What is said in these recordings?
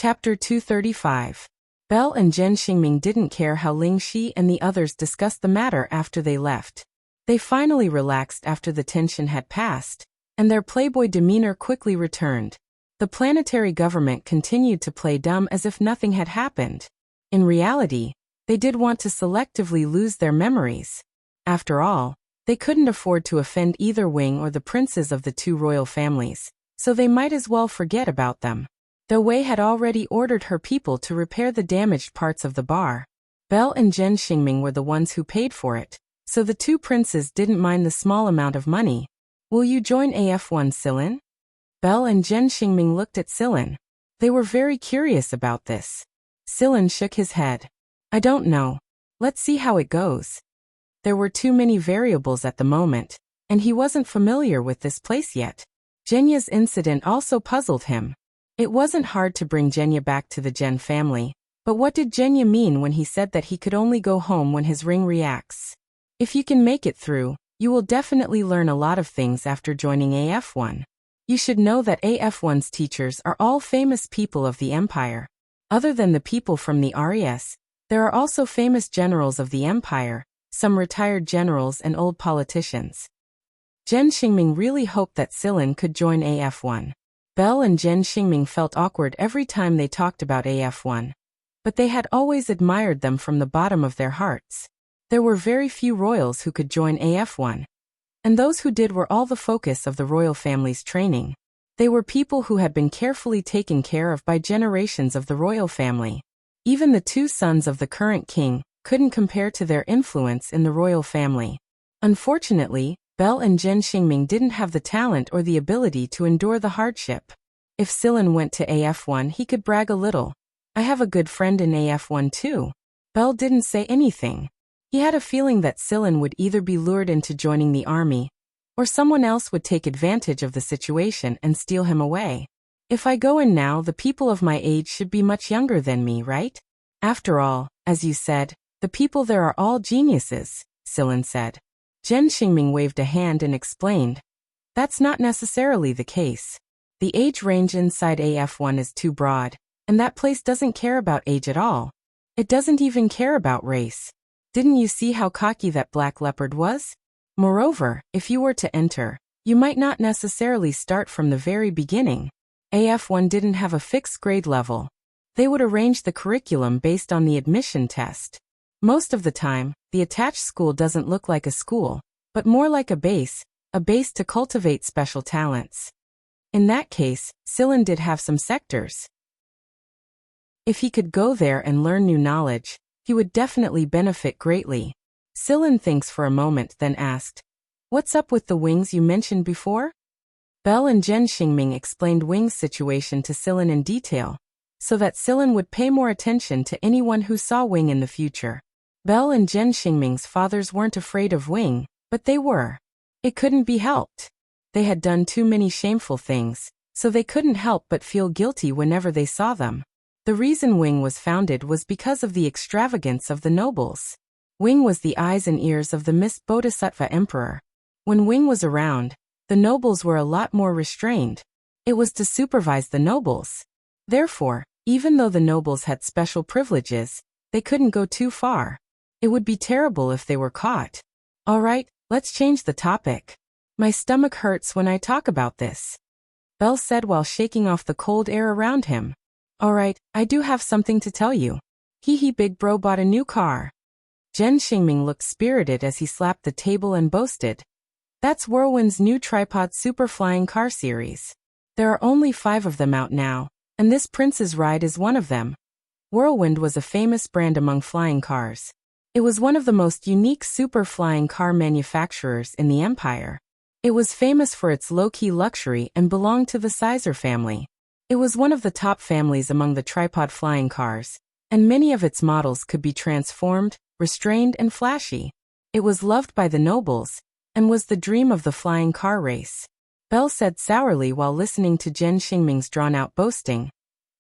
Chapter 235. Belle and Zhen Xingming didn't care how Ling Shi and the others discussed the matter after they left. They finally relaxed after the tension had passed, and their playboy demeanor quickly returned. The planetary government continued to play dumb as if nothing had happened. In reality, they did want to selectively lose their memories. After all, they couldn't afford to offend either Wing or the princes of the two royal families, so they might as well forget about them. Though Wei had already ordered her people to repair the damaged parts of the bar, Belle and Zhen Xingming were the ones who paid for it, so the two princes didn't mind the small amount of money. Will you join AF1, Silin? Belle and Zhen Xingming looked at Silin. They were very curious about this. Silin shook his head. I don't know. Let's see how it goes. There were too many variables at the moment, and he wasn't familiar with this place yet. Genya's incident also puzzled him. It wasn't hard to bring Genya back to the Zhen family, but what did Genya mean when he said that he could only go home when his ring reacts? If you can make it through, you will definitely learn a lot of things after joining AF1. You should know that AF1's teachers are all famous people of the Empire. Other than the people from the RES, there are also famous generals of the Empire, some retired generals and old politicians. Zhen Xingming really hoped that Silin could join AF1. Belle and Zhen Xingming felt awkward every time they talked about AF1, but they had always admired them from the bottom of their hearts. There were very few royals who could join AF1, and those who did were all the focus of the royal family's training. They were people who had been carefully taken care of by generations of the royal family. Even the two sons of the current king couldn't compare to their influence in the royal family. Unfortunately, Belle and Zhen Xingming didn't have the talent or the ability to endure the hardship. If Silin went to AF1, he could brag a little. I have a good friend in AF1 too. Belle didn't say anything. He had a feeling that Silin would either be lured into joining the army, or someone else would take advantage of the situation and steal him away. If I go in now, the people of my age should be much younger than me, right? After all, as you said, the people there are all geniuses, Silin said. Zhen Xingming waved a hand and explained. That's not necessarily the case. The age range inside AF1 is too broad, and that place doesn't care about age at all. It doesn't even care about race. Didn't you see how cocky that black leopard was? Moreover, if you were to enter, you might not necessarily start from the very beginning. AF1 didn't have a fixed grade level. They would arrange the curriculum based on the admission test. Most of the time, the attached school doesn't look like a school, but more like a base to cultivate special talents. In that case, Silin did have some sectors. If he could go there and learn new knowledge, he would definitely benefit greatly. Silin thinks for a moment, then asked, What's up with the wings you mentioned before? Belle and Zhen Xingming explained Wing's situation to Silin in detail, so that Silin would pay more attention to anyone who saw Wing in the future. Belle and Zhen Xingming's fathers weren't afraid of Wing, but they were. It couldn't be helped. They had done too many shameful things, so they couldn't help but feel guilty whenever they saw them. The reason Wing was founded was because of the extravagance of the nobles. Wing was the eyes and ears of the Mist Bodhisattva Emperor. When Wing was around, the nobles were a lot more restrained. It was to supervise the nobles. Therefore, even though the nobles had special privileges, they couldn't go too far. It would be terrible if they were caught. All right, let's change the topic. My stomach hurts when I talk about this, Belle said while shaking off the cold air around him. All right, I do have something to tell you. Big bro bought a new car. Zhen Xingming looked spirited as he slapped the table and boasted. That's Whirlwind's new tripod super flying car series. There are only 5 of them out now, and this Prince's Ride is one of them. Whirlwind was a famous brand among flying cars. It was one of the most unique super flying car manufacturers in the Empire. It was famous for its low-key luxury and belonged to the Sizer family. It was one of the top families among the tripod flying cars, and many of its models could be transformed, restrained and flashy. It was loved by the nobles, and was the dream of the flying car race. Belle said sourly while listening to Zhen Xingming's drawn-out boasting.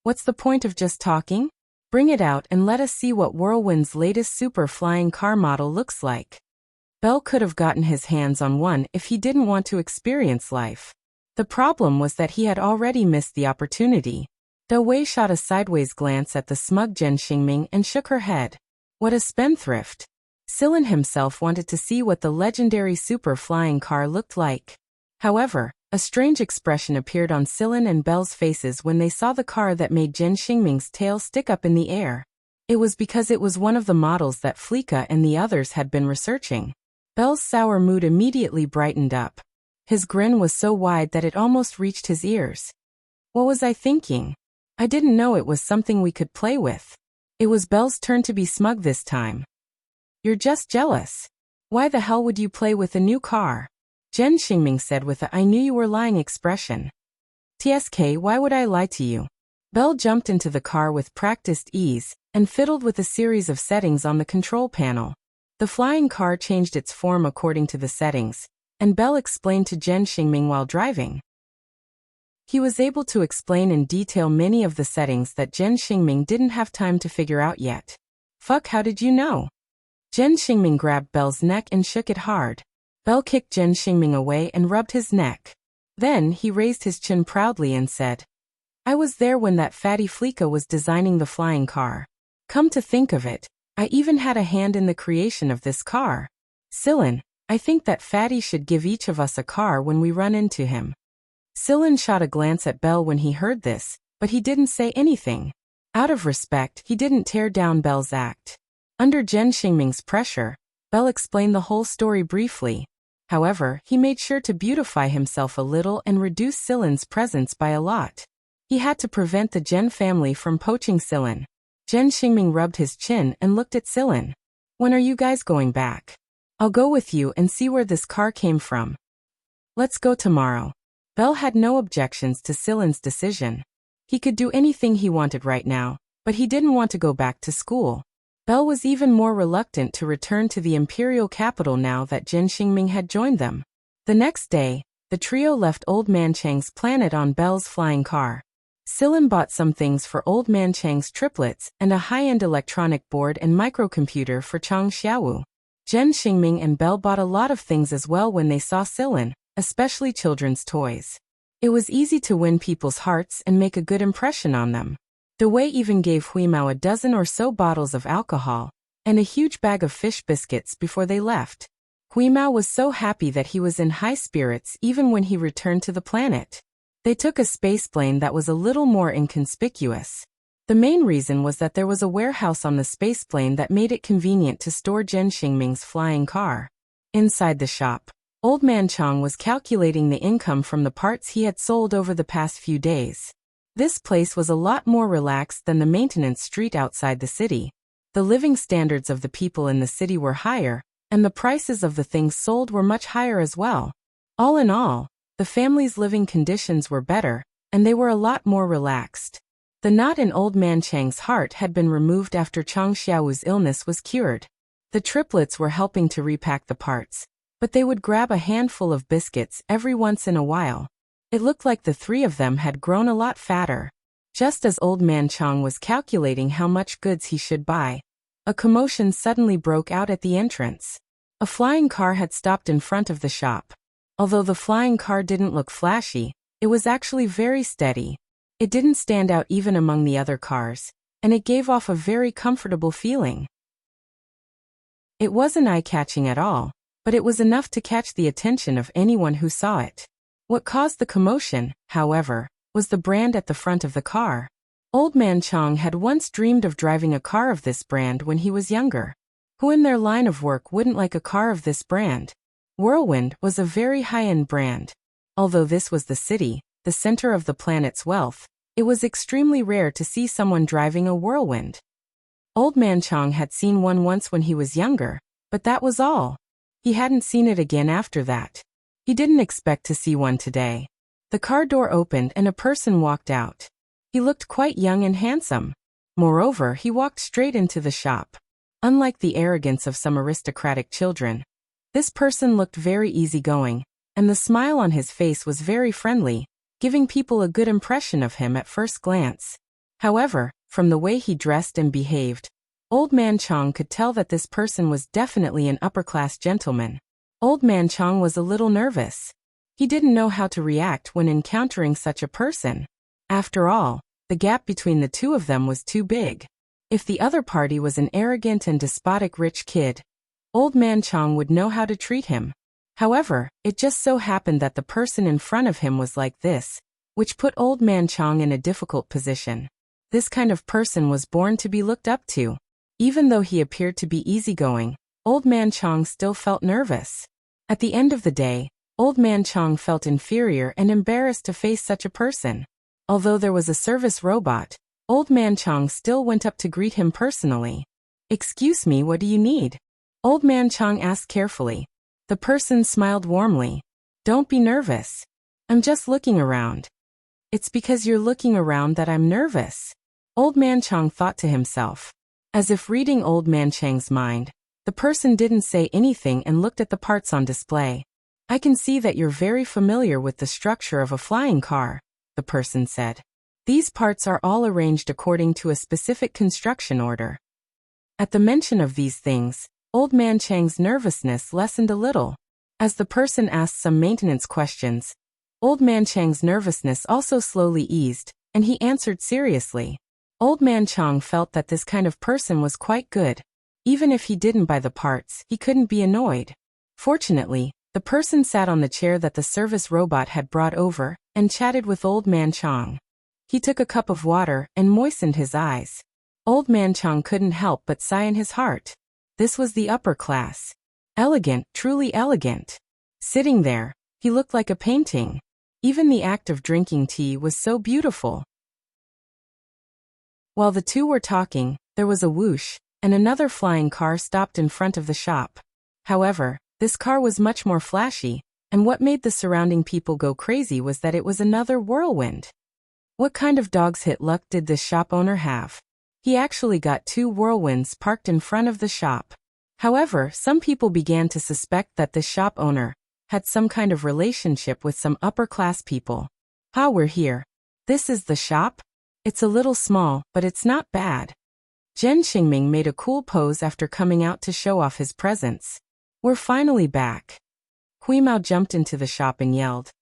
What's the point of just talking? Bring it out and let us see what Whirlwind's latest super flying car model looks like. Belle could have gotten his hands on one if he didn't want to experience life. The problem was that he had already missed the opportunity. Da Wei shot a sideways glance at the smug Zhen Xingming and shook her head. What a spendthrift. Sillin himself wanted to see what the legendary super flying car looked like. However, a strange expression appeared on Sillin and Belle's faces when they saw the car that made Zhen Xingming's tail stick up in the air. It was because it was one of the models that Fleeka and the others had been researching. Belle's sour mood immediately brightened up. His grin was so wide that it almost reached his ears. What was I thinking? I didn't know it was something we could play with. It was Belle's turn to be smug this time. You're just jealous. Why the hell would you play with a new car? Zhen Xingming said with a "I knew you were lying" expression. TSK, why would I lie to you? Belle jumped into the car with practiced ease and fiddled with a series of settings on the control panel. The flying car changed its form according to the settings, and Belle explained to Zhen Xingming while driving. He was able to explain in detail many of the settings that Zhen Xingming didn't have time to figure out yet. Fuck, how did you know? Zhen Xingming grabbed Belle's neck and shook it hard. Belle kicked Zhen Xingming away and rubbed his neck. Then he raised his chin proudly and said, I was there when that fatty Fleeka was designing the flying car. Come to think of it, I even had a hand in the creation of this car. Sillin, I think that fatty should give each of us a car when we run into him. Sillin shot a glance at Belle when he heard this, but he didn't say anything. Out of respect, he didn't tear down Belle's act. Under Zhen Xingming's pressure, Belle explained the whole story briefly. However, he made sure to beautify himself a little and reduce Sillin's presence by a lot. He had to prevent the Zhen family from poaching Sillin. Zhen Xingming rubbed his chin and looked at Sillin. When are you guys going back? I'll go with you and see where this car came from. Let's go tomorrow. Belle had no objections to Sillin's decision. He could do anything he wanted right now, but he didn't want to go back to school. Belle was even more reluctant to return to the imperial capital now that Zhen Xingming had joined them. The next day, the trio left Old Man Chang's planet on Belle's flying car. Sillin bought some things for Old Man Chang's triplets and a high-end electronic board and microcomputer for Chang Xiaowu. Zhen Xingming and Belle bought a lot of things as well when they saw Sillin, especially children's toys. It was easy to win people's hearts and make a good impression on them. Da Wei even gave Huimao a dozen or so bottles of alcohol and a huge bag of fish biscuits before they left. Huimao was so happy that he was in high spirits even when he returned to the planet. They took a spaceplane that was a little more inconspicuous. The main reason was that there was a warehouse on the spaceplane that made it convenient to store Zhen Xingming's flying car. Inside the shop, Old Man Chang was calculating the income from the parts he had sold over the past few days. This place was a lot more relaxed than the maintenance street outside the city. The living standards of the people in the city were higher, and the prices of the things sold were much higher as well. All in all, the family's living conditions were better, and they were a lot more relaxed. The knot in Old Man Chang's heart had been removed after Chang Xiaowu's illness was cured. The triplets were helping to repack the parts, but they would grab a handful of biscuits every once in a while. It looked like the three of them had grown a lot fatter. Just as Old Man Chang was calculating how much goods he should buy, a commotion suddenly broke out at the entrance. A flying car had stopped in front of the shop. Although the flying car didn't look flashy, it was actually very steady. It didn't stand out even among the other cars, and it gave off a very comfortable feeling. It wasn't eye-catching at all, but it was enough to catch the attention of anyone who saw it. What caused the commotion, however, was the brand at the front of the car. Old Man Chang had once dreamed of driving a car of this brand when he was younger. Who in their line of work wouldn't like a car of this brand? Whirlwind was a very high-end brand. Although this was the city, the center of the planet's wealth, it was extremely rare to see someone driving a Whirlwind. Old Man Chang had seen one once when he was younger, but that was all. He hadn't seen it again after that. He didn't expect to see one today. The car door opened and a person walked out. He looked quite young and handsome. Moreover, he walked straight into the shop. Unlike the arrogance of some aristocratic children, this person looked very easygoing, and the smile on his face was very friendly, giving people a good impression of him at first glance. However, from the way he dressed and behaved, Old Man Chang could tell that this person was definitely an upper-class gentleman. Old Man Chang was a little nervous. He didn't know how to react when encountering such a person. After all, The gap between the two of them was too big. If the other party was an arrogant and despotic rich kid, Old Man Chong would know how to treat him. However, it just so happened that the person in front of him was like this, which put Old Man Chong in a difficult position. This kind of person was born to be looked up to. Even though he appeared to be easygoing, Old Man Chong still felt nervous. At the end of the day, Old Man Chong felt inferior and embarrassed to face such a person. Although there was a service robot, Old Man Chong still went up to greet him personally. "Excuse me, what do you need?" Old Man Chong asked carefully. The person smiled warmly. "Don't be nervous. I'm just looking around." "It's because you're looking around that I'm nervous," Old Man Chong thought to himself. As if reading Old Man Chang's mind, the person didn't say anything and looked at the parts on display. "I can see that you're very familiar with the structure of a flying car," the person said. "These parts are all arranged according to a specific construction order." At the mention of these things, Old Man Chang's nervousness lessened a little. As the person asked some maintenance questions, Old Man Chang's nervousness also slowly eased, and he answered seriously. Old Man Chong felt that this kind of person was quite good. Even if he didn't buy the parts, he couldn't be annoyed. Fortunately, the person sat on the chair that the service robot had brought over, and chatted with Old Man Chong. He took a cup of water and moistened his eyes. Old Man Chong couldn't help but sigh in his heart. This was the upper class. Elegant, truly elegant. Sitting there, he looked like a painting. Even the act of drinking tea was so beautiful. While the two were talking, there was a whoosh, and another flying car stopped in front of the shop. However, this car was much more flashy, and what made the surrounding people go crazy was that it was another whirlwind. What kind of dog's hit luck did this shop owner have? He actually got 2 whirlwinds parked in front of the shop. However, some people began to suspect that the shop owner had some kind of relationship with some upper-class people. We're here. This is the shop? It's a little small, but it's not bad." Zhen Xingming made a cool pose after coming out to show off his presence. "We're finally back." Hui Mao jumped into the shop and yelled,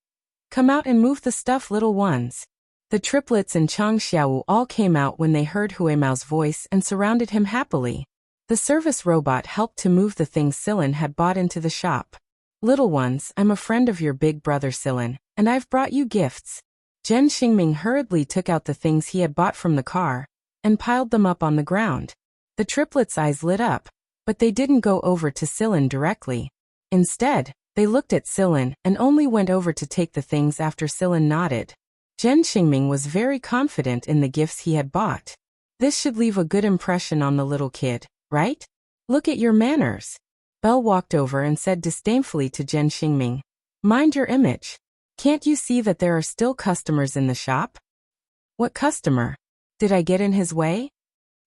"Come out and move the stuff, little ones." The triplets and Chang Xiaowu all came out when they heard Hui Mao's voice and surrounded him happily. The service robot helped to move the things Silin had bought into the shop. "Little ones, I'm a friend of your big brother Silin, and I've brought you gifts." Zhen Xingming hurriedly took out the things he had bought from the car and piled them up on the ground. The triplets' eyes lit up, but they didn't go over to Silin directly. Instead, they looked at Silin and only went over to take the things after Silin nodded. Zhen Xingming was very confident in the gifts he had bought. This should leave a good impression on the little kid, right? "Look at your manners." Belle walked over and said disdainfully to Zhen Xingming, "Mind your image. Can't you see that there are still customers in the shop?" "What customer? Did I get in his way?"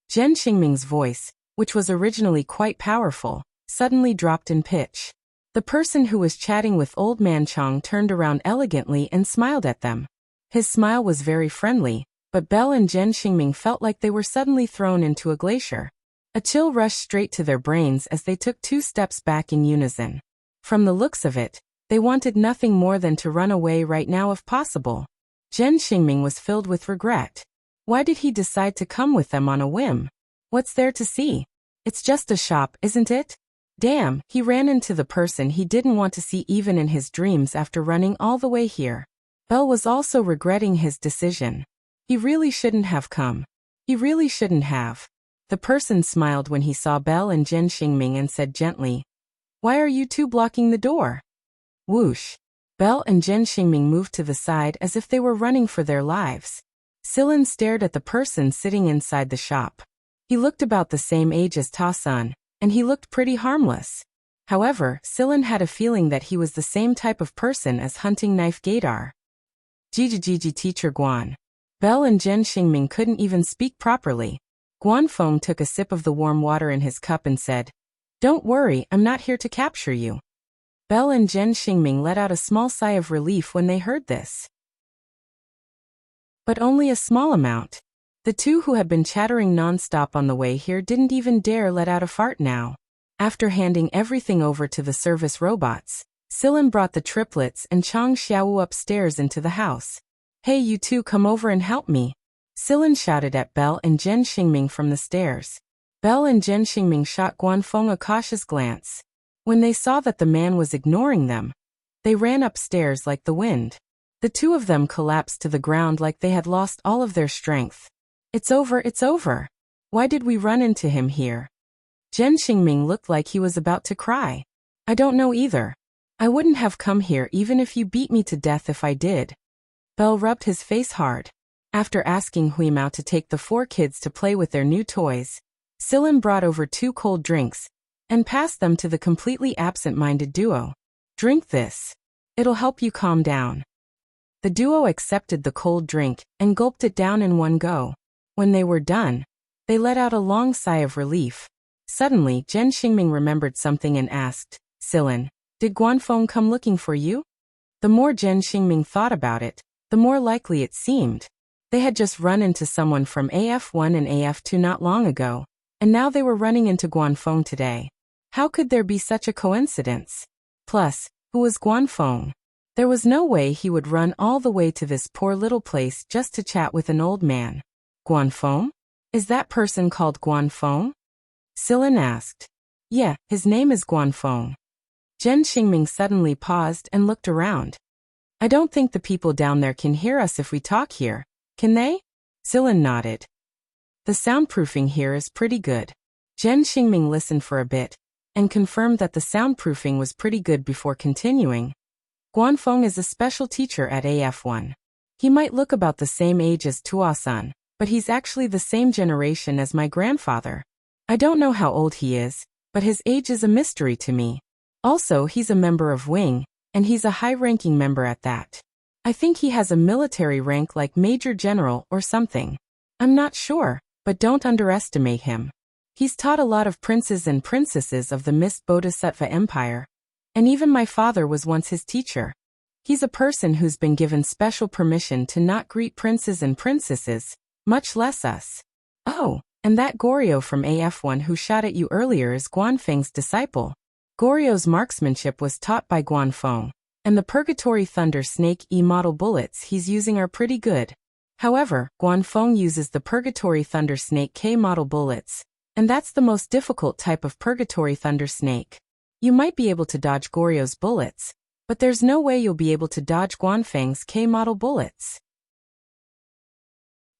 Zhen Xingming's voice, which was originally quite powerful, suddenly dropped in pitch. The person who was chatting with Old Man Chong turned around elegantly and smiled at them. His smile was very friendly, but Belle and Zhen Xingming felt like they were suddenly thrown into a glacier. A chill rushed straight to their brains as they took 2 steps back in unison. From the looks of it, they wanted nothing more than to run away right now if possible. Zhen Xingming was filled with regret. Why did he decide to come with them on a whim? What's there to see? It's just a shop, isn't it? Damn, he ran into the person he didn't want to see even in his dreams after running all the way here. Belle was also regretting his decision. He really shouldn't have come. He really shouldn't have. The person smiled when he saw Belle and Zhen Xingming and said gently, "Why are you two blocking the door?" Whoosh. Belle and Zhen Xingming moved to the side as if they were running for their lives. Silin stared at the person sitting inside the shop. He looked about the same age as Ta Sun, and he looked pretty harmless. However, Silin had a feeling that he was the same type of person as Hunting Knife Gaydar. Jiji teacher Guan. Belle and Zhen Xingming couldn't even speak properly. Guan Feng took a sip of the warm water in his cup and said, "Don't worry, I'm not here to capture you." Belle and Zhen Xingming let out a small sigh of relief when they heard this. But only a small amount. The two who had been chattering non-stop on the way here didn't even dare let out a fart now. After handing everything over to the service robots, Silin brought the triplets and Chang Xiaowu upstairs into the house. "Hey, you two, come over and help me." Sillin shouted at Belle and Zhen Xingming from the stairs. Belle and Zhen Xingming shot Guanfeng a cautious glance. When they saw that the man was ignoring them, they ran upstairs like the wind. The two of them collapsed to the ground like they had lost all of their strength. It's over, it's over. Why did we run into him here? Zhen Xingming looked like he was about to cry. I don't know either. I wouldn't have come here even if you beat me to death if I did. Belle rubbed his face hard. After asking Huimao to take the 4 kids to play with their new toys, Sillin brought over 2 cold drinks and passed them to the completely absent-minded duo. Drink this. It'll help you calm down. The duo accepted the cold drink and gulped it down in one go. When they were done, they let out a long sigh of relief. Suddenly, Zhen Xingming remembered something and asked, Sillin, did Guanfeng come looking for you? The more Zhen Xingming thought about it, the more likely it seemed. They had just run into someone from AF1 and AF2 not long ago, and now they were running into Guanfeng today. How could there be such a coincidence? Plus, who was Guanfeng? There was no way he would run all the way to this poor little place just to chat with an old man. Guanfeng? Is that person called Guanfeng? Sillin asked. Yeah, his name is Guanfeng. Zhen Xingming suddenly paused and looked around. I don't think the people down there can hear us if we talk here. Can they? Sillin nodded. The soundproofing here is pretty good. Zhen Xingming listened for a bit and confirmed that the soundproofing was pretty good before continuing. Guanfeng is a special teacher at AF1. He might look about the same age as Tuo-san, but he's actually the same generation as my grandfather. I don't know how old he is, but his age is a mystery to me. Also, he's a member of Wing, and he's a high-ranking member at that. I think he has a military rank like Major General or something. I'm not sure, but don't underestimate him. He's taught a lot of princes and princesses of the Mist Bodhisattva Empire, and even my father was once his teacher. He's a person who's been given special permission to not greet princes and princesses, much less us. Oh, and that Goryo from AF1 who shot at you earlier is Guanfeng's disciple. Goryo's marksmanship was taught by Guanfeng, and the Purgatory Thunder Snake E model bullets he's using are pretty good. However, Guanfeng uses the Purgatory Thunder Snake K model bullets, and that's the most difficult type of Purgatory Thunder Snake. You might be able to dodge Goryo's bullets, but there's no way you'll be able to dodge Guanfeng's K model bullets.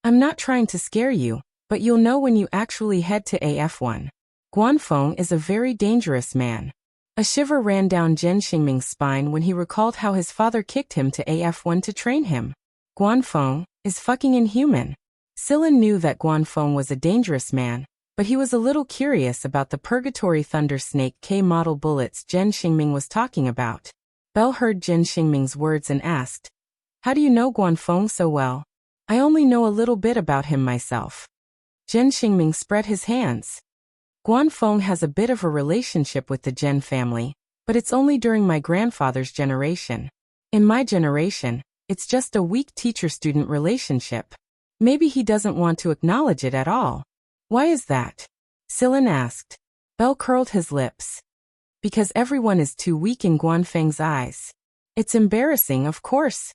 I'm not trying to scare you, but you'll know when you actually head to AF1. Guanfeng is a very dangerous man. A shiver ran down Zhen Xingming's spine when he recalled how his father kicked him to AF1 to train him. Guanfeng is fucking inhuman. Sillin knew that Guanfeng was a dangerous man, but he was a little curious about the Purgatory Thunder Snake K model bullets Zhen Xingming was talking about. Belle heard Zhen Xingming's words and asked, How do you know Guanfeng so well? I only know a little bit about him myself. Zhen Xingming spread his hands. Guanfeng has a bit of a relationship with the Zhen family, but it's only during my grandfather's generation. In my generation, it's just a weak teacher-student relationship. Maybe he doesn't want to acknowledge it at all. Why is that? Sillin asked. Belle curled his lips. Because everyone is too weak in Guanfeng's eyes. It's embarrassing, of course.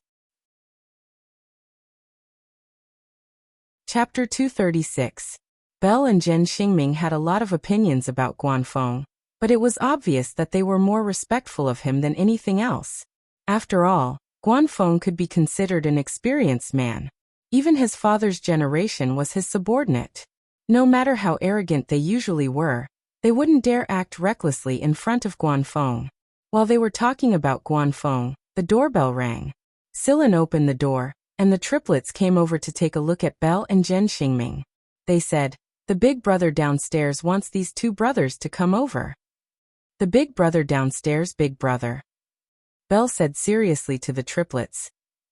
Chapter 236. Belle and Zhen Xingming had a lot of opinions about Guanfeng, but it was obvious that they were more respectful of him than anything else. After all, Guanfeng could be considered an experienced man. Even his father's generation was his subordinate. No matter how arrogant they usually were, they wouldn't dare act recklessly in front of Guanfeng. While they were talking about Guanfeng, the doorbell rang. Sillin opened the door, and the triplets came over to take a look at Belle and Zhen Xingming. They said, The big brother downstairs wants these 2 brothers to come over. The big brother downstairs, big brother. Belle said seriously to the triplets.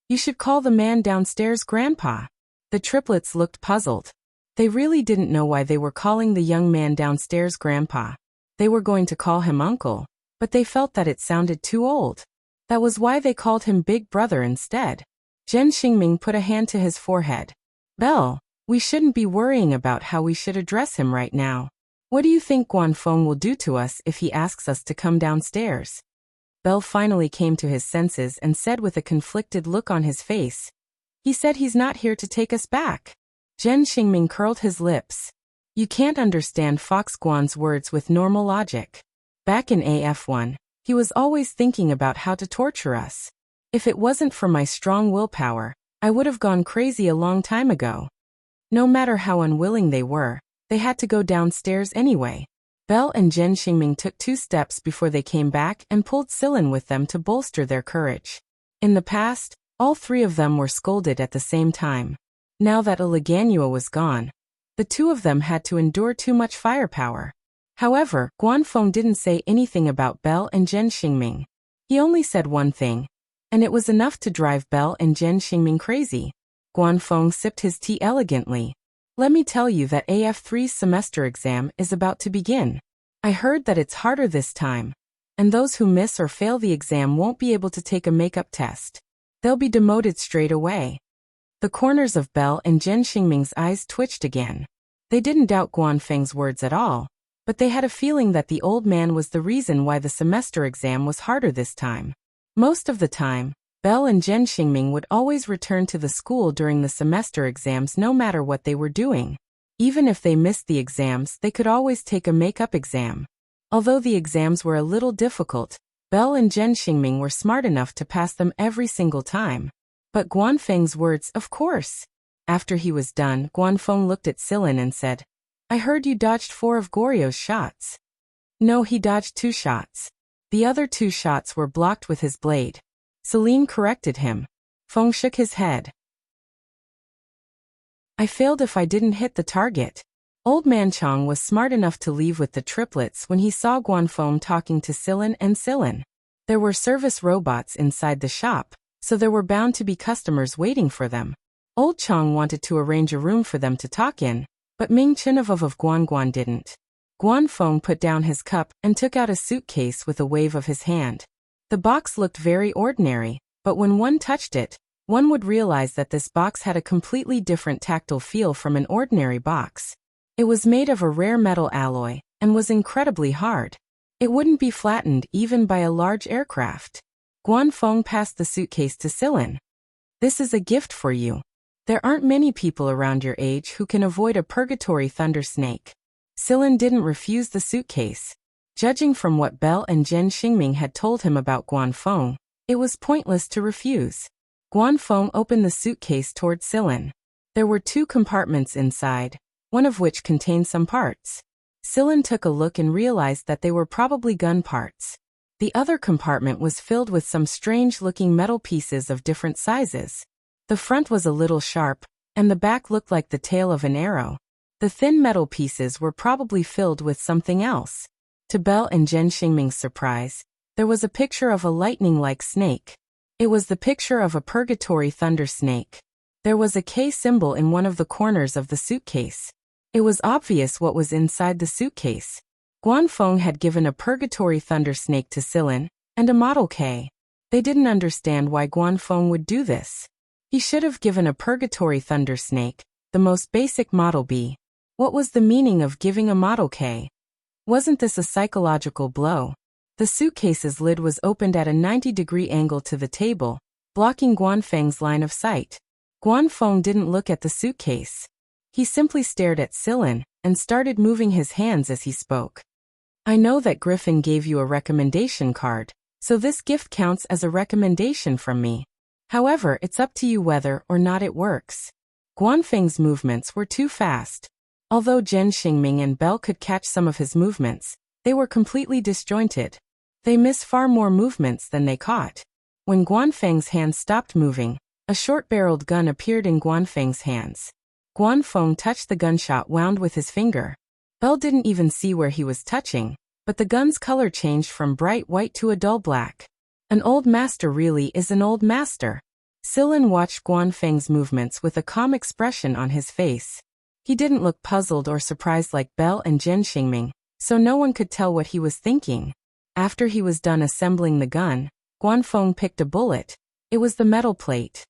You should call the man downstairs Grandpa. The triplets looked puzzled. They really didn't know why they were calling the young man downstairs Grandpa. They were going to call him Uncle, but they felt that it sounded too old. That was why they called him Big Brother instead. Zhen Xingming put a hand to his forehead. Belle, we shouldn't be worrying about how we should address him right now. What do you think Guanfeng will do to us if he asks us to come downstairs? Belle finally came to his senses and said with a conflicted look on his face. He said he's not here to take us back. Zhen Xingming curled his lips. You can't understand Fox Guan's words with normal logic. Back in AF1, he was always thinking about how to torture us. If it wasn't for my strong willpower, I would have gone crazy a long time ago. No matter how unwilling they were, they had to go downstairs anyway. Belle and Zhen Xingming took 2 steps before they came back and pulled Sillin with them to bolster their courage. In the past, all 3 of them were scolded at the same time. Now that Iliganua was gone, the 2 of them had to endure too much firepower. However, Guanfeng didn't say anything about Belle and Zhen Xingming. He only said one thing, and it was enough to drive Belle and Zhen Xingming crazy. Guanfeng sipped his tea elegantly. Let me tell you that AF3's semester exam is about to begin. I heard that it's harder this time, and those who miss or fail the exam won't be able to take a makeup test. They'll be demoted straight away. The corners of Belle and Zhen Xingming's eyes twitched again. They didn't doubt Guanfeng's words at all, but they had a feeling that the old man was the reason why the semester exam was harder this time. Most of the time, Belle and Zhen Xingming would always return to the school during the semester exams no matter what they were doing. Even if they missed the exams, they could always take a makeup exam. Although the exams were a little difficult, Belle and Zhen Xingming were smart enough to pass them every single time. But Guanfeng's words, of course. After he was done, Guanfeng looked at Sillin and said, I heard you dodged 4 of Goryo's shots. No, he dodged 2 shots. The other 2 shots were blocked with his blade. Celine corrected him. Feng shook his head. I failed if I didn't hit the target. Old Man Chong was smart enough to leave with the triplets when he saw Guanfeng talking to Sillin and Sillin. There were service robots inside the shop, so there were bound to be customers waiting for them. Old Chong wanted to arrange a room for them to talk in, but Ming Chinavov of Guanguan didn't. Guanfeng put down his cup and took out a suitcase with a wave of his hand. The box looked very ordinary, but when one touched it, one would realize that this box had a completely different tactile feel from an ordinary box. It was made of a rare metal alloy, and was incredibly hard. It wouldn't be flattened even by a large aircraft. Guanfeng passed the suitcase to Sillin. This is a gift for you. There aren't many people around your age who can avoid a purgatory thunder snake. Sillin didn't refuse the suitcase. Judging from what Belle and Zhen Xingming had told him about Guanfeng, it was pointless to refuse. Guanfeng opened the suitcase toward Sillin. There were 2 compartments inside, one of which contained some parts. Sillin took a look and realized that they were probably gun parts. The other compartment was filled with some strange-looking metal pieces of different sizes. The front was a little sharp, and the back looked like the tail of an arrow. The thin metal pieces were probably filled with something else. To Belle and Zhen Xingming's surprise, there was a picture of a lightning-like snake. It was the picture of a purgatory thunder snake. There was a K symbol in one of the corners of the suitcase. It was obvious what was inside the suitcase. Guanfeng had given a purgatory thunder snake to Sillin, and a model K. They didn't understand why Guanfeng would do this. He should have given a purgatory thunder snake, the most basic model B. What was the meaning of giving a model K? Wasn't this a psychological blow? The suitcase's lid was opened at a 90-degree angle to the table, blocking Guanfeng's line of sight. Guanfeng didn't look at the suitcase. He simply stared at Sillin, and started moving his hands as he spoke. I know that Griffin gave you a recommendation card, so this gift counts as a recommendation from me. However, it's up to you whether or not it works. Guanfeng's movements were too fast. Although Zhen Xingming and Belle could catch some of his movements, they were completely disjointed. They missed far more movements than they caught. When Guanfeng's hands stopped moving, a short-barreled gun appeared in Guanfeng's hands. Guanfeng touched the gunshot wound with his finger. Belle didn't even see where he was touching, but the gun's color changed from bright white to a dull black. An old master really is an old master. Sillin watched Guanfeng's movements with a calm expression on his face. He didn't look puzzled or surprised like Belle and Zhen Xingming, so no one could tell what he was thinking. After he was done assembling the gun, Guanfeng picked a bullet. It was the metal plate.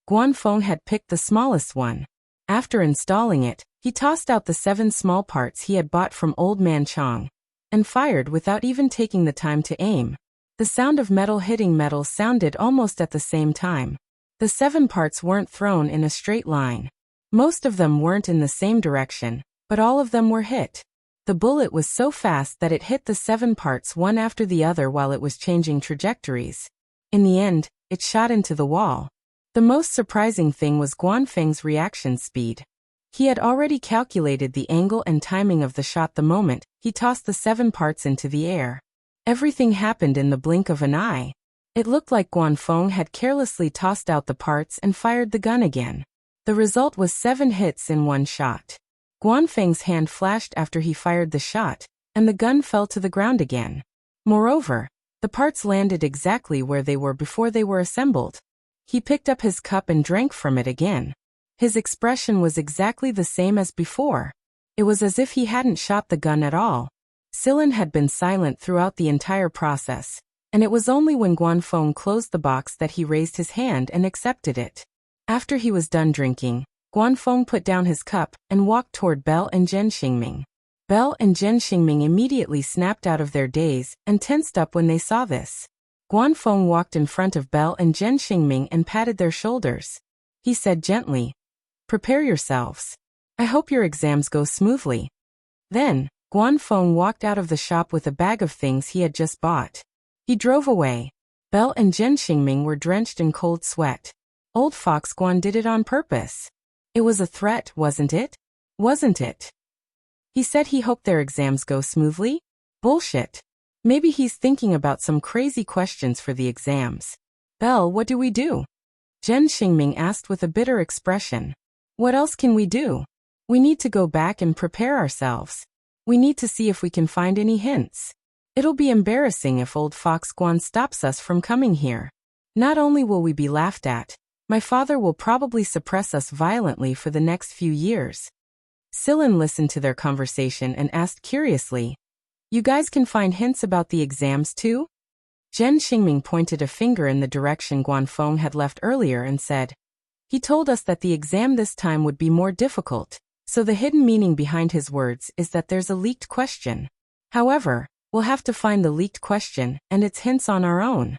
Guanfeng had picked the smallest one. After installing it, he tossed out the 7 small parts he had bought from Old Man Chong, and fired without even taking the time to aim. The sound of metal hitting metal sounded almost at the same time. The 7 parts weren't thrown in a straight line. Most of them weren't in the same direction, but all of them were hit. The bullet was so fast that it hit the 7 parts one after the other while it was changing trajectories. In the end, it shot into the wall. The most surprising thing was Guanfeng's reaction speed. He had already calculated the angle and timing of the shot the moment he tossed the 7 parts into the air. Everything happened in the blink of an eye. It looked like Guanfeng had carelessly tossed out the parts and fired the gun again. The result was 7 hits in one shot. Guanfeng's hand flashed after he fired the shot, and the gun fell to the ground again. Moreover, the parts landed exactly where they were before they were assembled. He picked up his cup and drank from it again. His expression was exactly the same as before. It was as if he hadn't shot the gun at all. Sillin had been silent throughout the entire process, and it was only when Guanfeng closed the box that he raised his hand and accepted it. After he was done drinking, Guanfeng put down his cup and walked toward Belle and Zhen Xingming. Belle and Zhen Xingming immediately snapped out of their daze and tensed up when they saw this. Guanfeng walked in front of Belle and Zhen Xingming and patted their shoulders. He said gently, "Prepare yourselves. I hope your exams go smoothly." Then, Guanfeng walked out of the shop with a bag of things he had just bought. He drove away. Belle and Zhen Xingming were drenched in cold sweat. Old Fox Guan did it on purpose. It was a threat, wasn't it? Wasn't it? He said he hoped their exams go smoothly? Bullshit. Maybe he's thinking about some crazy questions for the exams. Belle, what do we do? Zhen Xingming asked with a bitter expression. What else can we do? We need to go back and prepare ourselves. We need to see if we can find any hints. It'll be embarrassing if old Fox Guan stops us from coming here. Not only will we be laughed at, my father will probably suppress us violently for the next few years. Sillin listened to their conversation and asked curiously, "You guys can find hints about the exams too?" Zhen Xingming pointed a finger in the direction Guanfeng had left earlier and said, "He told us that the exam this time would be more difficult, so the hidden meaning behind his words is that there's a leaked question. However, we'll have to find the leaked question and its hints on our own."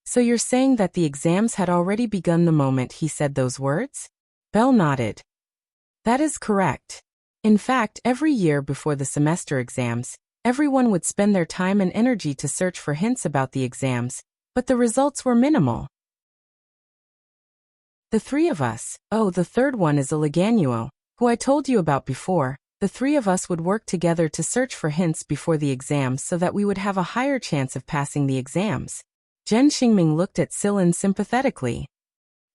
So you're saying that the exams had already begun the moment he said those words? Belle nodded. That is correct. In fact, every year before the semester exams, everyone would spend their time and energy to search for hints about the exams, but the results were minimal. The 3 of us, the third one is a Leganuo, who I told you about before. The 3 of us would work together to search for hints before the exams so that we would have a higher chance of passing the exams. Zhen Xingming looked at Sillin sympathetically.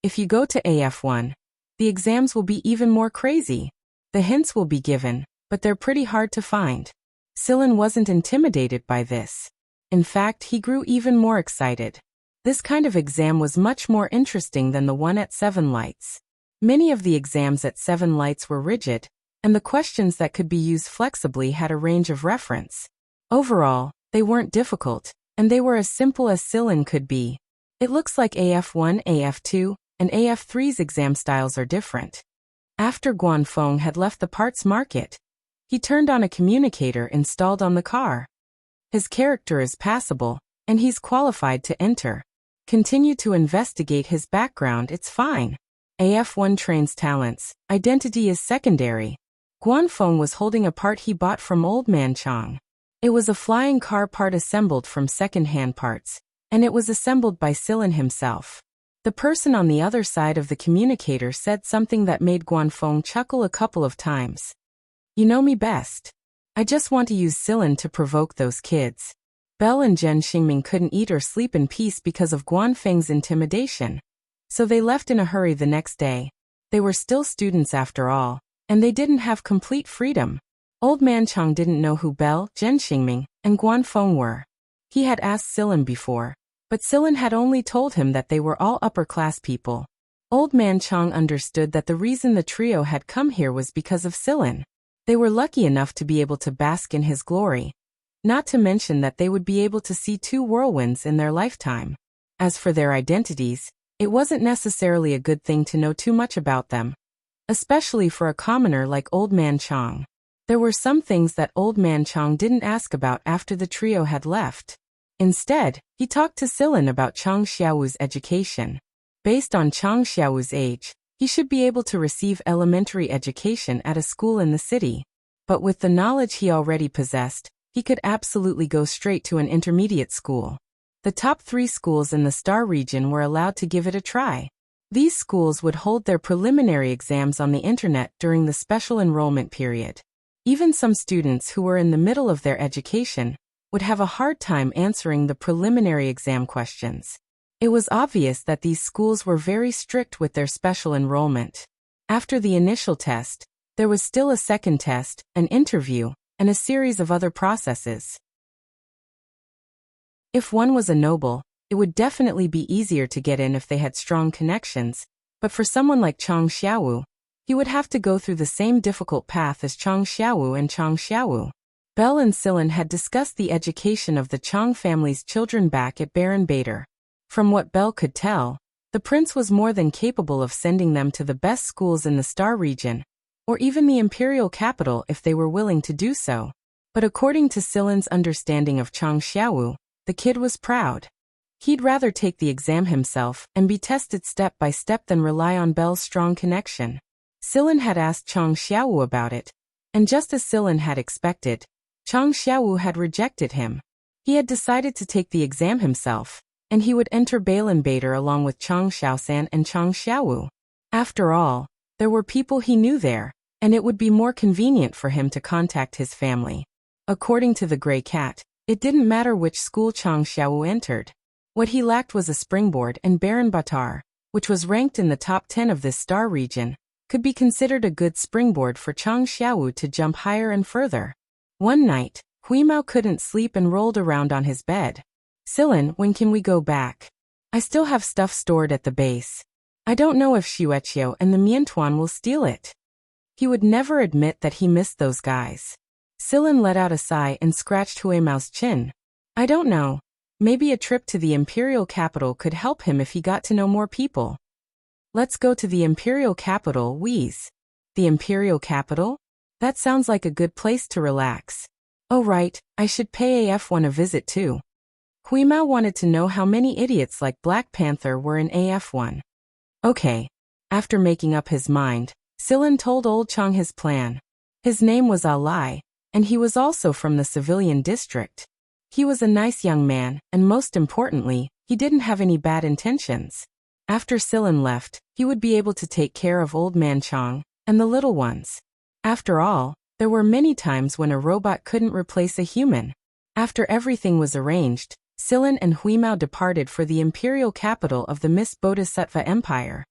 If you go to AF1, the exams will be even more crazy. The hints will be given, but they're pretty hard to find. Sillin wasn't intimidated by this. In fact, he grew even more excited. This kind of exam was much more interesting than the one at 7 Lights. Many of the exams at 7 Lights were rigid, and the questions that could be used flexibly had a range of reference. Overall, they weren't difficult, and they were as simple as Sillin could be. It looks like AF1, AF2, and AF3's exam styles are different. After Guanfeng had left the parts market, he turned on a communicator installed on the car. His character is passable, and he's qualified to enter. Continue to investigate his background, it's fine. AF1 trains talents, identity is secondary. Guanfeng was holding a part he bought from Old Man Chang. It was a flying car part assembled from second-hand parts, and it was assembled by Sillin himself. The person on the other side of the communicator said something that made Guanfeng chuckle a couple of times. You know me best. I just want to use Sillin to provoke those kids. Belle and Zhen Xingming couldn't eat or sleep in peace because of Guanfeng's intimidation. So they left in a hurry the next day. They were still students after all, and they didn't have complete freedom. Old Man Chang didn't know who Belle, Zhen Xingming, and Guanfeng were. He had asked Sillin before, but Sillin had only told him that they were all upper-class people. Old Man Chang understood that the reason the trio had come here was because of Sillin. They were lucky enough to be able to bask in his glory. Not to mention that they would be able to see 2 whirlwinds in their lifetime. As for their identities, it wasn't necessarily a good thing to know too much about them, especially for a commoner like Old Man Chang. There were some things that Old Man Chang didn't ask about after the trio had left. Instead, he talked to Sillin about Chang Xiaowu's education. Based on Chang Xiao's age, he should be able to receive elementary education at a school in the city. But with the knowledge he already possessed, he could absolutely go straight to an intermediate school. The top 3 schools in the Star region were allowed to give it a try. These schools would hold their preliminary exams on the internet during the special enrollment period. Even some students who were in the middle of their education would have a hard time answering the preliminary exam questions. It was obvious that these schools were very strict with their special enrollment. After the initial test, there was still a second test, an interview, and a series of other processes. If one was a noble, it would definitely be easier to get in if they had strong connections, but for someone like Chang Xiaowu, he would have to go through the same difficult path as Chang Xiaowu and Chang Xiaowu. Belle and Sillin had discussed the education of the Chang family's children back at Baron Bader. From what Belle could tell, the prince was more than capable of sending them to the best schools in the Star region, or even the imperial capital if they were willing to do so. But according to Sillin's understanding of Chang Xiaowu, the kid was proud. He'd rather take the exam himself and be tested step by step than rely on Belle's strong connection. Sillin had asked Chang Xiaowu about it, and just as Sillin had expected, Chang Xiaowu had rejected him. He had decided to take the exam himself, and he would enter Balan Bader along with Chang Xiaosan and Chang Xiaowu. After all, there were people he knew there, and it would be more convenient for him to contact his family. According to the Grey Cat, it didn't matter which school Chang Xiaowu entered. What he lacked was a springboard, and Baron Batar, which was ranked in the top 10 of this Star region, could be considered a good springboard for Chang Xiaowu to jump higher and further. One night, Huimao couldn't sleep and rolled around on his bed. Sillin, when can we go back? I still have stuff stored at the base. I don't know if Xueqiu and the Miantuan will steal it. He would never admit that he missed those guys. Sillin let out a sigh and scratched Huimao's chin. I don't know. Maybe a trip to the imperial capital could help him if he got to know more people. Let's go to the imperial capital, Wheeze. The imperial capital? That sounds like a good place to relax. Oh right, I should pay AF1 a visit too. Huimao wanted to know how many idiots like Black Panther were in AF1. Okay. After making up his mind, Sillin told old Chang his plan. His name was Alai, and he was also from the civilian district. He was a nice young man, and most importantly, he didn't have any bad intentions. After Sillin left, he would be able to take care of old man Chang and the little ones. After all, there were many times when a robot couldn't replace a human. After everything was arranged, Sillin and Huimao departed for the imperial capital of the Miss Bodhisattva Empire.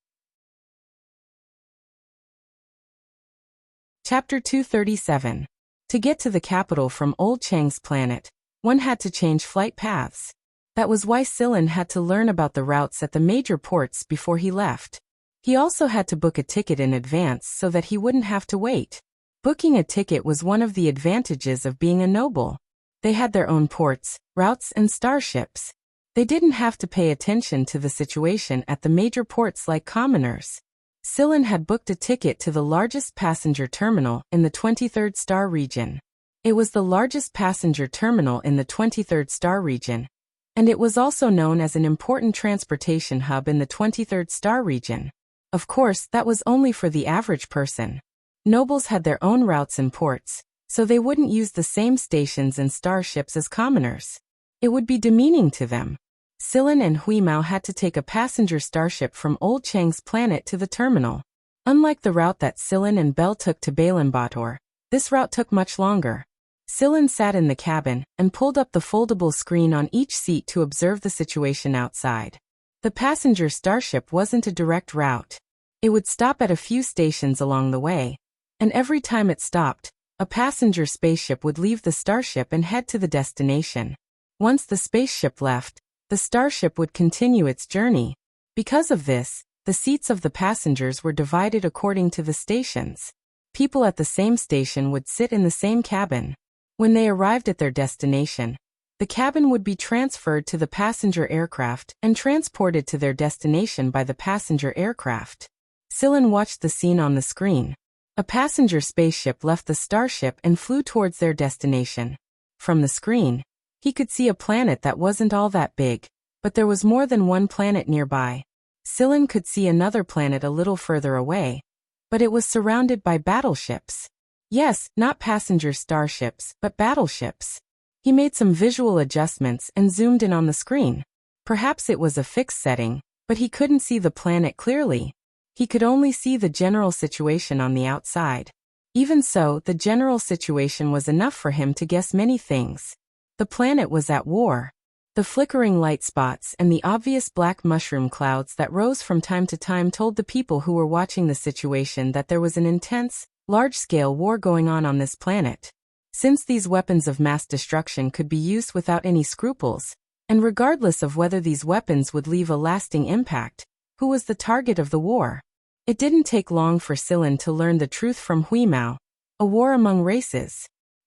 Chapter 237. To get to the capital from Old Chang's planet, one had to change flight paths. That was why Sillin had to learn about the routes at the major ports before he left. He also had to book a ticket in advance so that he wouldn't have to wait. Booking a ticket was one of the advantages of being a noble. They had their own ports, routes, and starships. They didn't have to pay attention to the situation at the major ports like commoners. Sillin had booked a ticket to the largest passenger terminal in the 23rd Star region. It was the largest passenger terminal in the 23rd Star region, and it was also known as an important transportation hub in the 23rd Star region. Of course, that was only for the average person. Nobles had their own routes and ports, so they wouldn't use the same stations and starships as commoners. It would be demeaning to them. Sillin and Huimao had to take a passenger starship from Old Chang's planet to the terminal. Unlike the route that Sillin and Belle took to Balan-Bator, this route took much longer. Sillin sat in the cabin and pulled up the foldable screen on each seat to observe the situation outside. The passenger starship wasn't a direct route. It would stop at a few stations along the way, and every time it stopped, a passenger spaceship would leave the starship and head to the destination. Once the spaceship left, the starship would continue its journey. Because of this, the seats of the passengers were divided according to the stations. People at the same station would sit in the same cabin. When they arrived at their destination, the cabin would be transferred to the passenger aircraft and transported to their destination by the passenger aircraft. Sillin watched the scene on the screen. A passenger spaceship left the starship and flew towards their destination. From the screen, he could see a planet that wasn't all that big, but there was more than one planet nearby. Scylla could see another planet a little further away, but it was surrounded by battleships. Yes, not passenger starships, but battleships. He made some visual adjustments and zoomed in on the screen. Perhaps it was a fixed setting, but he couldn't see the planet clearly. He could only see the general situation on the outside. Even so, the general situation was enough for him to guess many things. The planet was at war. The flickering light spots and the obvious black mushroom clouds that rose from time to time told the people who were watching the situation that there was an intense, large-scale war going on this planet. Since these weapons of mass destruction could be used without any scruples, and regardless of whether these weapons would leave a lasting impact, who was the target of the war? It didn't take long for Scylla to learn the truth from Huimao. A war among races.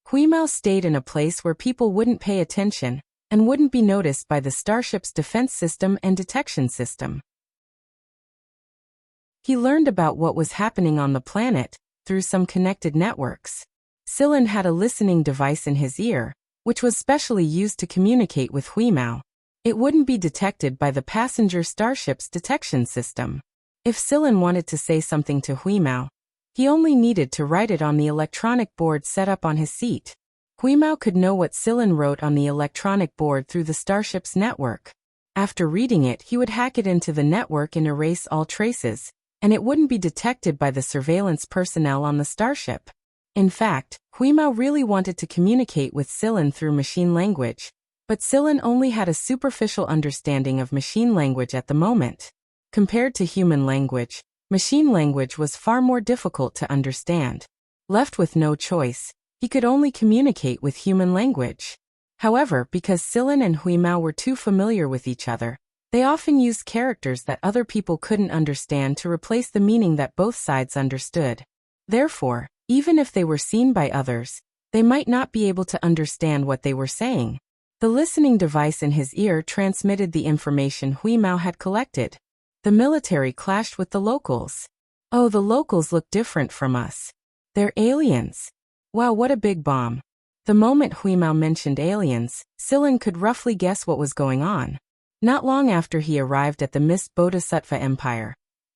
Huimao stayed in a place where people wouldn't pay attention, and wouldn't be noticed by the starship's defense system and detection system. He learned about what was happening on the planet through some connected networks. Scylla had a listening device in his ear, which was specially used to communicate with Huimao. It wouldn't be detected by the passenger starship's detection system. If Scylla wanted to say something to Huimao, he only needed to write it on the electronic board set up on his seat. Huimao could know what Scylla wrote on the electronic board through the starship's network. After reading it, he would hack it into the network and erase all traces, and it wouldn't be detected by the surveillance personnel on the starship. In fact, Huimao really wanted to communicate with Scylla through machine language, but Scylla only had a superficial understanding of machine language at the moment. Compared to human language, machine language was far more difficult to understand. Left with no choice, he could only communicate with human language. However, because Scylla and Huimao were too familiar with each other, they often used characters that other people couldn't understand to replace the meaning that both sides understood. Therefore, even if they were seen by others, they might not be able to understand what they were saying. The listening device in his ear transmitted the information Huimao had collected. The military clashed with the locals. Oh, the locals look different from us. They're aliens. Wow, what a big bomb. The moment Huimao mentioned aliens, Scylla could roughly guess what was going on. Not long after he arrived at the Mist Bodhisattva Empire,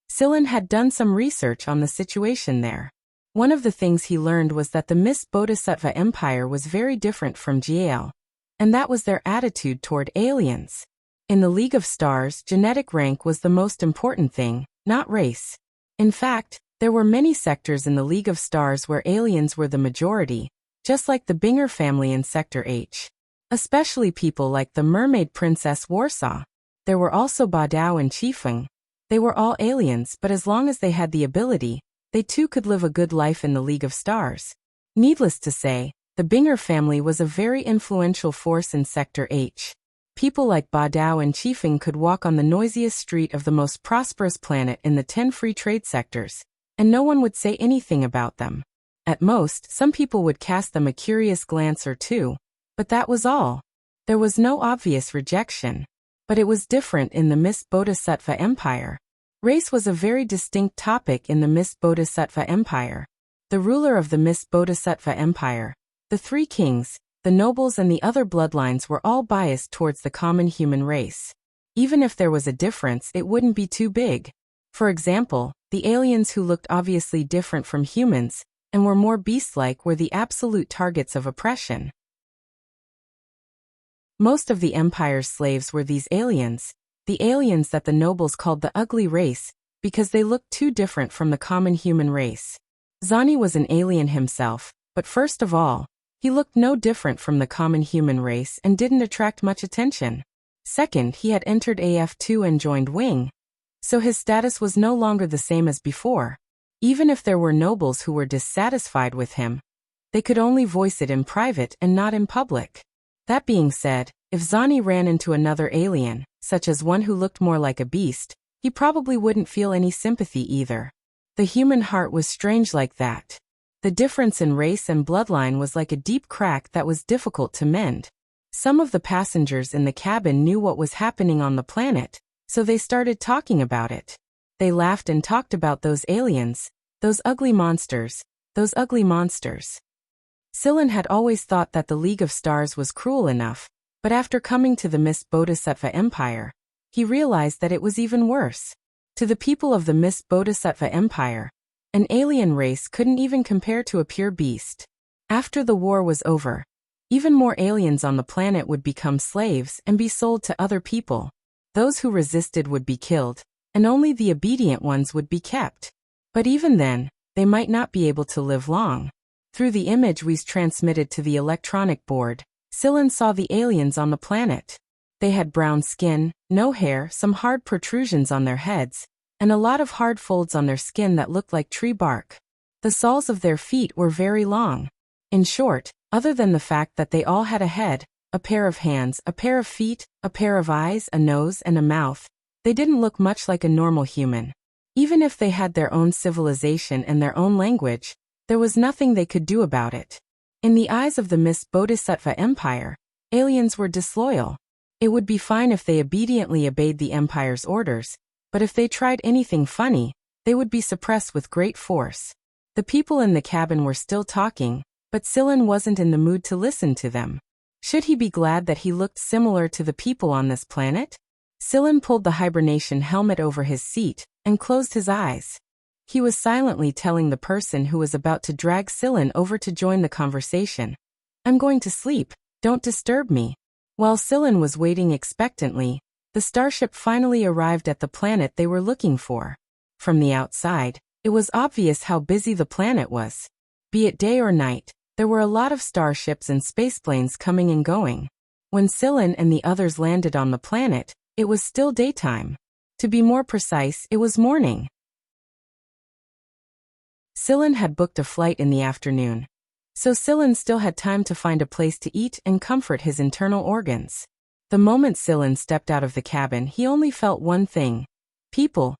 Scylla had done some research on the situation there. One of the things he learned was that the Mist Bodhisattva Empire was very different from Jiao, and that was their attitude toward aliens. In the League of Stars, genetic rank was the most important thing, not race. In fact, there were many sectors in the League of Stars where aliens were the majority, just like the Binger family in Sector H. Especially people like the Mermaid Princess Warsaw. There were also Badao and Chifeng. They were all aliens, but as long as they had the ability, they too could live a good life in the League of Stars. Needless to say, the Binger family was a very influential force in Sector H. People like Badao and Chifeng could walk on the noisiest street of the most prosperous planet in the 10 free trade sectors, and no one would say anything about them. At most, some people would cast them a curious glance or two, but that was all. There was no obvious rejection. But it was different in the Mist Bodhisattva Empire. Race was a very distinct topic in the Mist Bodhisattva Empire. The ruler of the Mist Bodhisattva Empire, the three kings, the nobles and the other bloodlines were all biased towards the common human race. Even if there was a difference, it wouldn't be too big. For example, the aliens who looked obviously different from humans, and were more beast-like were the absolute targets of oppression. Most of the Empire's slaves were these aliens, the aliens that the nobles called the ugly race, because they looked too different from the common human race. Zani was an alien himself, but first of all, he looked no different from the common human race and didn't attract much attention. Second, he had entered AF2 and joined Wing, so his status was no longer the same as before. Even if there were nobles who were dissatisfied with him, they could only voice it in private and not in public. That being said, if Zani ran into another alien, such as one who looked more like a beast, he probably wouldn't feel any sympathy either. The human heart was strange like that. The difference in race and bloodline was like a deep crack that was difficult to mend. Some of the passengers in the cabin knew what was happening on the planet, so they started talking about it. They laughed and talked about those aliens, those ugly monsters, those ugly monsters. Scylla had always thought that the League of Stars was cruel enough, but after coming to the Mist Bodhisattva Empire, he realized that it was even worse. To the people of the Mist Bodhisattva Empire, an alien race couldn't even compare to a pure beast. After the war was over, even more aliens on the planet would become slaves and be sold to other people. Those who resisted would be killed, and only the obedient ones would be kept. But even then, they might not be able to live long. Through the image we transmitted to the electronic board, Sillin saw the aliens on the planet. They had brown skin, no hair, some hard protrusions on their heads, and a lot of hard folds on their skin that looked like tree bark. The soles of their feet were very long. In short, other than the fact that they all had a head, a pair of hands, a pair of feet, a pair of eyes, a nose, and a mouth, they didn't look much like a normal human. Even if they had their own civilization and their own language, there was nothing they could do about it. In the eyes of the Mist Bodhisattva Empire, aliens were disloyal. It would be fine if they obediently obeyed the Empire's orders, but if they tried anything funny, they would be suppressed with great force. The people in the cabin were still talking, but Sillin wasn't in the mood to listen to them. Should he be glad that he looked similar to the people on this planet? Sillin pulled the hibernation helmet over his seat and closed his eyes. He was silently telling the person who was about to drag Sillin over to join the conversation, "I'm going to sleep, don't disturb me." While Sillin was waiting expectantly, the starship finally arrived at the planet they were looking for. From the outside, it was obvious how busy the planet was. Be it day or night, there were a lot of starships and spaceplanes coming and going. When Sillin and the others landed on the planet, it was still daytime. To be more precise, it was morning. Sillin had booked a flight in the afternoon, so Sillin still had time to find a place to eat and comfort his internal organs. The moment Sillin stepped out of the cabin, he only felt one thing: people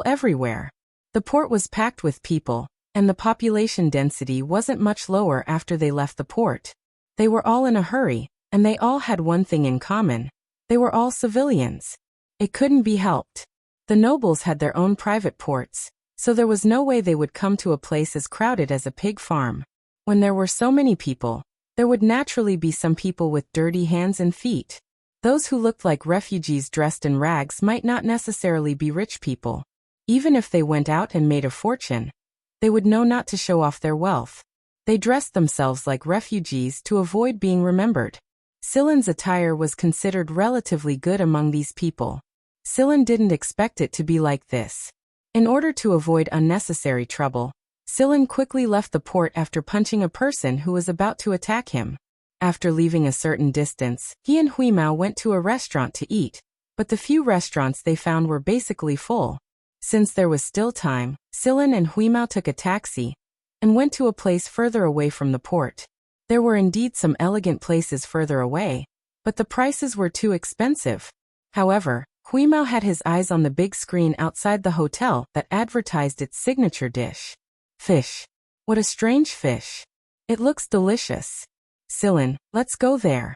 everywhere. The port was packed with people, and the population density wasn't much lower after they left the port. They were all in a hurry, and they all had one thing in common: they were all civilians. It couldn't be helped. The nobles had their own private ports, so there was no way they would come to a place as crowded as a pig farm. When there were so many people, there would naturally be some people with dirty hands and feet. Those who looked like refugees dressed in rags might not necessarily be rich people. Even if they went out and made a fortune, they would know not to show off their wealth. They dressed themselves like refugees to avoid being remembered. Sillin's attire was considered relatively good among these people. Sillin didn't expect it to be like this. In order to avoid unnecessary trouble, Sillin quickly left the port after punching a person who was about to attack him. After leaving a certain distance, he and Huimao went to a restaurant to eat, but the few restaurants they found were basically full. Since there was still time, Sillin and Huimao took a taxi and went to a place further away from the port. There were indeed some elegant places further away, but the prices were too expensive. However, Huimao had his eyes on the big screen outside the hotel that advertised its signature dish. Fish. What a strange fish. It looks delicious. Sillin, let's go there.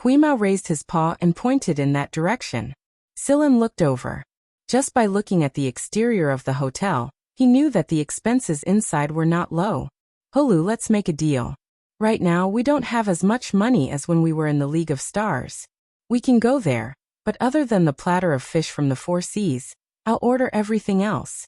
Huimao raised his paw and pointed in that direction. Sillin looked over. Just by looking at the exterior of the hotel, he knew that the expenses inside were not low. Hulu, let's make a deal. Right now we don't have as much money as when we were in the League of Stars. We can go there, but other than the platter of fish from the Four Seas, I'll order everything else.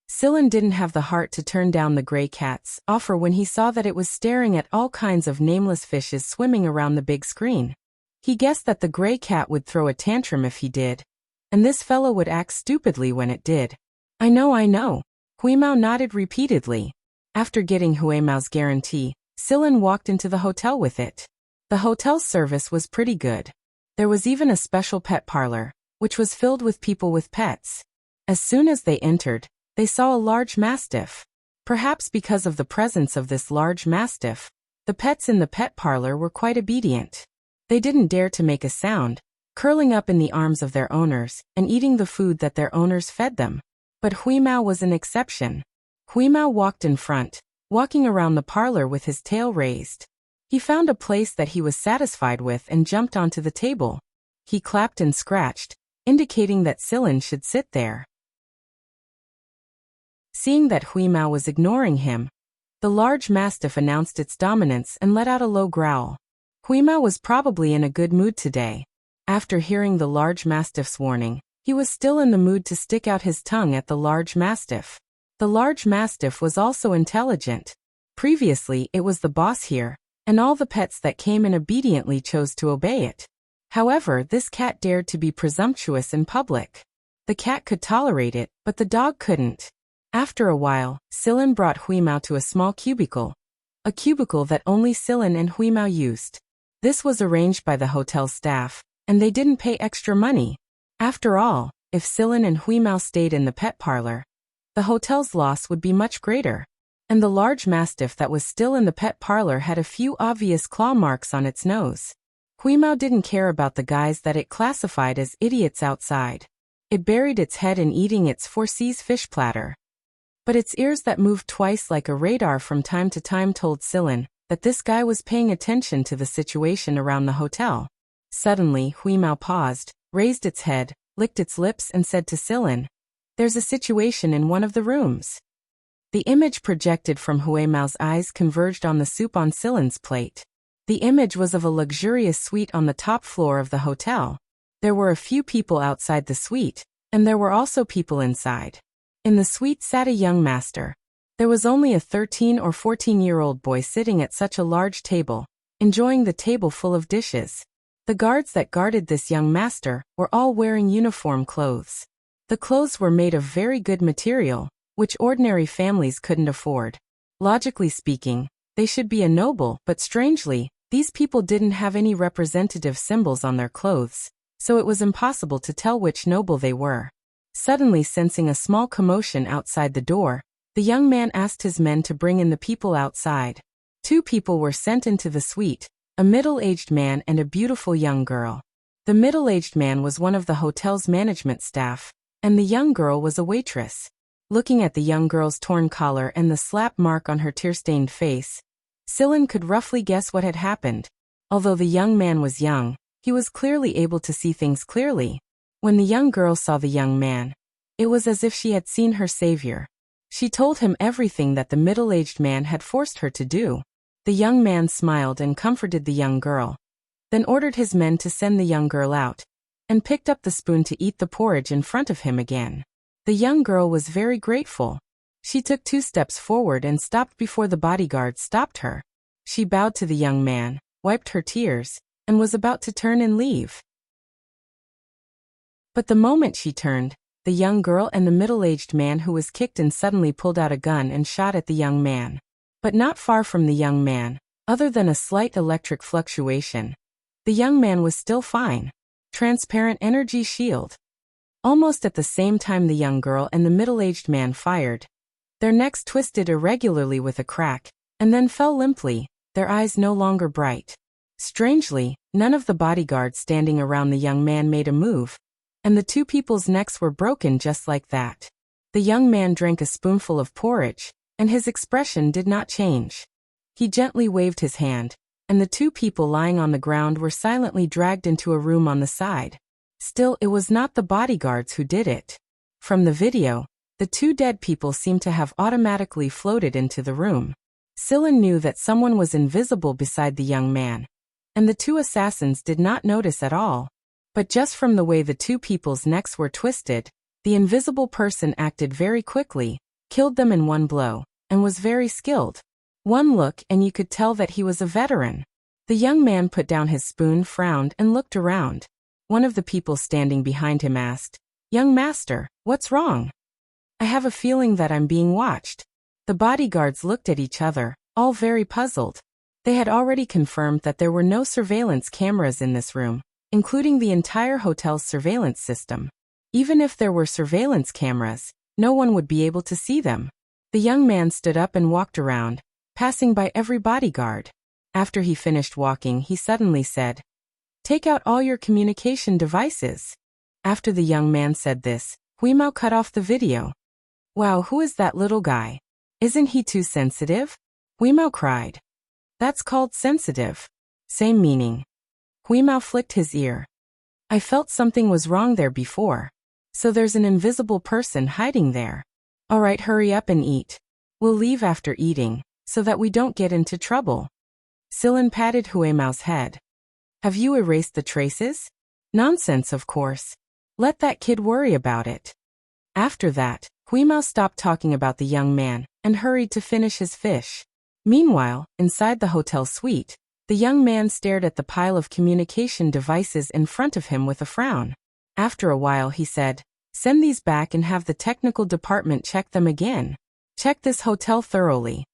Sillin didn't have the heart to turn down the gray cat's offer when he saw that it was staring at all kinds of nameless fishes swimming around the big screen. He guessed that the gray cat would throw a tantrum if he did, and this fellow would act stupidly when it did. I know. Huimao nodded repeatedly. After getting Huimao's guarantee, Sillin walked into the hotel with it. The hotel's service was pretty good. There was even a special pet parlor, which was filled with people with pets. As soon as they entered, they saw a large mastiff. Perhaps because of the presence of this large mastiff, the pets in the pet parlor were quite obedient. They didn't dare to make a sound, curling up in the arms of their owners and eating the food that their owners fed them. But Huimao was an exception. Huimao walked in front, walking around the parlor with his tail raised. He found a place that he was satisfied with and jumped onto the table. He clapped and scratched, indicating that Sillin should sit there. Seeing that Huimao was ignoring him, the large mastiff announced its dominance and let out a low growl. Huimao was probably in a good mood today. After hearing the large mastiff's warning, He was still in the mood to stick out his tongue at the large mastiff. The large mastiff was also intelligent. Previously, it was the boss here, and all the pets that came in obediently chose to obey it. However, this cat dared to be presumptuous in public. The cat could tolerate it, but the dog couldn't. After a while, Sillin brought Huimao to a small cubicle. A cubicle that only Sillin and Huimao used. This was arranged by the hotel staff, and they didn't pay extra money. After all, if Sillin and Huimao stayed in the pet parlor, the hotel's loss would be much greater. And the large mastiff that was still in the pet parlor had a few obvious claw marks on its nose. Huimao didn't care about the guys that it classified as idiots outside. It buried its head in eating its 4C's fish platter. But its ears that moved twice like a radar from time to time told Sillin that this guy was paying attention to the situation around the hotel. Suddenly, Huimao paused, raised its head, licked its lips and said to Sillin, "There's a situation in one of the rooms." The image projected from Huimao's eyes converged on the soup on Sillin's plate. The image was of a luxurious suite on the top floor of the hotel. There were a few people outside the suite, and there were also people inside. In the suite sat a young master. There was only a 13 or 14-year-old boy sitting at such a large table, enjoying the table full of dishes. The guards that guarded this young master were all wearing uniform clothes. The clothes were made of very good material, which ordinary families couldn't afford. Logically speaking, they should be a noble, but strangely, these people didn't have any representative symbols on their clothes, so it was impossible to tell which noble they were. Suddenly sensing a small commotion outside the door, the young man asked his men to bring in the people outside. 2 people were sent into the suite, a middle-aged man and a beautiful young girl. The middle-aged man was one of the hotel's management staff, and the young girl was a waitress. Looking at the young girl's torn collar and the slap mark on her tear-stained face, Sillin could roughly guess what had happened. Although the young man was young, he was clearly able to see things clearly. When the young girl saw the young man, it was as if she had seen her savior. She told him everything that the middle-aged man had forced her to do. The young man smiled and comforted the young girl, then ordered his men to send the young girl out, and picked up the spoon to eat the porridge in front of him again. The young girl was very grateful. She took 2 steps forward and stopped before the bodyguard stopped her. She bowed to the young man, wiped her tears, and was about to turn and leave. But the moment she turned, the young girl and the middle-aged man who was kicked and suddenly pulled out a gun and shot at the young man. But not far from the young man, other than a slight electric fluctuation, the young man was still fine. Transparent energy shield. Almost at the same time the young girl and the middle-aged man fired. Their necks twisted irregularly with a crack, and then fell limply, their eyes no longer bright. Strangely, none of the bodyguards standing around the young man made a move, and the 2 people's necks were broken just like that. The young man drank a spoonful of porridge, and his expression did not change. He gently waved his hand, and the 2 people lying on the ground were silently dragged into a room on the side. Still, it was not the bodyguards who did it. From the video, the 2 dead people seemed to have automatically floated into the room. Sillin knew that someone was invisible beside the young man, and the 2 assassins did not notice at all. But just from the way the 2 people's necks were twisted, the invisible person acted very quickly, killed them in one blow, and was very skilled. One look and you could tell that he was a veteran. The young man put down his spoon, frowned, and looked around. One of the people standing behind him asked, "Young master, what's wrong?" "I have a feeling that I'm being watched." The bodyguards looked at each other, all very puzzled. They had already confirmed that there were no surveillance cameras in this room, including the entire hotel's surveillance system. Even if there were surveillance cameras, no one would be able to see them. The young man stood up and walked around, passing by every bodyguard. After he finished walking, he suddenly said, "Take out all your communication devices." After the young man said this, Huimao cut off the video. "Wow, who is that little guy? Isn't he too sensitive?" Huimao cried. "That's called sensitive. Same meaning." Huimao flicked his ear. "I felt something was wrong there before. So there's an invisible person hiding there. Alright, hurry up and eat. We'll leave after eating, so that we don't get into trouble." Sillin patted Huimao's head. "Have you erased the traces?" "Nonsense, of course. Let that kid worry about it. After that, Huimao stopped talking about the young man and hurried to finish his fish. Meanwhile, inside the hotel suite, the young man stared at the pile of communication devices in front of him with a frown. After a while he said, "Send these back and have the technical department check them again. Check this hotel thoroughly."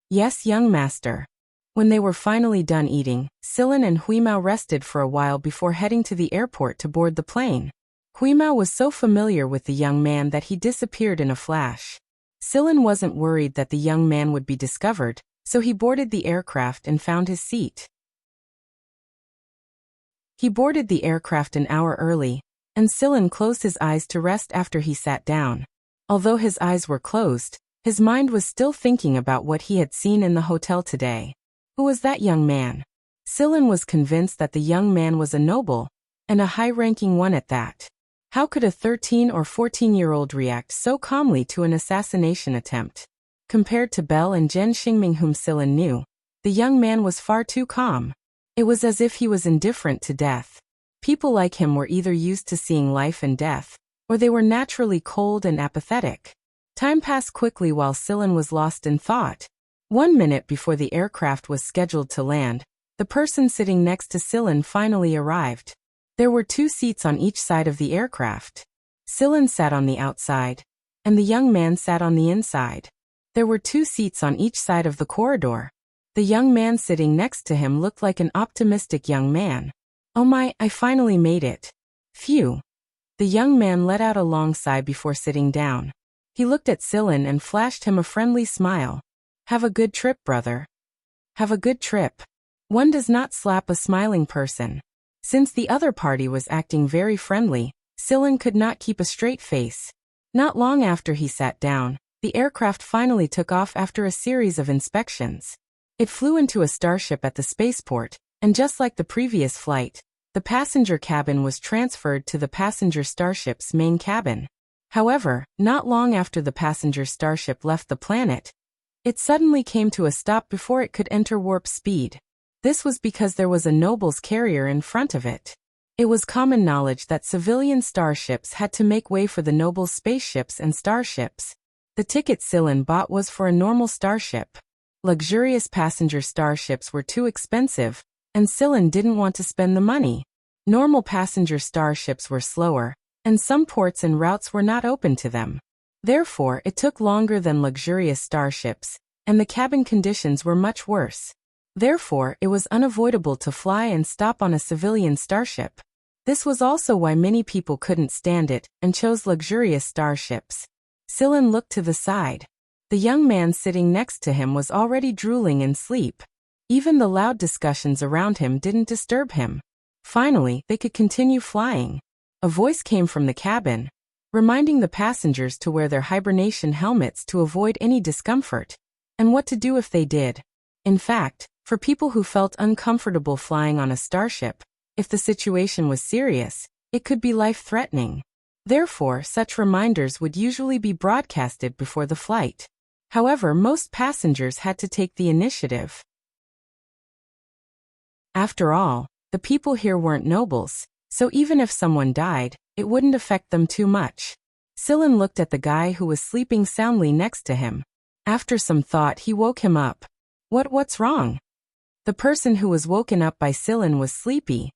"Yes, young master." When they were finally done eating, Silin and Huimao rested for a while before heading to the airport to board the plane. Huimao was so familiar with the young man that he disappeared in a flash. Silin wasn't worried that the young man would be discovered, so he boarded the aircraft and found his seat. He boarded the aircraft an hour early, and Silin closed his eyes to rest after he sat down. Although his eyes were closed, his mind was still thinking about what he had seen in the hotel today. Who was that young man? Silin was convinced that the young man was a noble, and a high-ranking one at that. How could a 13 or 14-year-old react so calmly to an assassination attempt? Compared to Belle and Zhen Xingming whom Silin knew, the young man was far too calm. It was as if he was indifferent to death. People like him were either used to seeing life and death, or they were naturally cold and apathetic. Time passed quickly while Silin was lost in thought. 1 minute before the aircraft was scheduled to land, the person sitting next to Silin finally arrived. There were 2 seats on each side of the aircraft. Silin sat on the outside, and the young man sat on the inside. There were 2 seats on each side of the corridor. The young man sitting next to him looked like an optimistic young man. "Oh my, I finally made it. Phew." The young man let out a long sigh before sitting down. He looked at Silin and flashed him a friendly smile. "Have a good trip, brother." Have a good trip. One does not slap a smiling person. Since the other party was acting very friendly, Silin could not keep a straight face. Not long after he sat down, the aircraft finally took off after a series of inspections. It flew into a starship at the spaceport, and just like the previous flight, the passenger cabin was transferred to the passenger starship's main cabin. However, not long after the passenger starship left the planet, it suddenly came to a stop before it could enter warp speed. This was because there was a noble's carrier in front of it. It was common knowledge that civilian starships had to make way for the noble's spaceships and starships. The ticket Silin bought was for a normal starship. Luxurious passenger starships were too expensive, and Silin didn't want to spend the money. Normal passenger starships were slower, and some ports and routes were not open to them. Therefore, it took longer than luxurious starships, and the cabin conditions were much worse. Therefore, it was unavoidable to fly and stop on a civilian starship. This was also why many people couldn't stand it and chose luxurious starships. Silin looked to the side. The young man sitting next to him was already drooling in sleep. Even the loud discussions around him didn't disturb him. Finally, they could continue flying. A voice came from the cabin, reminding the passengers to wear their hibernation helmets to avoid any discomfort, and what to do if they did. In fact, for people who felt uncomfortable flying on a starship, if the situation was serious, it could be life-threatening. Therefore, such reminders would usually be broadcasted before the flight. However, most passengers had to take the initiative. After all, the people here weren't nobles, so even if someone died, it wouldn't affect them too much. Silin looked at the guy who was sleeping soundly next to him. After some thought, he woke him up. What's wrong?" The person who was woken up by Silin was sleepy.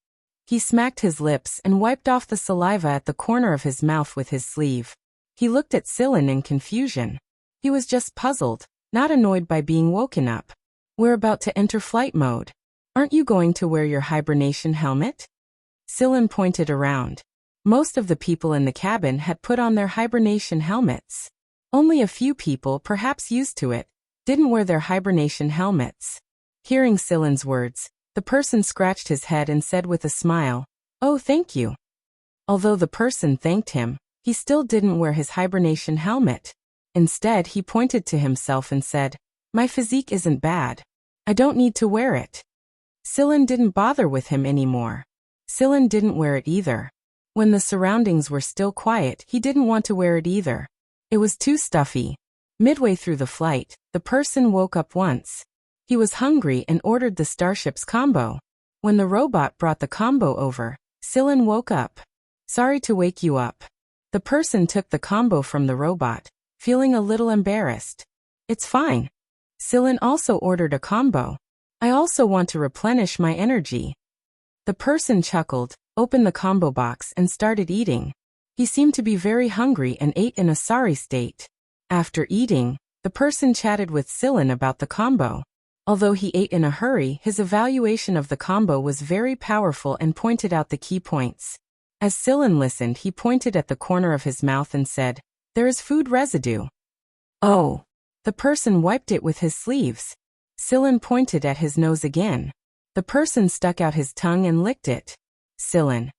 He smacked his lips and wiped off the saliva at the corner of his mouth with his sleeve. He looked at Silin in confusion. He was just puzzled, not annoyed by being woken up. "We're about to enter flight mode. Aren't you going to wear your hibernation helmet?" Silin pointed around. Most of the people in the cabin had put on their hibernation helmets. Only a few people, perhaps used to it, didn't wear their hibernation helmets. Hearing Silin's words, the person scratched his head and said with a smile, "Oh, thank you." Although the person thanked him, he still didn't wear his hibernation helmet. Instead, he pointed to himself and said, "My physique isn't bad. I don't need to wear it." Silin didn't bother with him anymore. Silin didn't wear it either. When the surroundings were still quiet, he didn't want to wear it either. It was too stuffy. Midway through the flight, the person woke up once. He was hungry and ordered the starship's combo. When the robot brought the combo over, Silin woke up. Sorry to wake you up. The person took the combo from the robot, feeling a little embarrassed. It's fine. Sillin also ordered a combo. I also want to replenish my energy. The person chuckled, opened the combo box and started eating. He seemed to be very hungry and ate in a sorry state. After eating, the person chatted with Sillin about the combo. Although he ate in a hurry, his evaluation of the combo was very powerful and pointed out the key points. As Sillin listened, he pointed at the corner of his mouth and said, "There is food residue." Oh. The person wiped it with his sleeves. Sillin pointed at his nose again. The person stuck out his tongue and licked it. Sillin.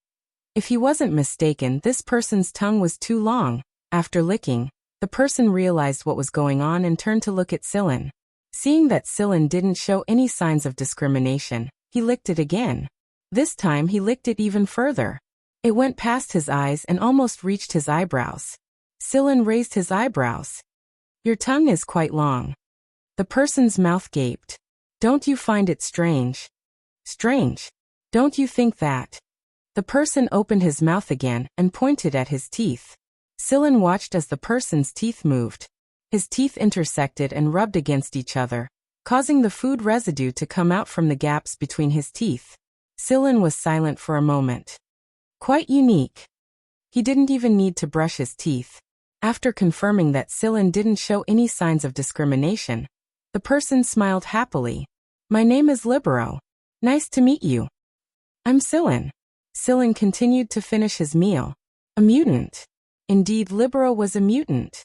If he wasn't mistaken, this person's tongue was too long. After licking, the person realized what was going on and turned to look at Sillin. Seeing that Sillin didn't show any signs of discrimination, he licked it again. This time he licked it even further. It went past his eyes and almost reached his eyebrows. Sillin raised his eyebrows. Your tongue is quite long. The person's mouth gaped. Don't you find it strange? Strange. Don't you think that? The person opened his mouth again and pointed at his teeth. Sillin watched as the person's teeth moved. His teeth intersected and rubbed against each other, causing the food residue to come out from the gaps between his teeth. Sillin was silent for a moment. Quite unique. He didn't even need to brush his teeth. After confirming that Sillin didn't show any signs of discrimination, the person smiled happily. My name is Libero. Nice to meet you. I'm Sillin. Sillin continued to finish his meal. A mutant. Indeed, Libero was a mutant.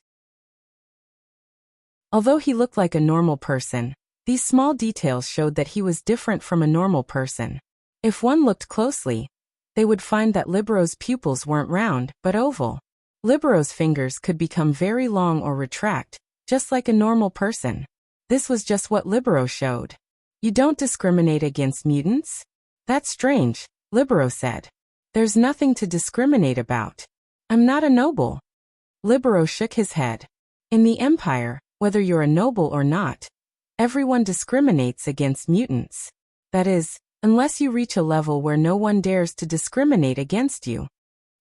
Although he looked like a normal person, these small details showed that he was different from a normal person. If one looked closely, they would find that Libero's pupils weren't round, but oval. Libero's fingers could become very long or retract, just like a normal person. This was just what Libero showed. You don't discriminate against mutants? That's strange, Libero said. There's nothing to discriminate about. I'm not a noble. Libero shook his head. In the Empire, whether you're a noble or not, everyone discriminates against mutants. That is, unless you reach a level where no one dares to discriminate against you.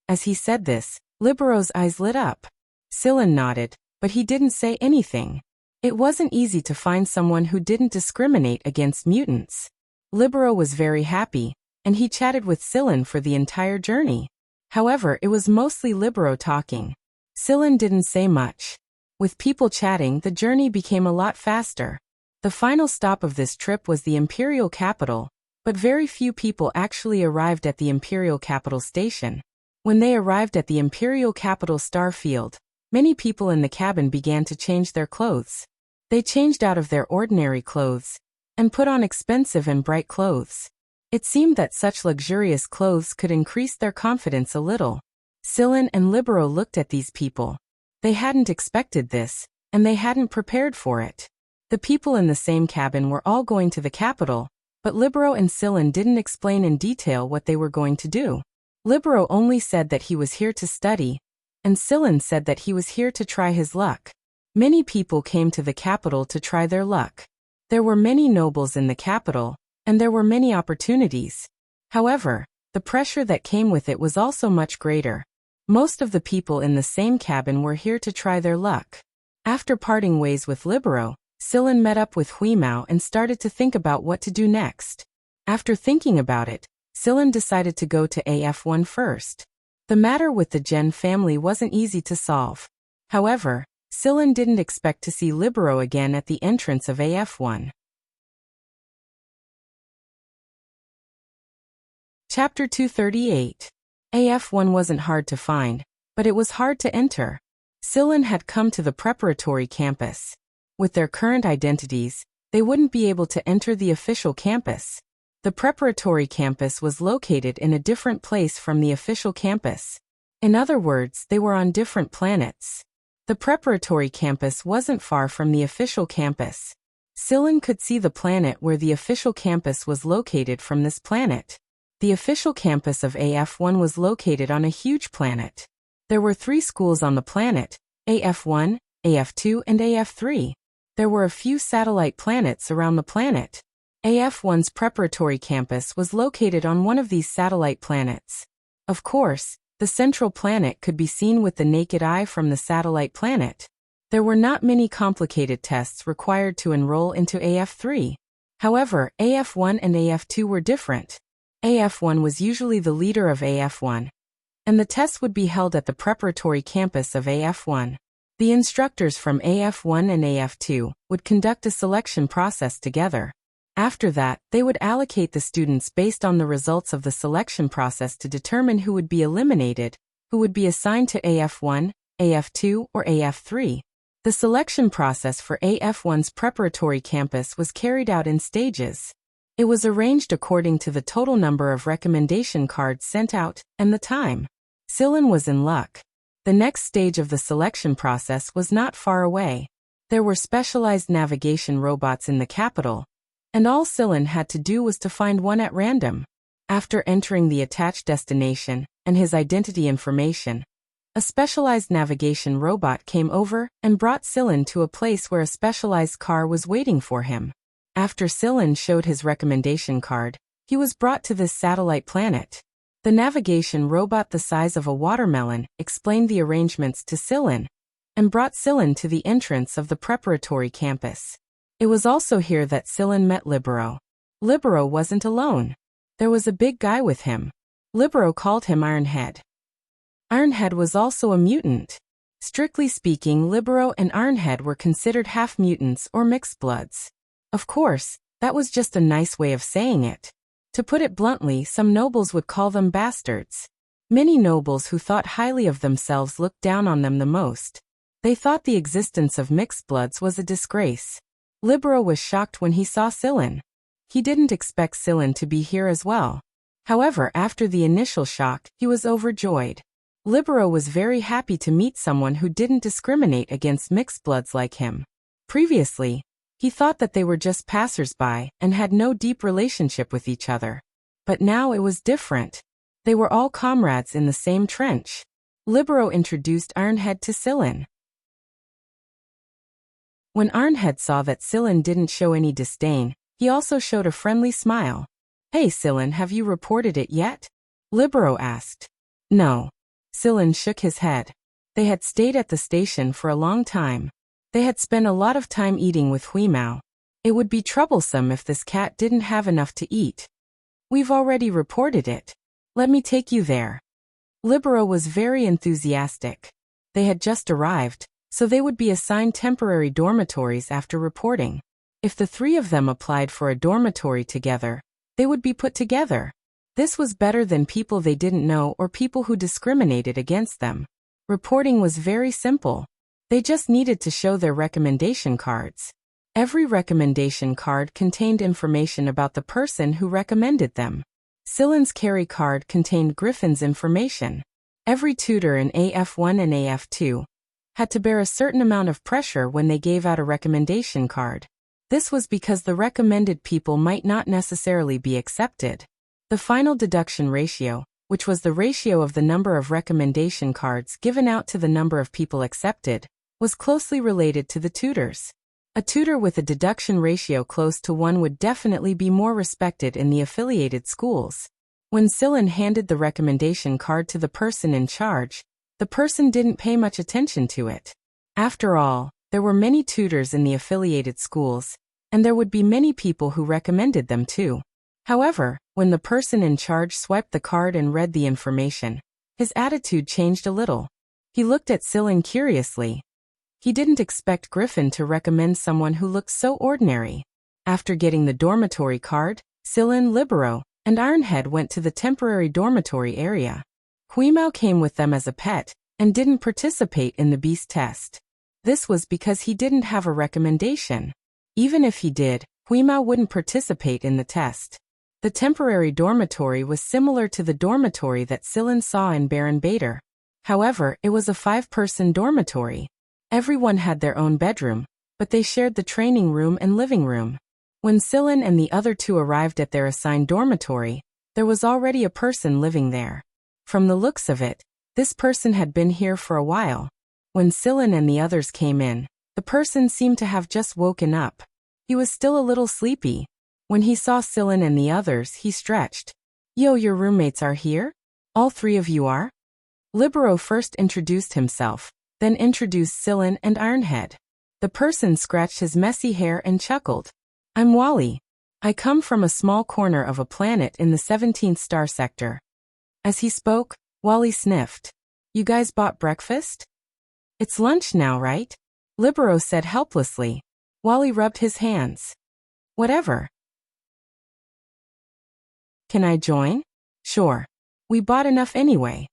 As he said this, Libero's eyes lit up. Sillin nodded, but he didn't say anything. It wasn't easy to find someone who didn't discriminate against mutants. Libero was very happy, and he chatted with Sillin for the entire journey. However, it was mostly Libero talking. Sillin didn't say much. With people chatting, the journey became a lot faster. The final stop of this trip was the Imperial capital, but very few people actually arrived at the Imperial capital station. When they arrived at the Imperial capital star field, many people in the cabin began to change their clothes. They changed out of their ordinary clothes and put on expensive and bright clothes. It seemed that such luxurious clothes could increase their confidence a little. Sillin and Libero looked at these people. They hadn't expected this, and they hadn't prepared for it. The people in the same cabin were all going to the capital, but Libero and Sillin didn't explain in detail what they were going to do. Libero only said that he was here to study, and Sillin said that he was here to try his luck. Many people came to the capital to try their luck. There were many nobles in the capital, and there were many opportunities. However, the pressure that came with it was also much greater. Most of the people in the same cabin were here to try their luck. After parting ways with Libero, Sillin met up with Huimao and started to think about what to do next. After thinking about it, Sillin decided to go to AF1 first. The matter with the Gen family wasn't easy to solve. However, Sillin didn't expect to see Libero again at the entrance of AF1. Chapter 238. AF1 wasn't hard to find, but it was hard to enter. Sillin had come to the preparatory campus. With their current identities, they wouldn't be able to enter the official campus. The preparatory campus was located in a different place from the official campus. In other words, they were on different planets. The preparatory campus wasn't far from the official campus. Sillin could see the planet where the official campus was located from this planet. The official campus of AF1 was located on a huge planet. There were 3 schools on the planet, AF1, AF2, and AF3. There were a few satellite planets around the planet. AF1's preparatory campus was located on one of these satellite planets. Of course, The central planet could be seen with the naked eye from the satellite planet. There were not many complicated tests required to enroll into AF3. However, AF1 and AF2 were different. AF1 was usually the leader of AF1, and the tests would be held at the preparatory campus of AF1. The instructors from AF1 and AF2 would conduct a selection process together. After that, they would allocate the students based on the results of the selection process to determine who would be eliminated, who would be assigned to AF1, AF2, or AF3. The selection process for AF1's preparatory campus was carried out in stages. It was arranged according to the total number of recommendation cards sent out and the time. Sillin was in luck. The next stage of the selection process was not far away. There were specialized navigation robots in the capital, and all Sillin had to do was to find one at random. After entering the attached destination and his identity information, a specialized navigation robot came over and brought Sillin to a place where a specialized car was waiting for him. After Sillin showed his recommendation card, he was brought to this satellite planet. The navigation robot the size of a watermelon explained the arrangements to Sillin and brought Sillin to the entrance of the preparatory campus. It was also here that Sillin met Libero. Libero wasn't alone. There was a big guy with him. Libero called him Ironhead. Ironhead was also a mutant. Strictly speaking, Libero and Ironhead were considered half-mutants or mixed bloods. Of course, that was just a nice way of saying it. To put it bluntly, some nobles would call them bastards. Many nobles who thought highly of themselves looked down on them the most. They thought the existence of mixed bloods was a disgrace. Libero was shocked when he saw Sillin. He didn't expect Sillin to be here as well. However, after the initial shock, he was overjoyed. Libero was very happy to meet someone who didn't discriminate against mixed bloods like him. Previously, he thought that they were just passers-by and had no deep relationship with each other. But now it was different. They were all comrades in the same trench. Libero introduced Ironhead to Sillin. When Ironhead saw that Sillin didn't show any disdain, he also showed a friendly smile. "Hey Sillin, have you reported it yet?" Libero asked. "No." Sillin shook his head. They had stayed at the station for a long time. They had spent a lot of time eating with Huimao. It would be troublesome if this cat didn't have enough to eat. "We've already reported it. Let me take you there." Libero was very enthusiastic. They had just arrived, so they would be assigned temporary dormitories after reporting. If the three of them applied for a dormitory together, they would be put together. This was better than people they didn't know or people who discriminated against them. Reporting was very simple. They just needed to show their recommendation cards. Every recommendation card contained information about the person who recommended them. Sillin's carry card contained Griffin's information. Every tutor in AF1 and AF2 had to bear a certain amount of pressure when they gave out a recommendation card. This was because the recommended people might not necessarily be accepted. The final deduction ratio, which was the ratio of the number of recommendation cards given out to the number of people accepted, was closely related to the tutors. A tutor with a deduction ratio close to 1 would definitely be more respected in the affiliated schools. When Sillin handed the recommendation card to the person in charge, the person didn't pay much attention to it. After all, there were many tutors in the affiliated schools, and there would be many people who recommended them too. However, when the person in charge swiped the card and read the information, his attitude changed a little. He looked at Sillin curiously. He didn't expect Griffin to recommend someone who looked so ordinary. After getting the dormitory card, Sillin, Libero, and Ironhead went to the temporary dormitory area. Huimao came with them as a pet, and didn't participate in the beast test. This was because he didn't have a recommendation. Even if he did, Huimao wouldn't participate in the test. The temporary dormitory was similar to the dormitory that Sillin saw in Baron Bader. However, it was a 5-person dormitory. Everyone had their own bedroom, but they shared the training room and living room. When Sillin and the other two arrived at their assigned dormitory, there was already a person living there. From the looks of it, this person had been here for a while. When Sillin and the others came in, the person seemed to have just woken up. He was still a little sleepy. When he saw Sillin and the others, he stretched. "Yo, your roommates are here? All 3 of you are?" Libero first introduced himself, then introduced Sillin and Ironhead. The person scratched his messy hair and chuckled. I'm Wally. I come from a small corner of a planet in the 17th star sector. As he spoke, Wally sniffed. You guys bought breakfast? It's lunch now, right? Libero said helplessly. Wally rubbed his hands. Whatever. Can I join? Sure. We bought enough anyway.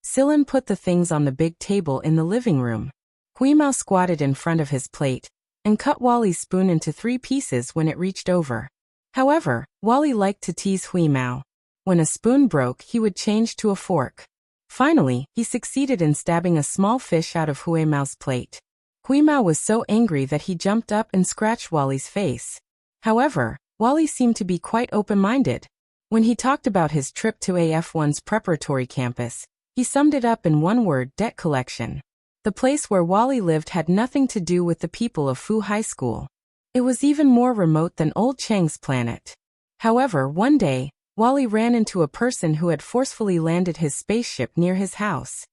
Sillin put the things on the big table in the living room. Huimao squatted in front of his plate and cut Wally's spoon into 3 pieces when it reached over. However, Wally liked to tease Huimao. When a spoon broke, he would change to a fork. Finally, he succeeded in stabbing a small fish out of Huimao's plate. Huimao was so angry that he jumped up and scratched Wally's face. However, Wally seemed to be quite open-minded. When he talked about his trip to AF1's preparatory campus, he summed it up in one word: debt collection. The place where Wally lived had nothing to do with the people of Fu High School. It was even more remote than Old Chang's planet. However, one day, Wally ran into a person who had forcefully landed his spaceship near his house.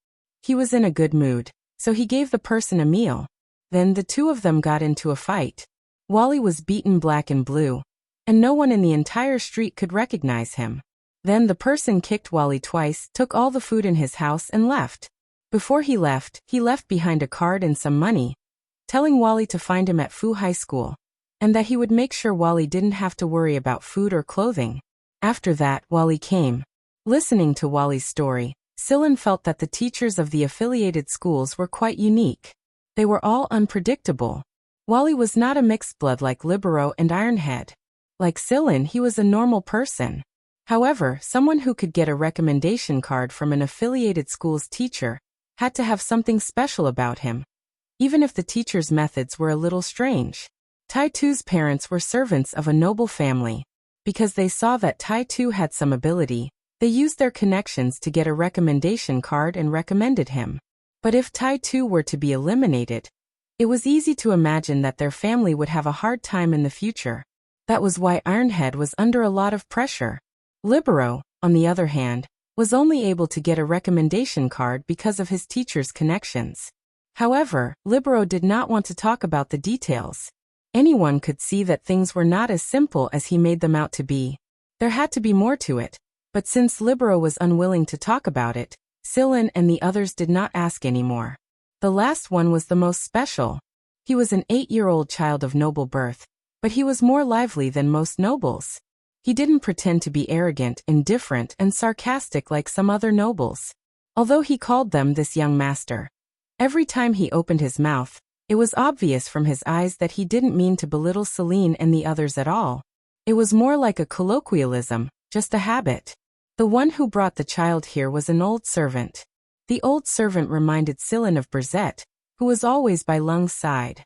He was in a good mood, so he gave the person a meal. Then the two of them got into a fight. Wally was beaten black and blue, and no one in the entire street could recognize him. Then the person kicked Wally twice, took all the food in his house and left. Before he left behind a card and some money, telling Wally to find him at Fu High School, and that he would make sure Wally didn't have to worry about food or clothing. After that, Wally came. Listening to Wally's story, Sillin felt that the teachers of the affiliated schools were quite unique. They were all unpredictable. Wally was not a mixed blood like Libero and Ironhead. Like Sillin, he was a normal person. However, someone who could get a recommendation card from an affiliated school's teacher had to have something special about him, even if the teacher's methods were a little strange. Tai Tu's parents were servants of a noble family. Because they saw that Tai Tu had some ability, they used their connections to get a recommendation card and recommended him. But if Tai Tu were to be eliminated, it was easy to imagine that their family would have a hard time in the future. That was why Ironhead was under a lot of pressure. Libero, on the other hand, was only able to get a recommendation card because of his teacher's connections. However, Libero did not want to talk about the details. Anyone could see that things were not as simple as he made them out to be. There had to be more to it, but since Libero was unwilling to talk about it, Sillin and the others did not ask anymore. The last one was the most special. He was an 8-year-old child of noble birth, but he was more lively than most nobles. He didn't pretend to be arrogant, indifferent, and sarcastic like some other nobles. Although he called them this young master, every time he opened his mouth, it was obvious from his eyes that he didn't mean to belittle Celine and the others at all. It was more like a colloquialism, just a habit. The one who brought the child here was an old servant. The old servant reminded Sillin of Brzette, who was always by Lung's side.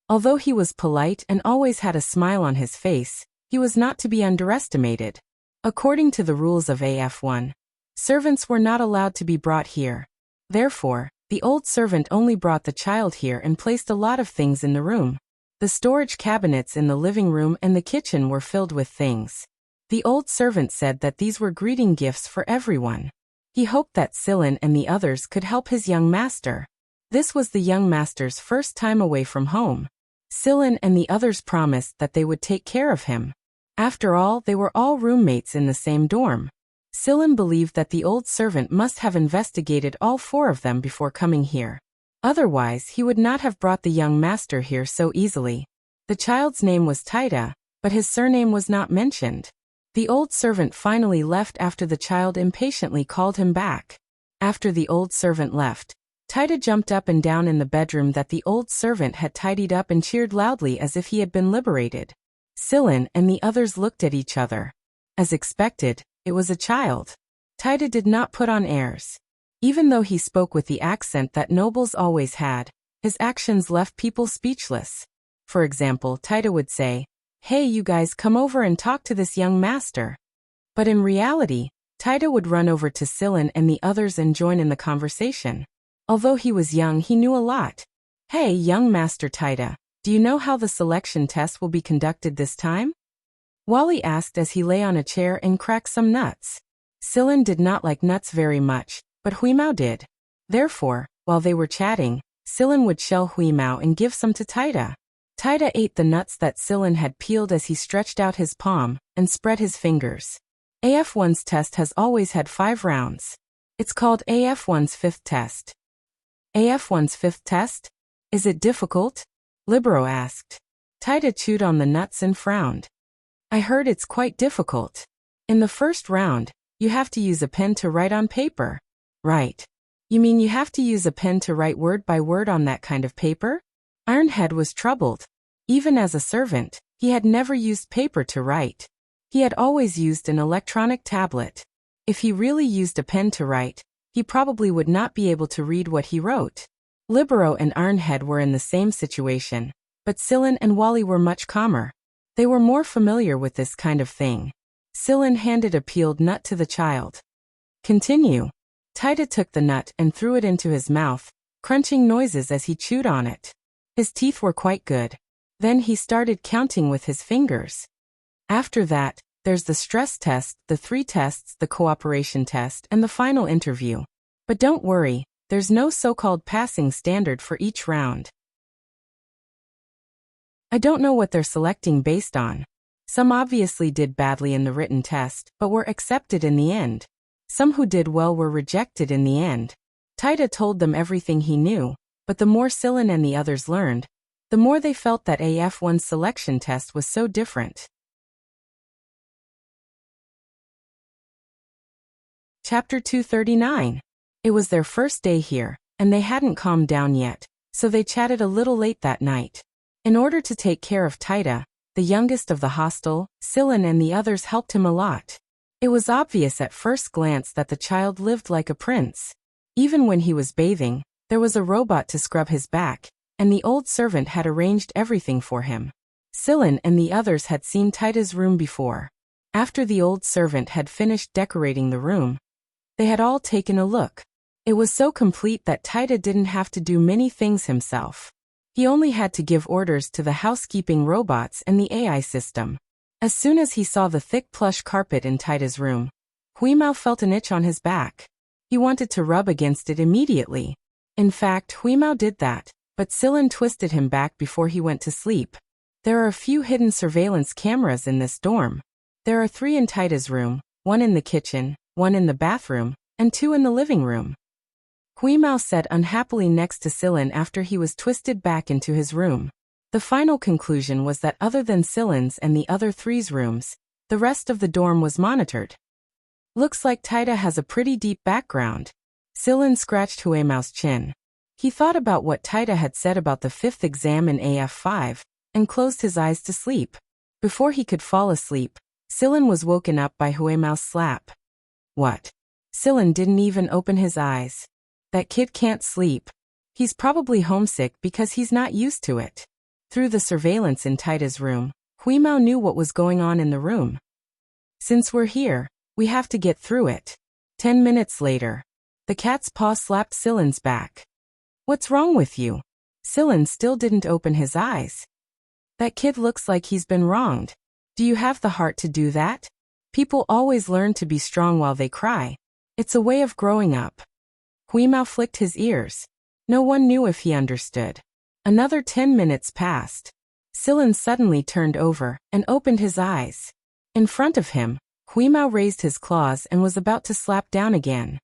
Although he was polite and always had a smile on his face, he was not to be underestimated. According to the rules of AF1, servants were not allowed to be brought here. Therefore, the old servant only brought the child here and placed a lot of things in the room. The storage cabinets in the living room and the kitchen were filled with things. The old servant said that these were greeting gifts for everyone. He hoped that Sillin and the others could help his young master. This was the young master's first time away from home. Sillin and the others promised that they would take care of him. After all, they were all roommates in the same dorm. Sillin believed that the old servant must have investigated all 4 of them before coming here. Otherwise, he would not have brought the young master here so easily. The child's name was Taida, but his surname was not mentioned. The old servant finally left after the child impatiently called him back. After the old servant left, Taida jumped up and down in the bedroom that the old servant had tidied up and cheered loudly as if he had been liberated. Sillin and the others looked at each other. As expected, it was a child. Taida did not put on airs. Even though he spoke with the accent that nobles always had, his actions left people speechless. For example, Taida would say, "Hey, you guys, come over and talk to this young master." But in reality, Taida would run over to Sillin and the others and join in the conversation. Although he was young, he knew a lot. "Hey, young Master Taida, do you know how the selection test will be conducted this time?" Wally asked as he lay on a chair and cracked some nuts. Silin did not like nuts very much, but Huimao did. Therefore, while they were chatting, Silin would shell Huimao and give some to Taita. Taita ate the nuts that Silin had peeled as he stretched out his palm and spread his fingers. AF1's test has always had 5 rounds. It's called AF1's 5th test. AF1's 5th test? Is it difficult? Libero asked. Taita chewed on the nuts and frowned. I heard it's quite difficult. In the first round, you have to use a pen to write on paper. Right. You mean you have to use a pen to write word by word on that kind of paper? Ironhead was troubled. Even as a servant, he had never used paper to write. He had always used an electronic tablet. If he really used a pen to write, he probably would not be able to read what he wrote. Libero and Ironhead were in the same situation, but Silin and Wally were much calmer. They were more familiar with this kind of thing. Silin handed a peeled nut to the child. Continue. Taita took the nut and threw it into his mouth, crunching noises as he chewed on it. His teeth were quite good. Then he started counting with his fingers. After that, there's the stress test, the 3 tests, the cooperation test, and the final interview. But don't worry, there's no so-called passing standard for each round. I don't know what they're selecting based on. Some obviously did badly in the written test, but were accepted in the end. Some who did well were rejected in the end. Taita told them everything he knew, but the more Silin and the others learned, the more they felt that AF1's selection test was so different. Chapter 239. It was their first day here, and they hadn't calmed down yet, so they chatted a little late that night. In order to take care of Taita, the youngest of the hostel, Silin and the others helped him a lot. It was obvious at first glance that the child lived like a prince. Even when he was bathing, there was a robot to scrub his back, and the old servant had arranged everything for him. Silin and the others had seen Taita's room before. After the old servant had finished decorating the room, they had all taken a look. It was so complete that Taita didn't have to do many things himself. He only had to give orders to the housekeeping robots and the AI system. As soon as he saw the thick plush carpet in Taita's room, Huimao felt an itch on his back. He wanted to rub against it immediately. In fact, Huimao did that, but Silin twisted him back before he went to sleep. There are a few hidden surveillance cameras in this dorm. There are 3 in Taita's room, 1 in the kitchen, 1 in the bathroom, and 2 in the living room. Huimao sat unhappily next to Silin after he was twisted back into his room. The final conclusion was that other than Silin's and the other 3's rooms, the rest of the dorm was monitored. Looks like Taita has a pretty deep background. Silin scratched Huimao's chin. He thought about what Taita had said about the 5th exam in AF5, and closed his eyes to sleep. Before he could fall asleep, Silin was woken up by Huimao's slap. What? Silin didn't even open his eyes. That kid can't sleep. He's probably homesick because he's not used to it. Through the surveillance in Taita's room, Huimao knew what was going on in the room. Since we're here, we have to get through it. 10 minutes later, the cat's paw slapped Silin's back. What's wrong with you? Silin still didn't open his eyes. That kid looks like he's been wronged. Do you have the heart to do that? People always learn to be strong while they cry. It's a way of growing up. Huimao flicked his ears. No one knew if he understood. Another 10 minutes passed. Silin suddenly turned over and opened his eyes. In front of him, Huimao raised his claws and was about to slap down again.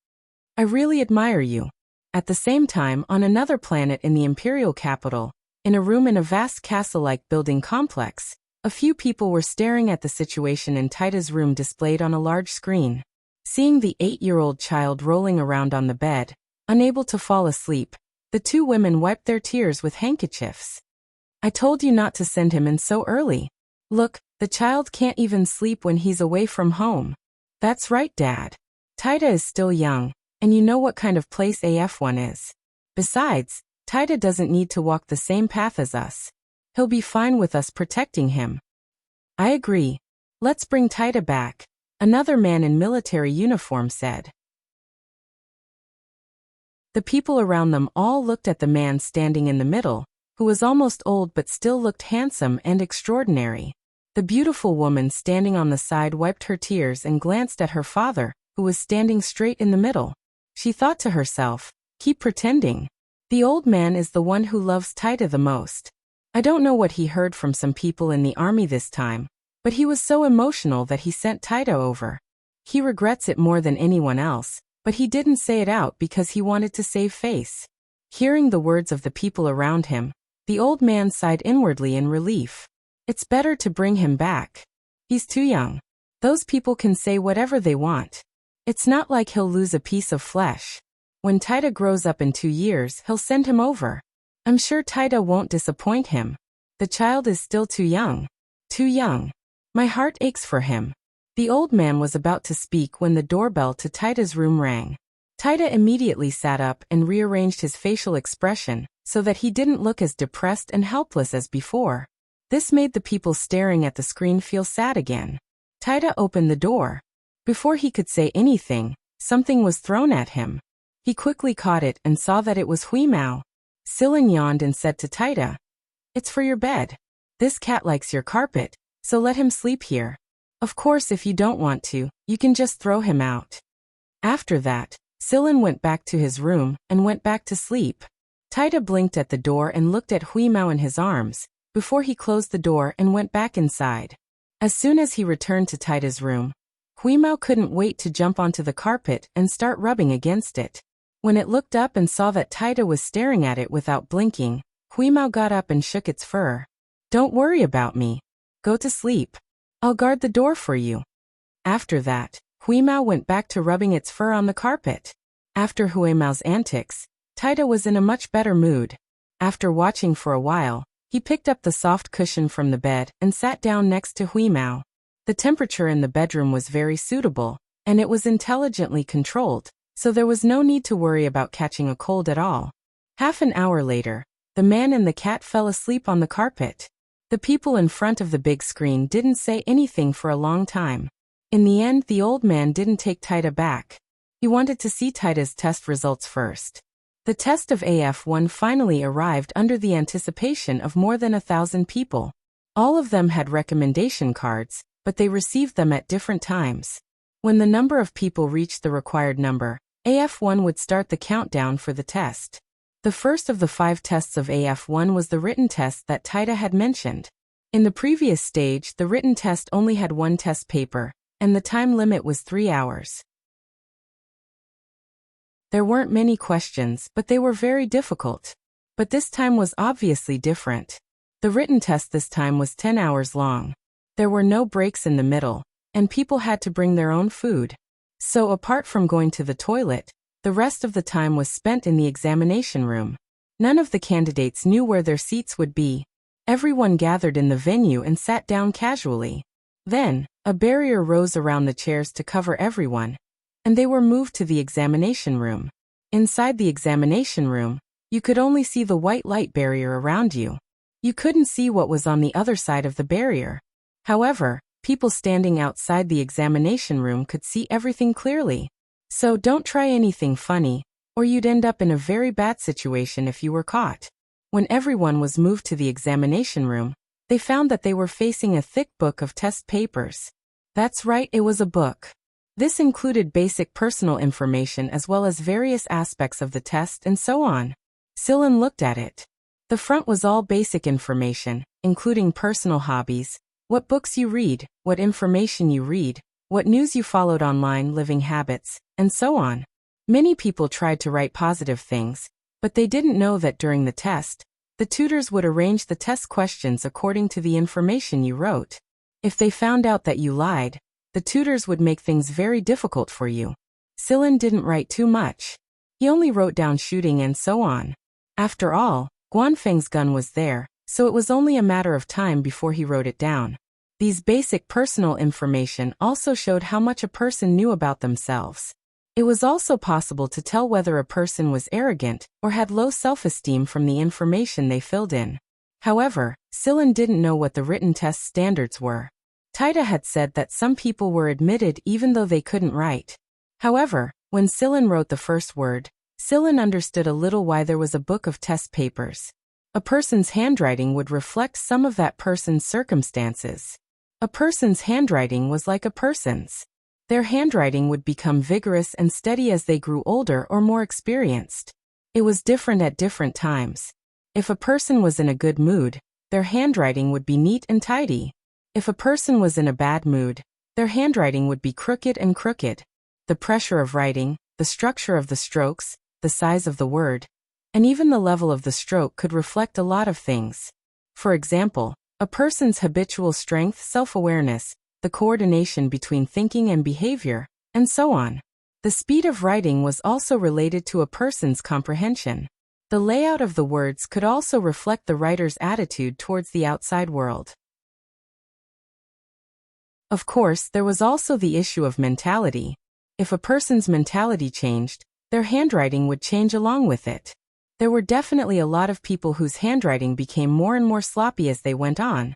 I really admire you. At the same time, on another planet in the imperial capital, in a room in a vast castle-like building complex, a few people were staring at the situation in Taita's room displayed on a large screen. Seeing the 8-year-old child rolling around on the bed, unable to fall asleep, the 2 women wiped their tears with handkerchiefs. I told you not to send him in so early. Look, the child can't even sleep when he's away from home. That's right, Dad. Taita is still young, and you know what kind of place AF1 is. Besides, Taita doesn't need to walk the same path as us. He'll be fine with us protecting him. I agree. Let's bring Taita back, another man in military uniform said. The people around them all looked at the man standing in the middle, who was almost old but still looked handsome and extraordinary. The beautiful woman standing on the side wiped her tears and glanced at her father, who was standing straight in the middle. She thought to herself, keep pretending. The old man is the one who loves Taita the most. I don't know what he heard from some people in the army this time, but he was so emotional that he sent Taita over. He regrets it more than anyone else, but he didn't say it out because he wanted to save face. Hearing the words of the people around him, the old man sighed inwardly in relief. It's better to bring him back. He's too young. Those people can say whatever they want. It's not like he'll lose a piece of flesh. When Taita grows up in 2 years, he'll send him over. I'm sure Taita won't disappoint him. The child is still too young. Too young. My heart aches for him. The old man was about to speak when the doorbell to Taita's room rang. Taita immediately sat up and rearranged his facial expression so that he didn't look as depressed and helpless as before. This made the people staring at the screen feel sad again. Taita opened the door. Before he could say anything, something was thrown at him. He quickly caught it and saw that it was Huimao. Silin yawned and said to Taita, "It's for your bed. This cat likes your carpet, so let him sleep here. Of course, if you don't want to, you can just throw him out." After that, Silin went back to his room and went back to sleep. Taita blinked at the door and looked at Huimao in his arms, before he closed the door and went back inside. As soon as he returned to Taita's room, Huimao couldn't wait to jump onto the carpet and start rubbing against it. When it looked up and saw that Taita was staring at it without blinking, Huimao got up and shook its fur. "Don't worry about me. Go to sleep. I'll guard the door for you." After that, Huimao went back to rubbing its fur on the carpet. After Huimao's antics, Taita was in a much better mood. After watching for a while, he picked up the soft cushion from the bed and sat down next to Huimao. The temperature in the bedroom was very suitable, and it was intelligently controlled, so there was no need to worry about catching a cold at all. Half an hour later, the man and the cat fell asleep on the carpet. The people in front of the big screen didn't say anything for a long time. In the end, the old man didn't take Taita back. He wanted to see Taita's test results first. The test of AF1 finally arrived under the anticipation of more than 1,000 people. All of them had recommendation cards, but they received them at different times. When the number of people reached the required number, AF1 would start the countdown for the test. The first of the 5 tests of AF1 was the written test that Taita had mentioned. In the previous stage, the written test only had 1 test paper, and the time limit was 3 hours. There weren't many questions, but they were very difficult. But this time was obviously different. The written test this time was 10 hours long. There were no breaks in the middle, and people had to bring their own food. So apart from going to the toilet, the rest of the time was spent in the examination room. None of the candidates knew where their seats would be. Everyone gathered in the venue and sat down casually. Then, a barrier rose around the chairs to cover everyone, and they were moved to the examination room. Inside the examination room, you could only see the white light barrier around you. You couldn't see what was on the other side of the barrier. However, people standing outside the examination room could see everything clearly. So don't try anything funny, or you'd end up in a very bad situation if you were caught. When everyone was moved to the examination room, they found that they were facing a thick book of test papers. That's right, it was a book. This included basic personal information as well as various aspects of the test and so on. Silin looked at it. The front was all basic information, including personal hobbies, what books you read, what information you read, what news you followed online, living habits, and so on. Many people tried to write positive things, but they didn't know that during the test, the tutors would arrange the test questions according to the information you wrote. If they found out that you lied, the tutors would make things very difficult for you. Silin didn't write too much. He only wrote down shooting and so on. After all, Guanfeng's gun was there, so it was only a matter of time before he wrote it down. These basic personal information also showed how much a person knew about themselves. It was also possible to tell whether a person was arrogant or had low self-esteem from the information they filled in. However, Silin didn't know what the written test standards were. Taita had said that some people were admitted even though they couldn't write. However, when Silin wrote the first word, Silin understood a little why there was a book of test papers. A person's handwriting would reflect some of that person's circumstances. A person's handwriting was like a person's. Their handwriting would become vigorous and steady as they grew older or more experienced. It was different at different times. If a person was in a good mood, their handwriting would be neat and tidy. If a person was in a bad mood, their handwriting would be crooked and crooked. The pressure of writing, the structure of the strokes, the size of the word, and even the level of the stroke could reflect a lot of things. For example, a person's habitual strength, self-awareness, the coordination between thinking and behavior, and so on. The speed of writing was also related to a person's comprehension. The layout of the words could also reflect the writer's attitude towards the outside world. Of course, there was also the issue of mentality. If a person's mentality changed, their handwriting would change along with it. There were definitely a lot of people whose handwriting became more and more sloppy as they went on.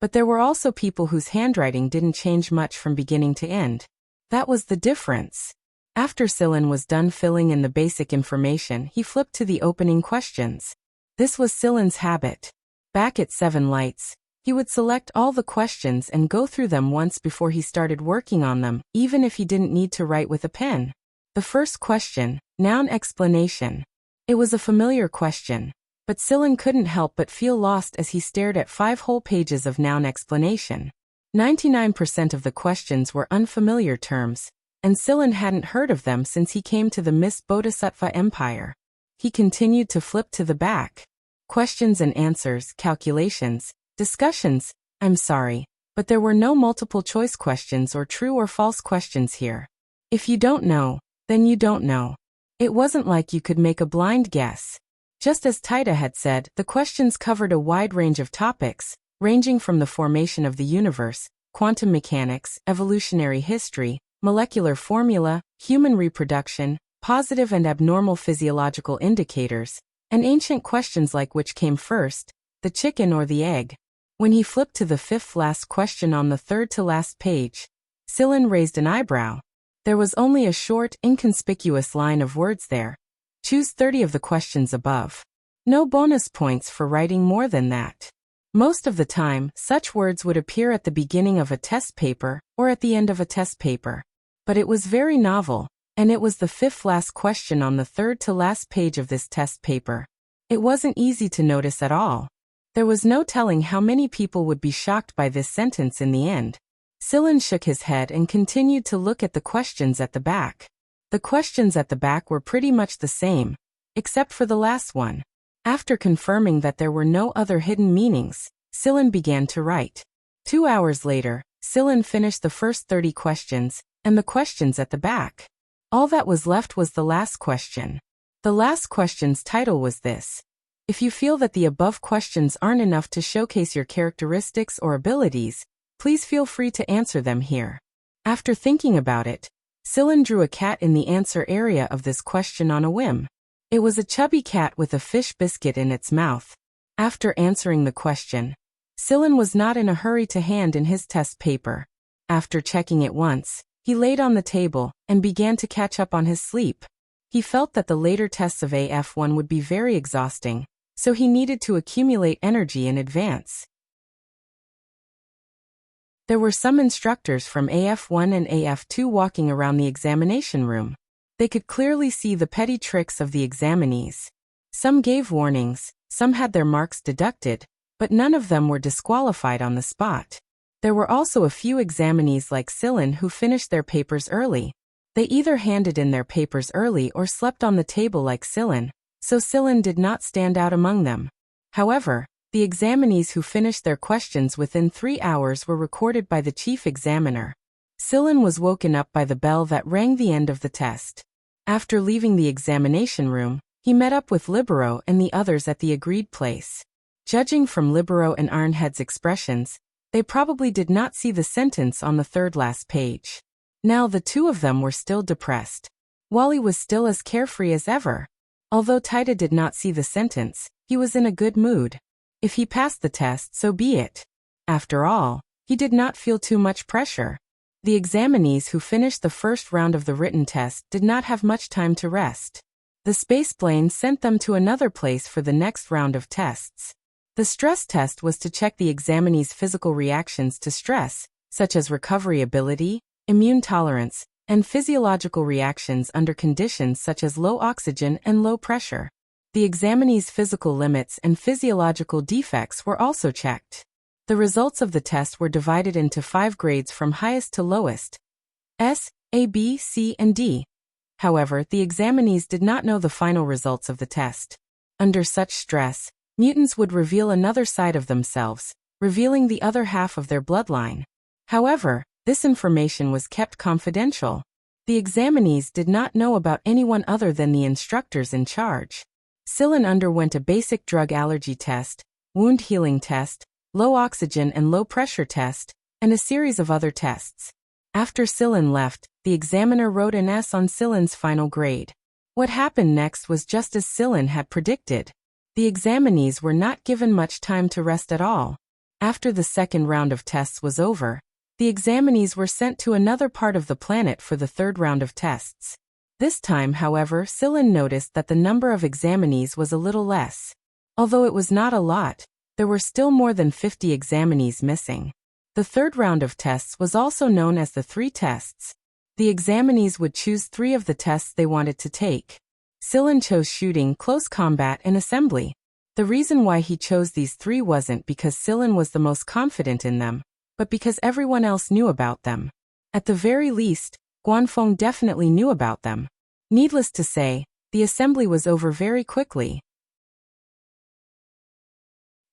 But there were also people whose handwriting didn't change much from beginning to end. That was the difference. After Sillin was done filling in the basic information, he flipped to the opening questions. This was Sillin's habit. Back at Seven Lights, he would select all the questions and go through them once before he started working on them, even if he didn't need to write with a pen. The first question, noun explanation. It was a familiar question, but Sillin couldn't help but feel lost as he stared at 5 whole pages of noun explanation. 99% of the questions were unfamiliar terms, and Sillin hadn't heard of them since he came to the Mist Bodhisattva Empire. He continued to flip to the back. Questions and answers, calculations, discussions. I'm sorry, but there were no multiple choice questions or true or false questions here. If you don't know, then you don't know. It wasn't like you could make a blind guess. Just as Taida had said, the questions covered a wide range of topics, ranging from the formation of the universe, quantum mechanics, evolutionary history, molecular formula, human reproduction, positive and abnormal physiological indicators, and ancient questions like which came first, the chicken or the egg. When he flipped to the 5th last question on the 3rd to last page, Sillin raised an eyebrow. There was only a short, inconspicuous line of words there. Choose 30 of the questions above. No bonus points for writing more than that. Most of the time, such words would appear at the beginning of a test paper or at the end of a test paper. But it was very novel, and it was the 5th last question on the 3rd to last page of this test paper. It wasn't easy to notice at all. There was no telling how many people would be shocked by this sentence in the end. Sillin shook his head and continued to look at the questions at the back. The questions at the back were pretty much the same, except for the last one. After confirming that there were no other hidden meanings, Sillin began to write. 2 hours later, Sillin finished the first 30 questions, and the questions at the back. All that was left was the last question. The last question's title was this. If you feel that the above questions aren't enough to showcase your characteristics or abilities, please feel free to answer them here. After thinking about it, Sillin drew a cat in the answer area of this question on a whim. It was a chubby cat with a fish biscuit in its mouth. After answering the question, Sillin was not in a hurry to hand in his test paper. After checking it once, he laid on the table and began to catch up on his sleep. He felt that the later tests of AF1 would be very exhausting, so he needed to accumulate energy in advance. There were some instructors from AF1 and AF2 walking around the examination room. They could clearly see the petty tricks of the examinees. Some gave warnings, some had their marks deducted, but none of them were disqualified on the spot. There were also a few examinees like Sillin who finished their papers early. They either handed in their papers early or slept on the table like Sillin, so Sillin did not stand out among them. However, the examinees who finished their questions within 3 hours were recorded by the chief examiner. Sillin was woken up by the bell that rang the end of the test. After leaving the examination room, he met up with Libero and the others at the agreed place. Judging from Libero and Arnhead's expressions, they probably did not see the sentence on the 3rd last page. Now the two of them were still depressed. Wally was still as carefree as ever. Although Taida did not see the sentence, he was in a good mood. If he passed the test, so be it. After all, he did not feel too much pressure. The examinees who finished the first round of the written test did not have much time to rest. The space plane sent them to another place for the next round of tests. The stress test was to check the examinees' physical reactions to stress, such as recovery ability, immune tolerance, and physiological reactions under conditions such as low oxygen and low pressure. The examinee's physical limits and physiological defects were also checked. The results of the test were divided into 5 grades from highest to lowest: S, A, B, C, and D. However, the examinees did not know the final results of the test. Under such stress, mutants would reveal another side of themselves, revealing the other half of their bloodline. However, this information was kept confidential. The examinees did not know about anyone other than the instructors in charge. Sillin underwent a basic drug allergy test, wound healing test, low oxygen and low pressure test, and a series of other tests. After Sillin left, the examiner wrote an S on Sillin's final grade. What happened next was just as Sillin had predicted. The examinees were not given much time to rest at all. After the second round of tests was over, the examinees were sent to another part of the planet for the third round of tests. This time, however, Sillin noticed that the number of examinees was a little less. Although it was not a lot, there were still more than 50 examinees missing. The third round of tests was also known as the 3 tests. The examinees would choose 3 of the tests they wanted to take. Sillin chose shooting, close combat, and assembly. The reason why he chose these 3 wasn't because Sillin was the most confident in them, but because everyone else knew about them. At the very least, Guanfeng definitely knew about them. Needless to say, the assembly was over very quickly.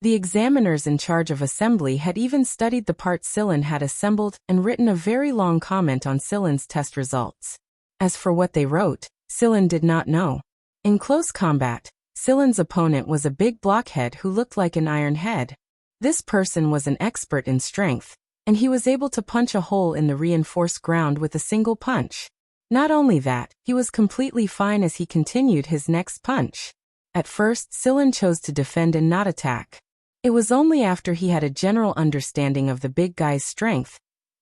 The examiners in charge of assembly had even studied the parts Sillin had assembled and written a very long comment on Sillin's test results. As for what they wrote, Sillin did not know. In close combat, Sillin's opponent was a big blockhead who looked like an iron head. This person was an expert in strength, and he was able to punch a hole in the reinforced ground with a single punch. Not only that, he was completely fine as he continued his next punch. At first, Sillin chose to defend and not attack. It was only after he had a general understanding of the big guy's strength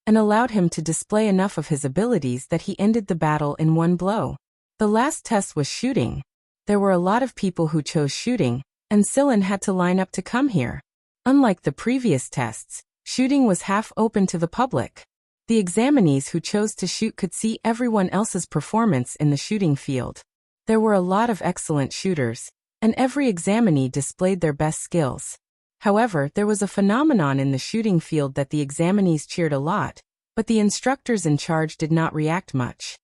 and allowed him to display enough of his abilities that he ended the battle in one blow. The last test was shooting. There were a lot of people who chose shooting, and Sillin had to line up to come here. Unlike the previous tests, shooting was half open to the public. The examinees who chose to shoot could see everyone else's performance in the shooting field. There were a lot of excellent shooters, and every examinee displayed their best skills. However, there was a phenomenon in the shooting field that the examinees cheered a lot, but the instructors in charge did not react much.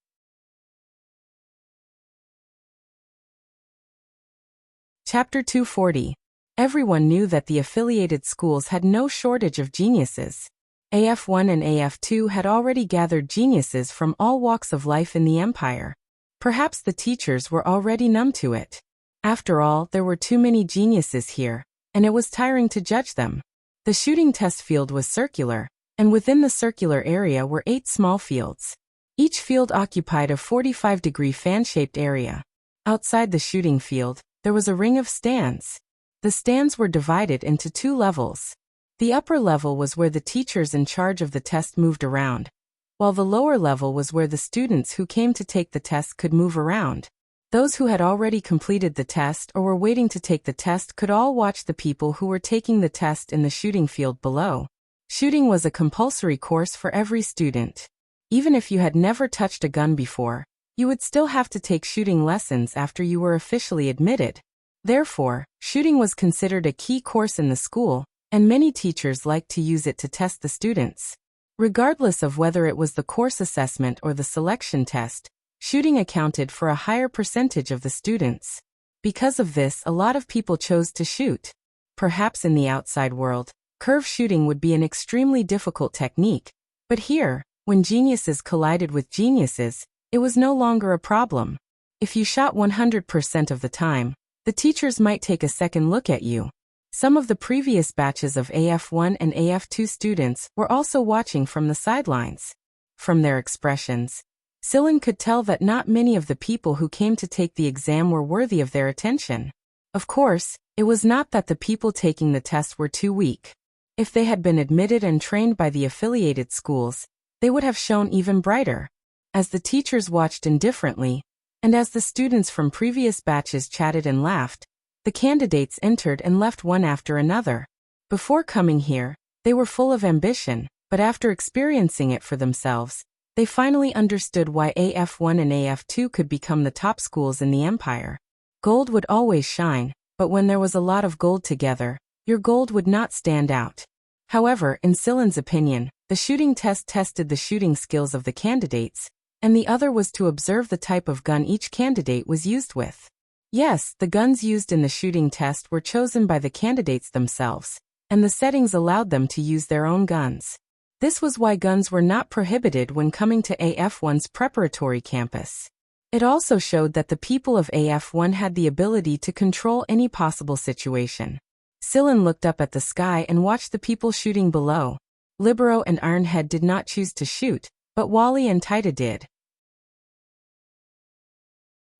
Chapter 240. Everyone knew that the affiliated schools had no shortage of geniuses. AF1 and AF2 had already gathered geniuses from all walks of life in the empire. Perhaps the teachers were already numb to it. After all, there were too many geniuses here, and it was tiring to judge them. The shooting test field was circular, and within the circular area were 8 small fields. Each field occupied a 45-degree fan-shaped area. Outside the shooting field, there was a ring of stands. The stands were divided into 2 levels. The upper level was where the teachers in charge of the test moved around, while the lower level was where the students who came to take the test could move around. Those who had already completed the test or were waiting to take the test could all watch the people who were taking the test in the shooting field below. Shooting was a compulsory course for every student. Even if you had never touched a gun before, you would still have to take shooting lessons after you were officially admitted. Therefore, shooting was considered a key course in the school, and many teachers liked to use it to test the students. Regardless of whether it was the course assessment or the selection test, shooting accounted for a higher percentage of the students. Because of this, a lot of people chose to shoot. Perhaps in the outside world, curve shooting would be an extremely difficult technique, but here, when geniuses collided with geniuses, it was no longer a problem. If you shot 100% of the time, the teachers might take a second look at you. Some of the previous batches of AF1 and AF2 students were also watching from the sidelines. From their expressions, Sillin could tell that not many of the people who came to take the exam were worthy of their attention. Of course, it was not that the people taking the test were too weak. If they had been admitted and trained by the affiliated schools, they would have shown even brighter. As the teachers watched indifferently, and as the students from previous batches chatted and laughed, the candidates entered and left one after another. Before coming here, they were full of ambition, but after experiencing it for themselves, They finally understood why AF1 and AF2 could become the top schools in the empire. Gold would always shine, but when there was a lot of gold together, your gold would not stand out. However, in Silen's opinion, the shooting test tested the shooting skills of the candidates, and the other was to observe the type of gun each candidate was used with. Yes, the guns used in the shooting test were chosen by the candidates themselves, and the settings allowed them to use their own guns. This was why guns were not prohibited when coming to AF1's preparatory campus. It also showed that the people of AF1 had the ability to control any possible situation. Silen looked up at the sky and watched the people shooting below. Libero and Ironhead did not choose to shoot, but Wally and Taita did.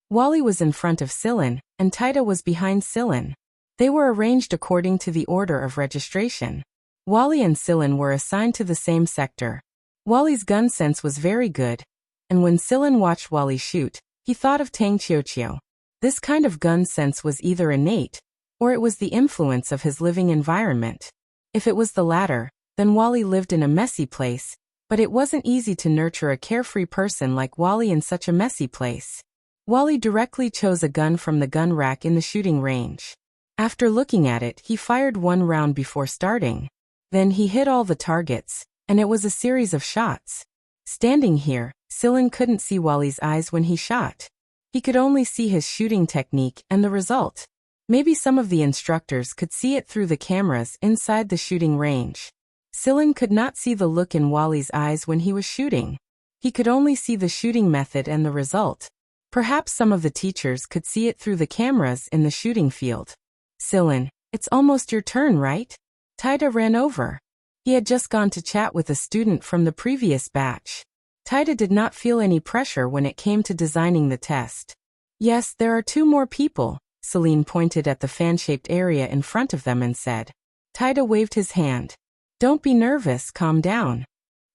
Wally was in front of Silen, and Taita was behind Silen. They were arranged according to the order of registration. Wally and Silen were assigned to the same sector. Wally's gun sense was very good, and when Silen watched Wally shoot, he thought of Tang Qiuqiu. This kind of gun sense was either innate, or it was the influence of his living environment. If it was the latter, then Wally lived in a messy place, but it wasn't easy to nurture a carefree person like Wally in such a messy place. Wally directly chose a gun from the gun rack in the shooting range. After looking at it, he fired one round before starting. Then he hit all the targets, and it was a series of shots. Standing here, Silen couldn't see Wally's eyes when he shot. He could only see his shooting technique and the result. Maybe some of the instructors could see it through the cameras inside the shooting range. Silen could not see the look in Wally's eyes when he was shooting. He could only see the shooting method and the result. Perhaps some of the teachers could see it through the cameras in the shooting field. Silen, it's almost your turn, right? Taita ran over. He had just gone to chat with a student from the previous batch. Taita did not feel any pressure when it came to designing the test. Yes, there are 2 more people. Celine pointed at the fan-shaped area in front of them and said. Taita waved his hand. Don't be nervous, calm down.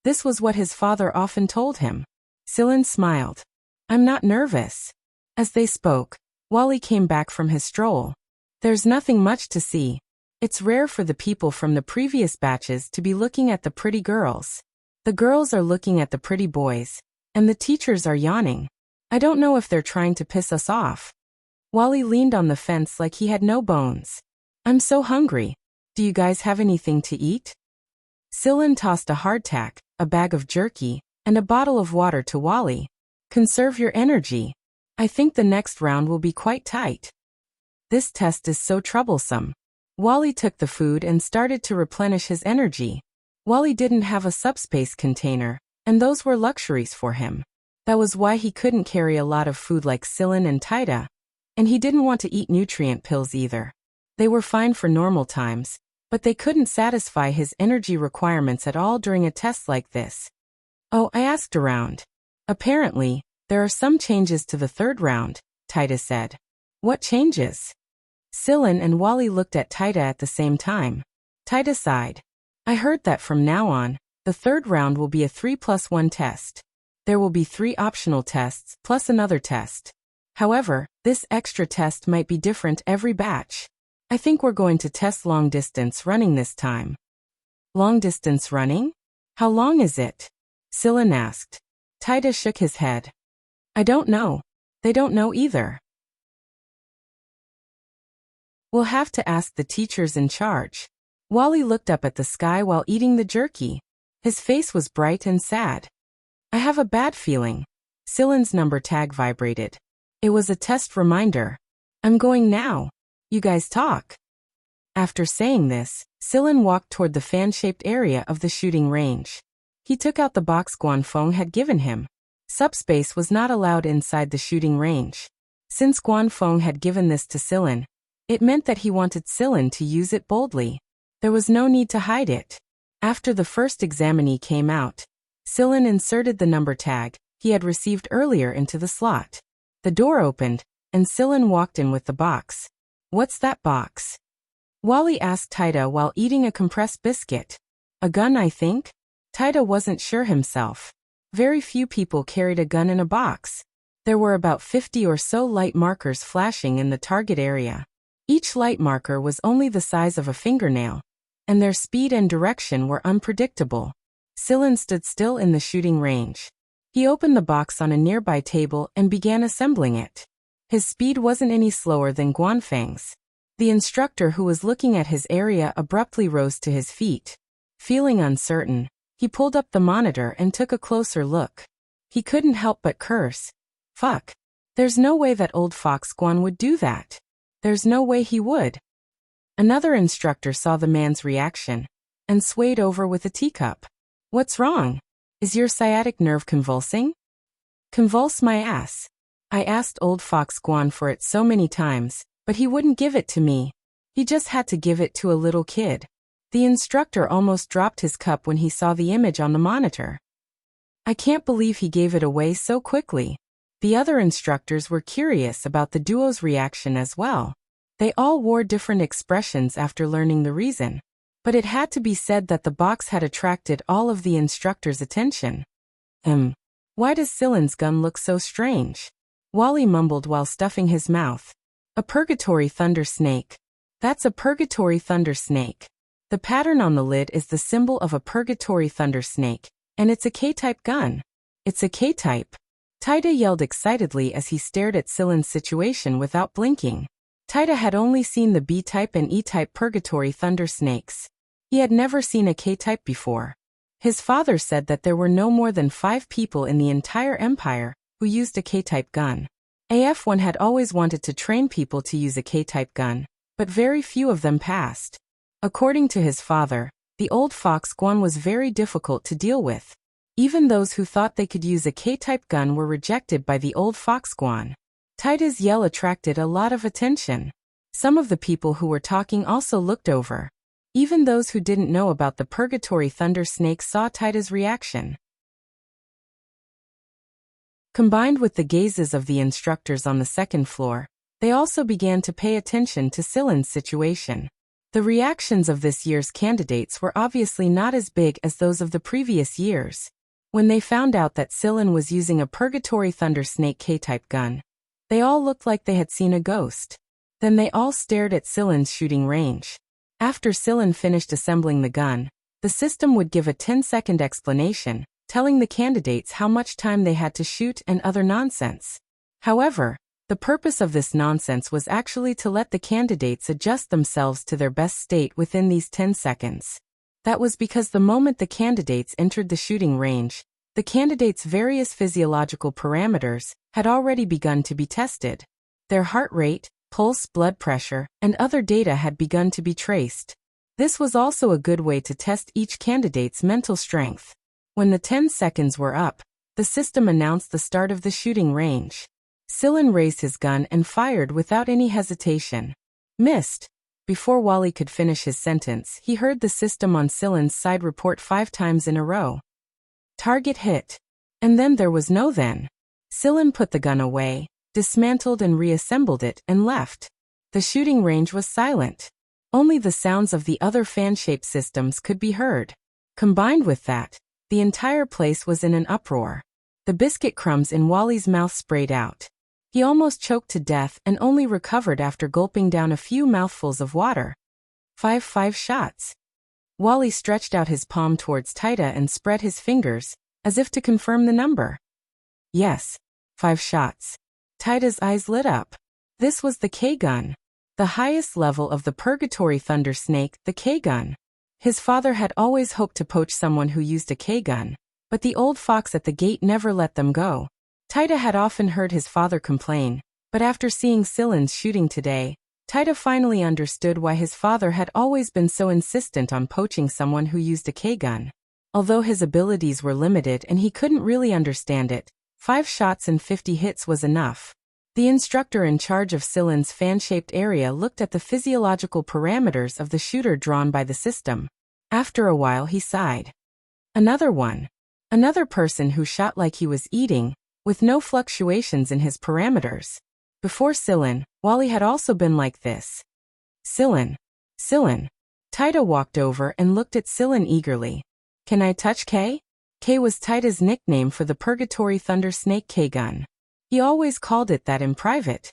This was what his father often told him. Silen smiled. I'm not nervous. As they spoke, Wally came back from his stroll. There's nothing much to see. It's rare for the people from the previous batches to be looking at the pretty girls. The girls are looking at the pretty boys, and the teachers are yawning. I don't know if they're trying to piss us off. Wally leaned on the fence like he had no bones. I'm so hungry. Do you guys have anything to eat? Silen tossed a hardtack, a bag of jerky, and a bottle of water to Wally. Conserve your energy. I think the next round will be quite tight. This test is so troublesome. Wally took the food and started to replenish his energy. Wally didn't have a subspace container, and those were luxuries for him. That was why he couldn't carry a lot of food like Silen and Taita, and he didn't want to eat nutrient pills either. They were fine for normal times, but they couldn't satisfy his energy requirements at all during a test like this. Oh, I asked around. Apparently, there are some changes to the 3rd round, Taita said. What changes? Silen and Wally looked at Taita at the same time. Taita sighed. I heard that from now on, the 3rd round will be a 3+1 test. There will be 3 optional tests plus another test. However, this extra test might be different every batch. I think we're going to test long-distance running this time. Long-distance running? How long is it? Silen asked. Taita shook his head. I don't know. They don't know either. We'll have to ask the teachers in charge. Wally looked up at the sky while eating the jerky. His face was bright and sad. I have a bad feeling. Silen's number tag vibrated. It was a test reminder. I'm going now. You guys talk. After saying this, Silen walked toward the fan-shaped area of the shooting range. He took out the box Guanfeng had given him. Subspace was not allowed inside the shooting range. Since Guanfeng had given this to Silen, it meant that he wanted Silen to use it boldly. There was no need to hide it. After the first examinee came out, Silen inserted the number tag he had received earlier into the slot. The door opened, and Silen walked in with the box. What's that box? Wally asked Taita while eating a compressed biscuit. A gun, I think? Taita wasn't sure himself. Very few people carried a gun in a box. There were about 50 or so light markers flashing in the target area. Each light marker was only the size of a fingernail, and their speed and direction were unpredictable. Silen stood still in the shooting range. He opened the box on a nearby table and began assembling it. His speed wasn't any slower than Guanfang's. The instructor who was looking at his area abruptly rose to his feet. Feeling uncertain, he pulled up the monitor and took a closer look. He couldn't help but curse. Fuck. There's no way that old Fox Guan would do that. There's no way he would. Another instructor saw the man's reaction and swayed over with a teacup. What's wrong? Is your sciatic nerve convulsing? Convulse my ass. I asked old Fox Guan for it so many times, but he wouldn't give it to me. He just had to give it to a little kid. The instructor almost dropped his cup when he saw the image on the monitor. I can't believe he gave it away so quickly. The other instructors were curious about the duo's reaction as well. They all wore different expressions after learning the reason. But it had to be said that the box had attracted all of the instructors' attention. Why does Silen's gun look so strange? Wally mumbled while stuffing his mouth. A purgatory thunder snake. That's a purgatory thunder snake. The pattern on the lid is the symbol of a purgatory thunder snake, and it's a K-type gun. It's a K-type. Taida yelled excitedly as he stared at Silen's situation without blinking. Taida had only seen the B-type and E-type purgatory thunder snakes. He had never seen a K-type before. His father said that there were no more than 5 people in the entire empire who used a K-type gun. AF1 had always wanted to train people to use a K-type gun, but very few of them passed. According to his father, the old Fox Guan was very difficult to deal with. Even those who thought they could use a K-type gun were rejected by the old Fox Guan. Taida's yell attracted a lot of attention. Some of the people who were talking also looked over. Even those who didn't know about the purgatory thunder snake saw Taida's reaction. Combined with the gazes of the instructors on the second floor, they also began to pay attention to Silen's situation. The reactions of this year's candidates were obviously not as big as those of the previous years. When they found out that Silen was using a purgatory thunder snake K-type gun, they all looked like they had seen a ghost. Then they all stared at Silen's shooting range. After Silen finished assembling the gun, the system would give a 10-second explanation, telling the candidates how much time they had to shoot and other nonsense. However, the purpose of this nonsense was actually to let the candidates adjust themselves to their best state within these 10 seconds. That was because the moment the candidates entered the shooting range, the candidates' various physiological parameters had already begun to be tested. Their heart rate, pulse, blood pressure, and other data had begun to be traced. This was also a good way to test each candidate's mental strength. When the 10 seconds were up, the system announced the start of the shooting range. Silen raised his gun and fired without any hesitation. Missed. Before Wally could finish his sentence, he heard the system on Silen's side report 5 times in a row. Target hit. And then there was no then. Silen put the gun away, dismantled and reassembled it, and left. The shooting range was silent. Only the sounds of the other fan-shaped systems could be heard. Combined with that, the entire place was in an uproar. The biscuit crumbs in Wally's mouth sprayed out. He almost choked to death and only recovered after gulping down a few mouthfuls of water. 5 shots. Wally stretched out his palm towards Taida and spread his fingers, as if to confirm the number. Yes, 5 shots. Taida's eyes lit up. This was the K-gun. The highest level of the Purgatory Thunder Snake, the K-gun. His father had always hoped to poach someone who used a K-gun, but the old fox at the gate never let them go. Taida had often heard his father complain, but after seeing Silen's shooting today, Taida finally understood why his father had always been so insistent on poaching someone who used a K-gun. Although his abilities were limited and he couldn't really understand it, 5 shots and 50 hits was enough. The instructor in charge of Silen's fan-shaped area looked at the physiological parameters of the shooter drawn by the system. After a while he sighed. Another one. Another person who shot like he was eating, with no fluctuations in his parameters. Before Silen, Wally had also been like this. Silen. Taida walked over and looked at Silen eagerly. Can I touch K? K was Taida's nickname for the Purgatory Thunder Snake K-gun. He always called it that in private.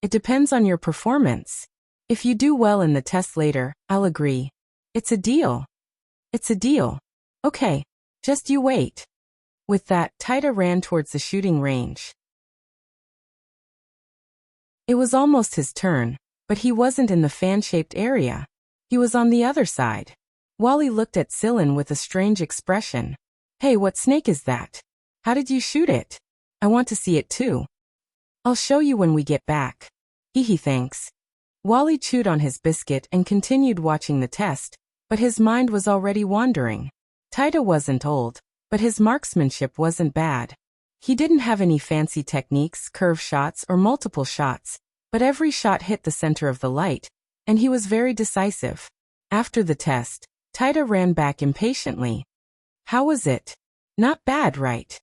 It depends on your performance. If you do well in the test later, I'll agree. It's a deal. Okay, just you wait. With that, Taita ran towards the shooting range. It was almost his turn, but he wasn't in the fan-shaped area. He was on the other side. Wally looked at Sillin with a strange expression. Hey, what snake is that? How did you shoot it? I want to see it too. I'll show you when we get back. Hee thanks. Wally chewed on his biscuit and continued watching the test, but his mind was already wandering. Taita wasn't old, but his marksmanship wasn't bad. He didn't have any fancy techniques, curve shots, or multiple shots, but every shot hit the center of the light, and he was very decisive. After the test, Taita ran back impatiently. How was it? Not bad, right?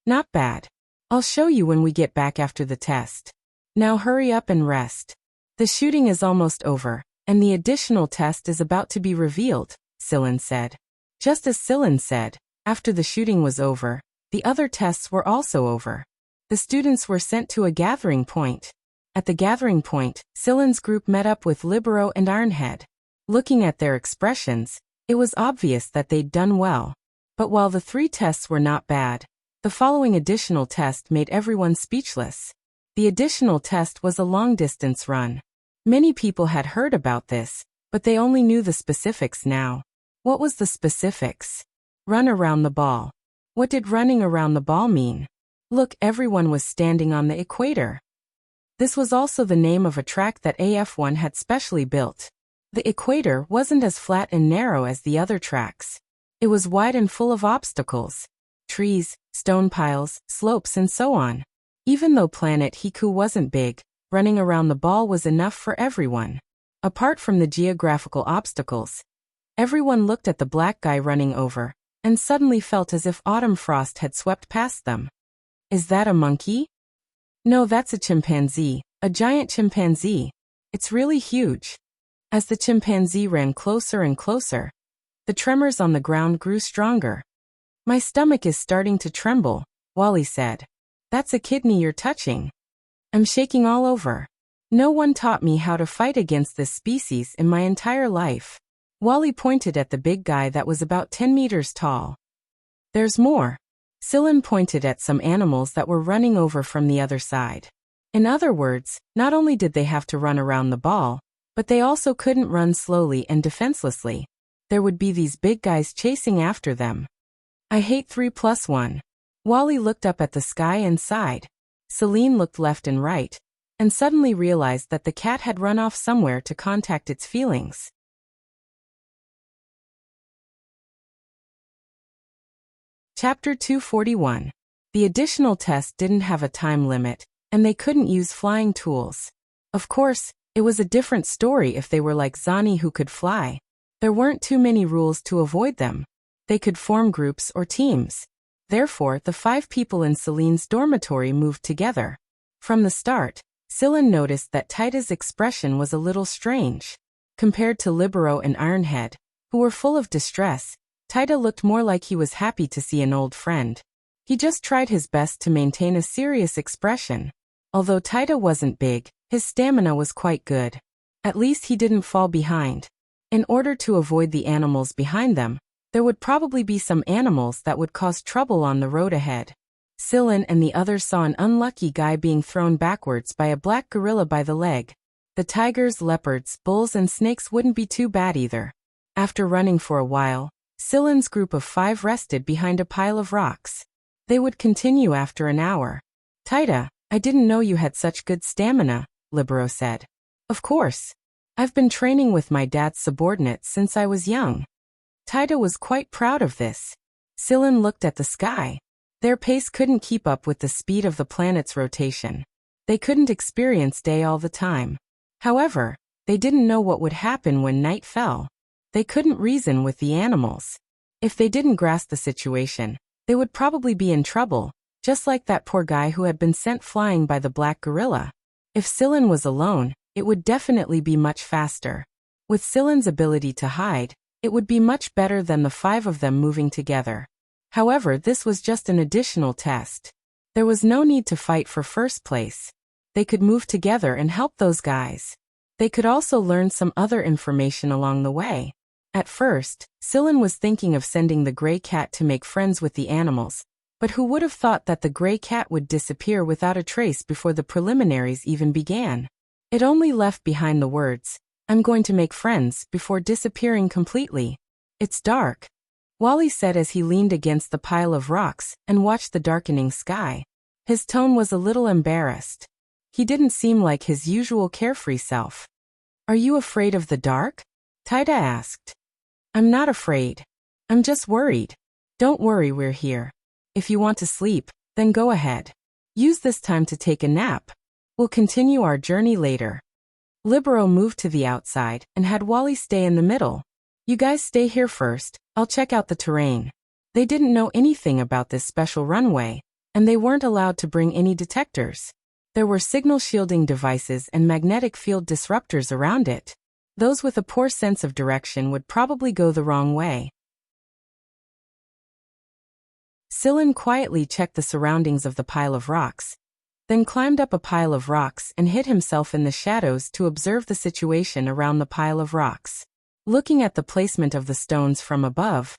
Not bad. I'll show you when we get back after the test. Now hurry up and rest. The shooting is almost over, and the additional test is about to be revealed, Sillin said. Just as Sillin said, after the shooting was over, the other tests were also over. The students were sent to a gathering point. At the gathering point, Sillin's group met up with Libero and Ironhead. Looking at their expressions, it was obvious that they'd done well. But while the 3 tests were not bad, the following additional test made everyone speechless. The additional test was a long-distance run. Many people had heard about this, but they only knew the specifics now. What was the specifics? Run around the ball. What did running around the ball mean? Look, everyone was standing on the equator. This was also the name of a track that AF1 had specially built. The equator wasn't as flat and narrow as the other tracks. It was wide and full of obstacles. Trees, stone piles, slopes, and so on. Even though planet Hiku wasn't big, running around the ball was enough for everyone. Apart from the geographical obstacles, everyone looked at the black guy running over, and suddenly felt as if autumn frost had swept past them. Is that a monkey? No, that's a chimpanzee, a giant chimpanzee. It's really huge. As the chimpanzee ran closer and closer, the tremors on the ground grew stronger. My stomach is starting to tremble, Wally said. That's a kidney you're touching. I'm shaking all over. No one taught me how to fight against this species in my entire life. Wally pointed at the big guy that was about 10 meters tall. There's more. Sillin pointed at some animals that were running over from the other side. In other words, not only did they have to run around the ball, but they also couldn't run slowly and defenselessly. There would be these big guys chasing after them. I hate 3+1. Wally looked up at the sky and sighed. Celine looked left and right, and suddenly realized that the cat had run off somewhere to contact its feelings. Chapter 241. The additional test didn't have a time limit, and they couldn't use flying tools. Of course, it was a different story if they were like Zani who could fly. There weren't too many rules to avoid them. They could form groups or teams. Therefore, the 5 people in Celine's dormitory moved together. From the start, Sillin noticed that Taita's expression was a little strange. Compared to Libero and Ironhead, who were full of distress, Taita looked more like he was happy to see an old friend. He just tried his best to maintain a serious expression. Although Taita wasn't big, his stamina was quite good. At least he didn't fall behind. In order to avoid the animals behind them, there would probably be some animals that would cause trouble on the road ahead. Sillin and the others saw an unlucky guy being thrown backwards by a black gorilla by the leg. The tigers, leopards, bulls, and snakes wouldn't be too bad either. After running for a while, Sillin's group of 5 rested behind a pile of rocks. They would continue after an hour. Taita, I didn't know you had such good stamina, Libero said. Of course. I've been training with my dad's subordinates since I was young. Taita was quite proud of this. Sillin looked at the sky. Their pace couldn't keep up with the speed of the planet's rotation. They couldn't experience day all the time. However, they didn't know what would happen when night fell. They couldn't reason with the animals. If they didn't grasp the situation, they would probably be in trouble, just like that poor guy who had been sent flying by the black gorilla. If Sillin was alone, it would definitely be much faster. With Sillin's ability to hide, it would be much better than the 5 of them moving together. However, this was just an additional test. There was no need to fight for first place. They could move together and help those guys. They could also learn some other information along the way. At first, Sillin was thinking of sending the gray cat to make friends with the animals, But who would have thought that the gray cat would disappear without a trace before the preliminaries even began? It only left behind the words, "I'm going to make friends," before disappearing completely. "It's dark," Wally said as he leaned against the pile of rocks and watched the darkening sky. His tone was a little embarrassed. He didn't seem like his usual carefree self. "Are you afraid of the dark?" Taida asked. "I'm not afraid. I'm just worried." "Don't worry, we're here. If you want to sleep, then go ahead. Use this time to take a nap. We'll continue our journey later." Libero moved to the outside and had Wally stay in the middle. "You guys stay here first, I'll check out the terrain." They didn't know anything about this special runway, and they weren't allowed to bring any detectors. There were signal shielding devices and magnetic field disruptors around it. Those with a poor sense of direction would probably go the wrong way. Sillin quietly checked the surroundings of the pile of rocks, then climbed up a pile of rocks and hid himself in the shadows to observe the situation around the pile of rocks. Looking at the placement of the stones from above,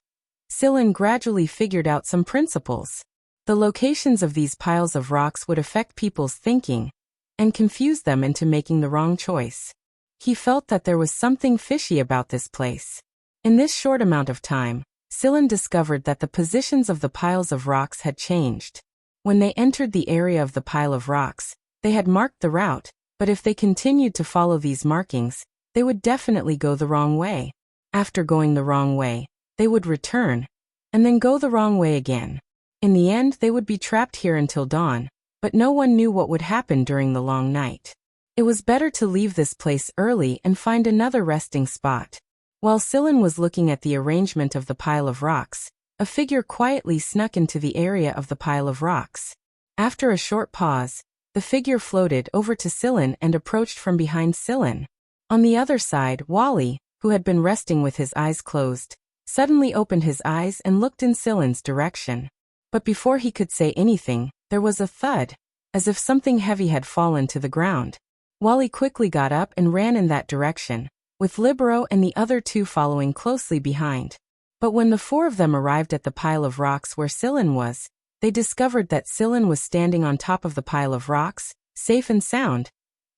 Sillin gradually figured out some principles. The locations of these piles of rocks would affect people's thinking and confuse them into making the wrong choice. He felt that there was something fishy about this place. In this short amount of time, Sillin discovered that the positions of the piles of rocks had changed. When they entered the area of the pile of rocks, they had marked the route, but if they continued to follow these markings, they would definitely go the wrong way. After going the wrong way, they would return, and then go the wrong way again. In the end, they would be trapped here until dawn, but no one knew what would happen during the long night. It was better to leave this place early and find another resting spot. While Sillin was looking at the arrangement of the pile of rocks, a figure quietly snuck into the area of the pile of rocks. After a short pause, the figure floated over to Sillin and approached from behind Sillin. On the other side, Wally, who had been resting with his eyes closed, suddenly opened his eyes and looked in Sillin's direction. But before he could say anything, there was a thud, as if something heavy had fallen to the ground. Wally quickly got up and ran in that direction, with Libero and the other two following closely behind. But when the four of them arrived at the pile of rocks where Sillin was, they discovered that Sillin was standing on top of the pile of rocks, safe and sound,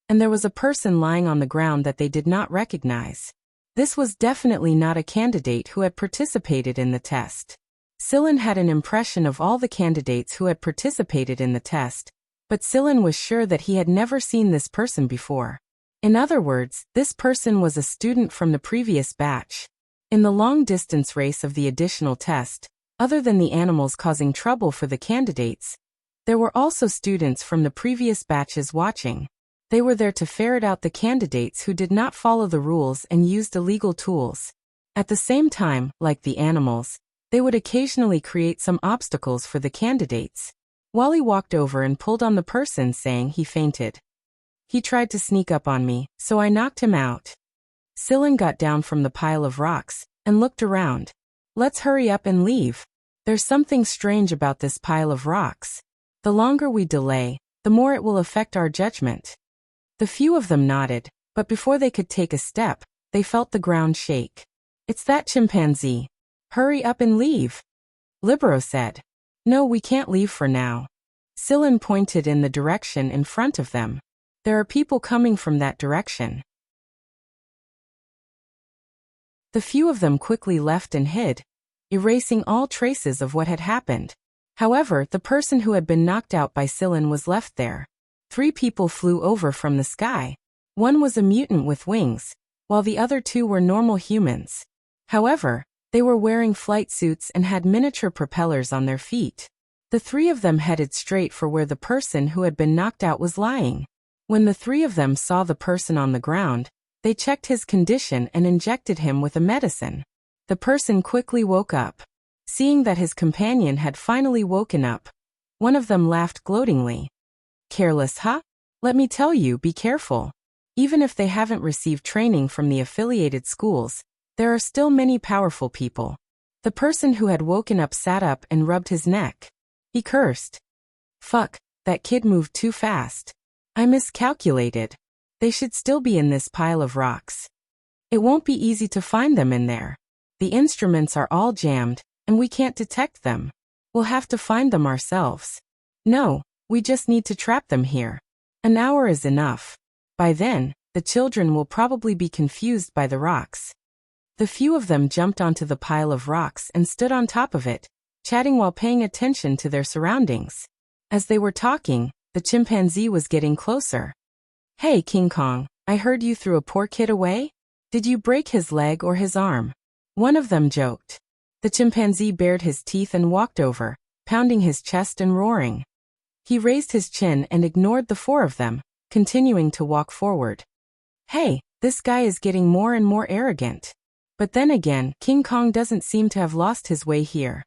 and there was a person lying on the ground that they did not recognize. This was definitely not a candidate who had participated in the test. Sillin had an impression of all the candidates who had participated in the test, but Sillin was sure that he had never seen this person before. In other words, this person was a student from the previous batch. In the long-distance race of the additional test, other than the animals causing trouble for the candidates, there were also students from the previous batches watching. They were there to ferret out the candidates who did not follow the rules and used illegal tools. At the same time, like the animals, they would occasionally create some obstacles for the candidates. Wally walked over and pulled on the person, saying he fainted. "He tried to sneak up on me, so I knocked him out." Sillin got down from the pile of rocks and looked around. "Let's hurry up and leave. There's something strange about this pile of rocks. The longer we delay, the more it will affect our judgment." The few of them nodded, but before they could take a step, they felt the ground shake. "It's that chimpanzee. Hurry up and leave," Libero said. "No, we can't leave for now." Sillin pointed in the direction in front of them. "There are people coming from that direction." The few of them quickly left and hid, erasing all traces of what had happened. However, the person who had been knocked out by Sillin was left there. 3 people flew over from the sky. One was a mutant with wings, while the other 2 were normal humans. However, they were wearing flight suits and had miniature propellers on their feet. The 3 of them headed straight for where the person who had been knocked out was lying. When the 3 of them saw the person on the ground, they checked his condition and injected him with a medicine. The person quickly woke up. Seeing that his companion had finally woken up, one of them laughed gloatingly. "Careless, huh? Let me tell you, be careful. Even if they haven't received training from the affiliated schools, there are still many powerful people." The person who had woken up sat up and rubbed his neck. He cursed. "Fuck, that kid moved too fast. I miscalculated. They should still be in this pile of rocks. It won't be easy to find them in there. The instruments are all jammed, and we can't detect them. We'll have to find them ourselves. No, we just need to trap them here. An hour is enough. By then, the children will probably be confused by the rocks. The few of them jumped onto the pile of rocks and stood on top of it, chatting while paying attention to their surroundings. As they were talking, the chimpanzee was getting closer. Hey, King Kong, I heard you threw a poor kid away? Did you break his leg or his arm? One of them joked. The chimpanzee bared his teeth and walked over, pounding his chest and roaring. He raised his chin and ignored the four of them, continuing to walk forward. Hey, this guy is getting more and more arrogant. But then again, King Kong doesn't seem to have lost his way here.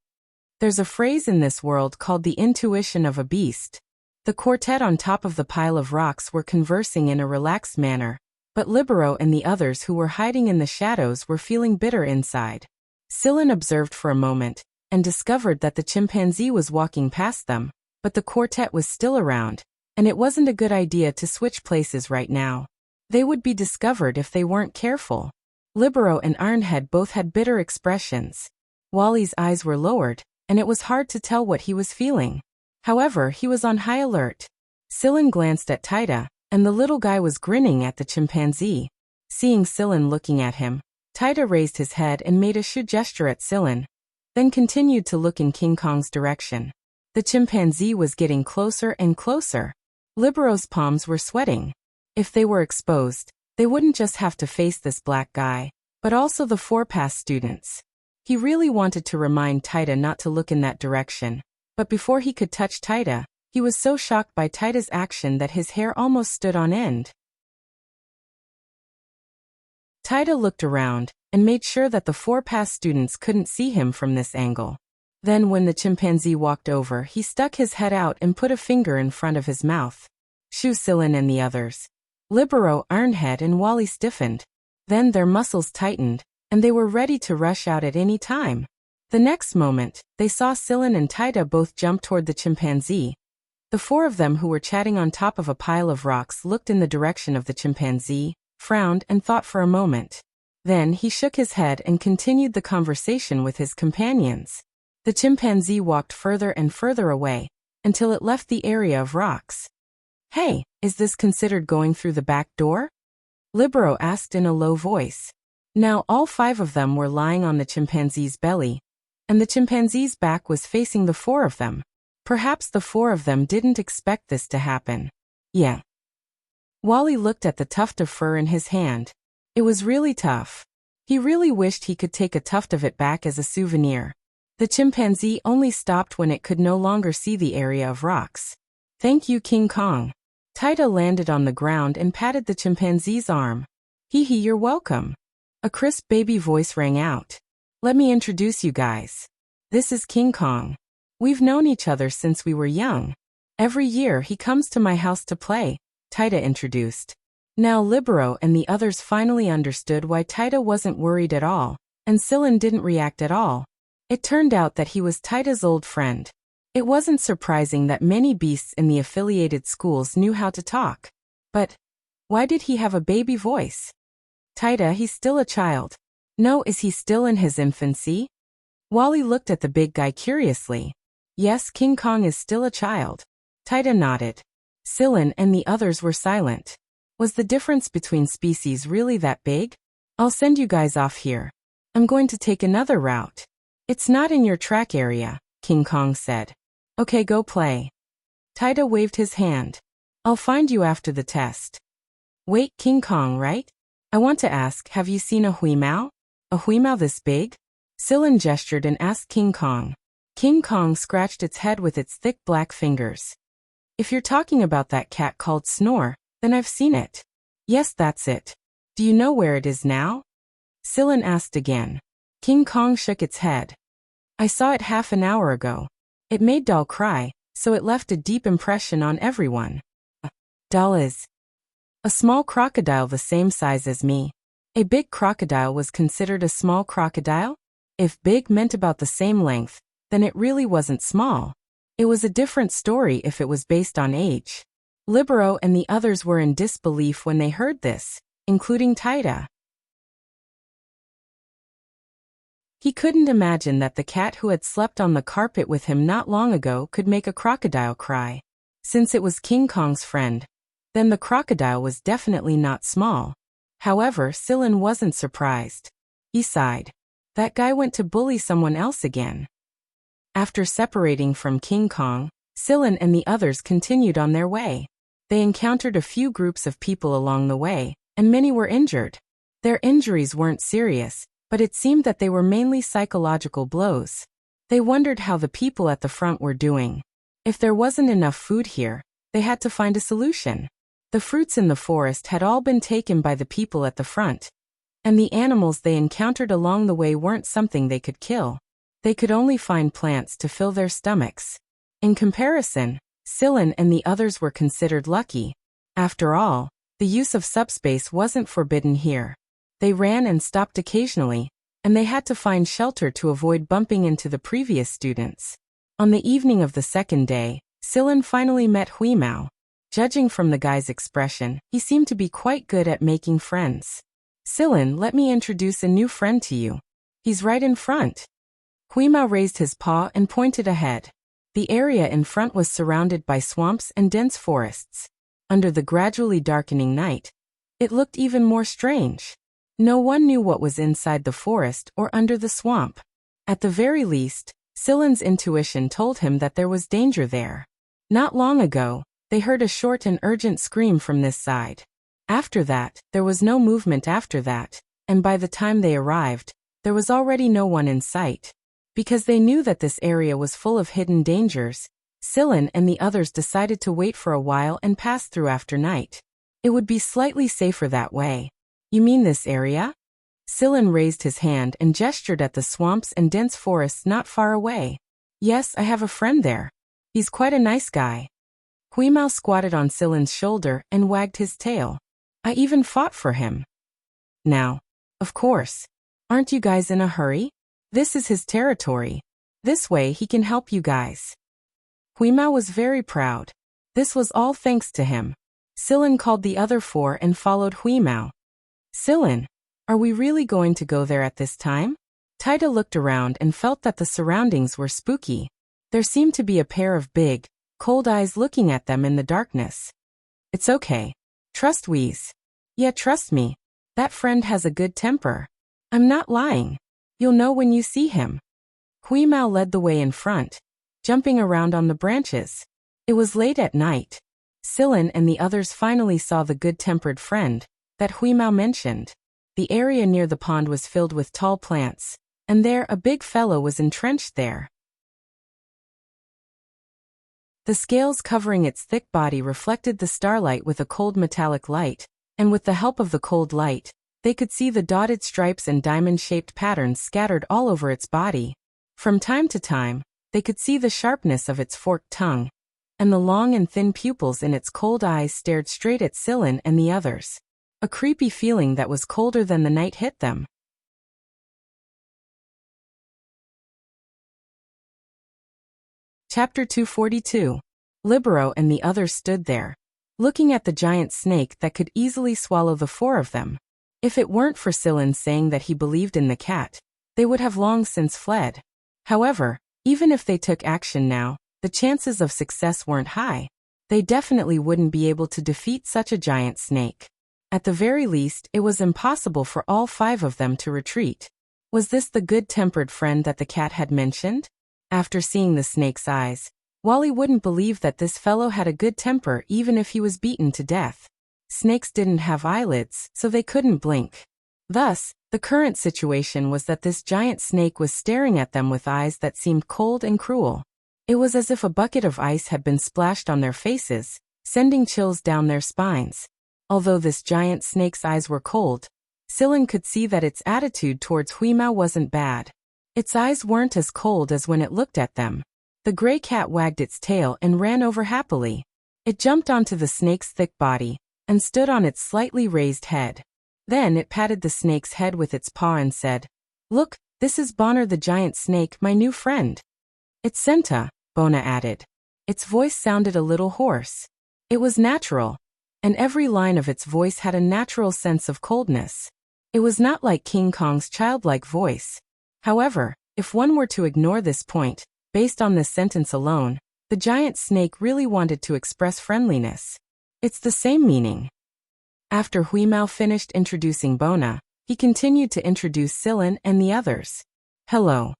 There's a phrase in this world called the intuition of a beast. The quartet on top of the pile of rocks were conversing in a relaxed manner, but Libero and the others who were hiding in the shadows were feeling bitter inside. Sillin observed for a moment, and discovered that the chimpanzee was walking past them, but the quartet was still around, and it wasn't a good idea to switch places right now. They would be discovered if they weren't careful. Libero and Ironhead both had bitter expressions. Wally's eyes were lowered, and it was hard to tell what he was feeling. However, he was on high alert. Sillin glanced at Taita, and the little guy was grinning at the chimpanzee. Seeing Sillin looking at him, Taita raised his head and made a shoe gesture at Sillin, then continued to look in King Kong's direction. The chimpanzee was getting closer and closer. Libero's palms were sweating. If they were exposed, they wouldn't just have to face this black guy, but also the four past students. He really wanted to remind Taita not to look in that direction, but before he could touch Taita, he was so shocked by Taita's action that his hair almost stood on end. Taita looked around, and made sure that the four past students couldn't see him from this angle. Then when the chimpanzee walked over, he stuck his head out and put a finger in front of his mouth. Shu Sillin and the others, Libero, Ironhead and Wally stiffened. Then their muscles tightened, and they were ready to rush out at any time. The next moment, they saw Sillin and Taita both jump toward the chimpanzee. The four of them who were chatting on top of a pile of rocks looked in the direction of the chimpanzee, frowned and thought for a moment. Then he shook his head and continued the conversation with his companions. The chimpanzee walked further and further away, until it left the area of rocks. Hey, is this considered going through the back door? Libero asked in a low voice. Now all five of them were lying on the chimpanzee's belly, and the chimpanzee's back was facing the four of them. Perhaps the four of them didn't expect this to happen. Yeah. Wally looked at the tuft of fur in his hand. It was really tough. He really wished he could take a tuft of it back as a souvenir. The chimpanzee only stopped when it could no longer see the area of rocks. Thank you, King Kong. Taita landed on the ground and patted the chimpanzee's arm. Hee hee, you're welcome. A crisp baby voice rang out. Let me introduce you guys. This is King Kong. We've known each other since we were young. Every year he comes to my house to play, Taita introduced. Now Libero and the others finally understood why Taita wasn't worried at all, and Sillin didn't react at all. It turned out that he was Taita's old friend. It wasn't surprising that many beasts in the affiliated schools knew how to talk. But why did he have a baby voice? Taita, he's still a child. No, is he still in his infancy? Wally looked at the big guy curiously. Yes, King Kong is still a child. Taita nodded. Sillin and the others were silent. Was the difference between species really that big? I'll send you guys off here. I'm going to take another route. It's not in your track area, King Kong said. Okay, go play. Taita waved his hand. I'll find you after the test. Wait, King Kong, right? I want to ask, have you seen a huimao? A huimao this big? Sillin gestured and asked King Kong. King Kong scratched its head with its thick black fingers. If you're talking about that cat called Snore, then I've seen it. Yes, that's it. Do you know where it is now? Sillin asked again. King Kong shook its head. I saw it half an hour ago. It made Doll cry, so it left a deep impression on everyone. Doll is a small crocodile the same size as me. A big crocodile was considered a small crocodile? If big meant about the same length, then it really wasn't small. It was a different story if it was based on age. Libero and the others were in disbelief when they heard this, including Taita. He couldn't imagine that the cat who had slept on the carpet with him not long ago could make a crocodile cry. Since it was King Kong's friend, then the crocodile was definitely not small. However, Sillin wasn't surprised. He sighed. That guy went to bully someone else again. After separating from King Kong, Sillin and the others continued on their way. They encountered a few groups of people along the way, and many were injured. Their injuries weren't serious, but it seemed that they were mainly psychological blows. They wondered how the people at the front were doing. If there wasn't enough food here, they had to find a solution. The fruits in the forest had all been taken by the people at the front, and the animals they encountered along the way weren't something they could kill. They could only find plants to fill their stomachs. In comparison, Sillin and the others were considered lucky. After all, the use of subspace wasn't forbidden here. They ran and stopped occasionally, and they had to find shelter to avoid bumping into the previous students. On the evening of the second day, Sillin finally met Huimao. Judging from the guy's expression, he seemed to be quite good at making friends. Sillin, let me introduce a new friend to you. He's right in front. Huimao raised his paw and pointed ahead. The area in front was surrounded by swamps and dense forests. Under the gradually darkening night, it looked even more strange. No one knew what was inside the forest or under the swamp. At the very least, Sillin's intuition told him that there was danger there. Not long ago, they heard a short and urgent scream from this side. After that, there was no movement after that, and by the time they arrived, there was already no one in sight. Because they knew that this area was full of hidden dangers, Sillin and the others decided to wait for a while and pass through after night. It would be slightly safer that way. You mean this area? Sillin raised his hand and gestured at the swamps and dense forests not far away. Yes, I have a friend there. He's quite a nice guy. Huimao squatted on Sillin's shoulder and wagged his tail. I even fought for him. Now, of course. Aren't you guys in a hurry? This is his territory. This way he can help you guys. Huimao was very proud. This was all thanks to him. Sillin called the other four and followed Huimao. Sillin, are we really going to go there at this time? Taida looked around and felt that the surroundings were spooky. There seemed to be a pair of big, cold eyes looking at them in the darkness. It's okay. Trust Wheeze. Yeah, trust me. That friend has a good temper. I'm not lying. You'll know when you see him. Huimao led the way in front, jumping around on the branches. It was late at night. Sillin and the others finally saw the good-tempered friend that Huimao mentioned. The area near the pond was filled with tall plants, and there a big fellow was entrenched there. The scales covering its thick body reflected the starlight with a cold metallic light, and with the help of the cold light, they could see the dotted stripes and diamond-shaped patterns scattered all over its body. From time to time, they could see the sharpness of its forked tongue, and the long and thin pupils in its cold eyes stared straight at Sillin and the others. A creepy feeling that was colder than the night hit them. Chapter 242. Libero and the others stood there, looking at the giant snake that could easily swallow the four of them. If it weren't for Sillin saying that he believed in the cat, they would have long since fled. However, even if they took action now, the chances of success weren't high. They definitely wouldn't be able to defeat such a giant snake. At the very least, it was impossible for all five of them to retreat. Was this the good-tempered friend that the cat had mentioned? After seeing the snake's eyes, Wally wouldn't believe that this fellow had a good temper even if he was beaten to death. Snakes didn't have eyelids, so they couldn't blink. Thus, the current situation was that this giant snake was staring at them with eyes that seemed cold and cruel. It was as if a bucket of ice had been splashed on their faces, sending chills down their spines. Although this giant snake's eyes were cold, Sillin could see that its attitude towards Huimao wasn't bad. Its eyes weren't as cold as when it looked at them. The gray cat wagged its tail and ran over happily. It jumped onto the snake's thick body and stood on its slightly raised head. Then it patted the snake's head with its paw and said, "Look, this is Bonner the giant snake, my new friend." "It's Senta," Bona added. Its voice sounded a little hoarse. It was natural, and every line of its voice had a natural sense of coldness. It was not like King Kong's childlike voice. However, if one were to ignore this point, based on this sentence alone, the giant snake really wanted to express friendliness. It's the same meaning. After Huimao finished introducing Bona, he continued to introduce Silen and the others. Hello.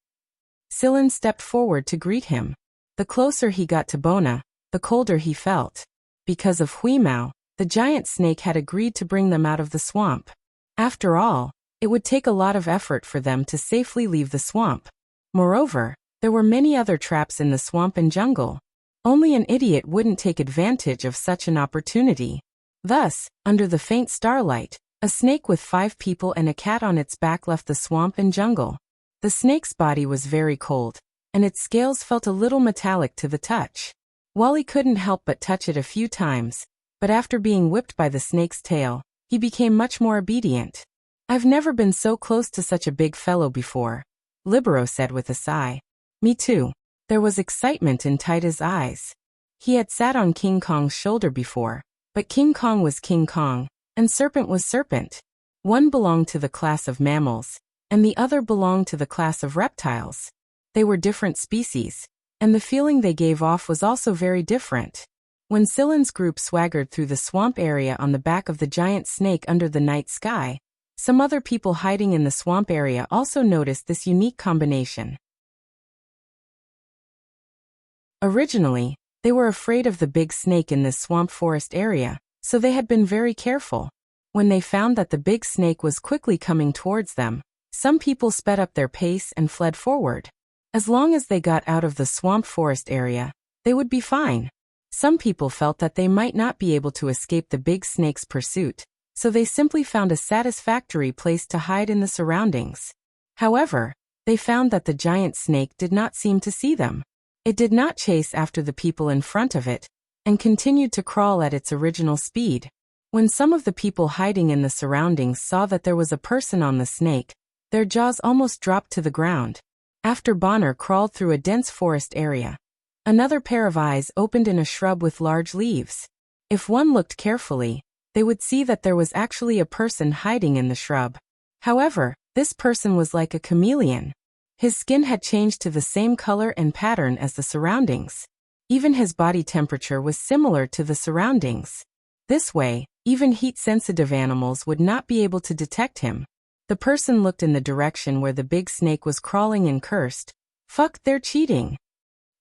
Silen stepped forward to greet him. The closer he got to Bona, the colder he felt. Because of Huimao, the giant snake had agreed to bring them out of the swamp. After all, it would take a lot of effort for them to safely leave the swamp. Moreover, there were many other traps in the swamp and jungle. Only an idiot wouldn't take advantage of such an opportunity. Thus, under the faint starlight, a snake with 5 people and a cat on its back left the swamp and jungle. The snake's body was very cold, and its scales felt a little metallic to the touch. Wally couldn't help but touch it a few times, but after being whipped by the snake's tail, he became much more obedient. I've never been so close to such a big fellow before, Libero said with a sigh. Me too. There was excitement in Taida's eyes. He had sat on King Kong's shoulder before, but King Kong was King Kong, and Serpent was Serpent. One belonged to the class of mammals, and the other belonged to the class of reptiles. They were different species, and the feeling they gave off was also very different. When Silen's group swaggered through the swamp area on the back of the giant snake under the night sky, some other people hiding in the swamp area also noticed this unique combination. Originally, they were afraid of the big snake in this swamp forest area, so they had been very careful. When they found that the big snake was quickly coming towards them, some people sped up their pace and fled forward. As long as they got out of the swamp forest area, they would be fine. Some people felt that they might not be able to escape the big snake's pursuit, so they simply found a satisfactory place to hide in the surroundings. However, they found that the giant snake did not seem to see them. It did not chase after the people in front of it, and continued to crawl at its original speed. When some of the people hiding in the surroundings saw that there was a person on the snake, their jaws almost dropped to the ground. After Bonner crawled through a dense forest area, another pair of eyes opened in a shrub with large leaves. If one looked carefully, they would see that there was actually a person hiding in the shrub. However, this person was like a chameleon. His skin had changed to the same color and pattern as the surroundings. Even his body temperature was similar to the surroundings. This way, even heat-sensitive animals would not be able to detect him. The person looked in the direction where the big snake was crawling and cursed, "Fuck, they're cheating.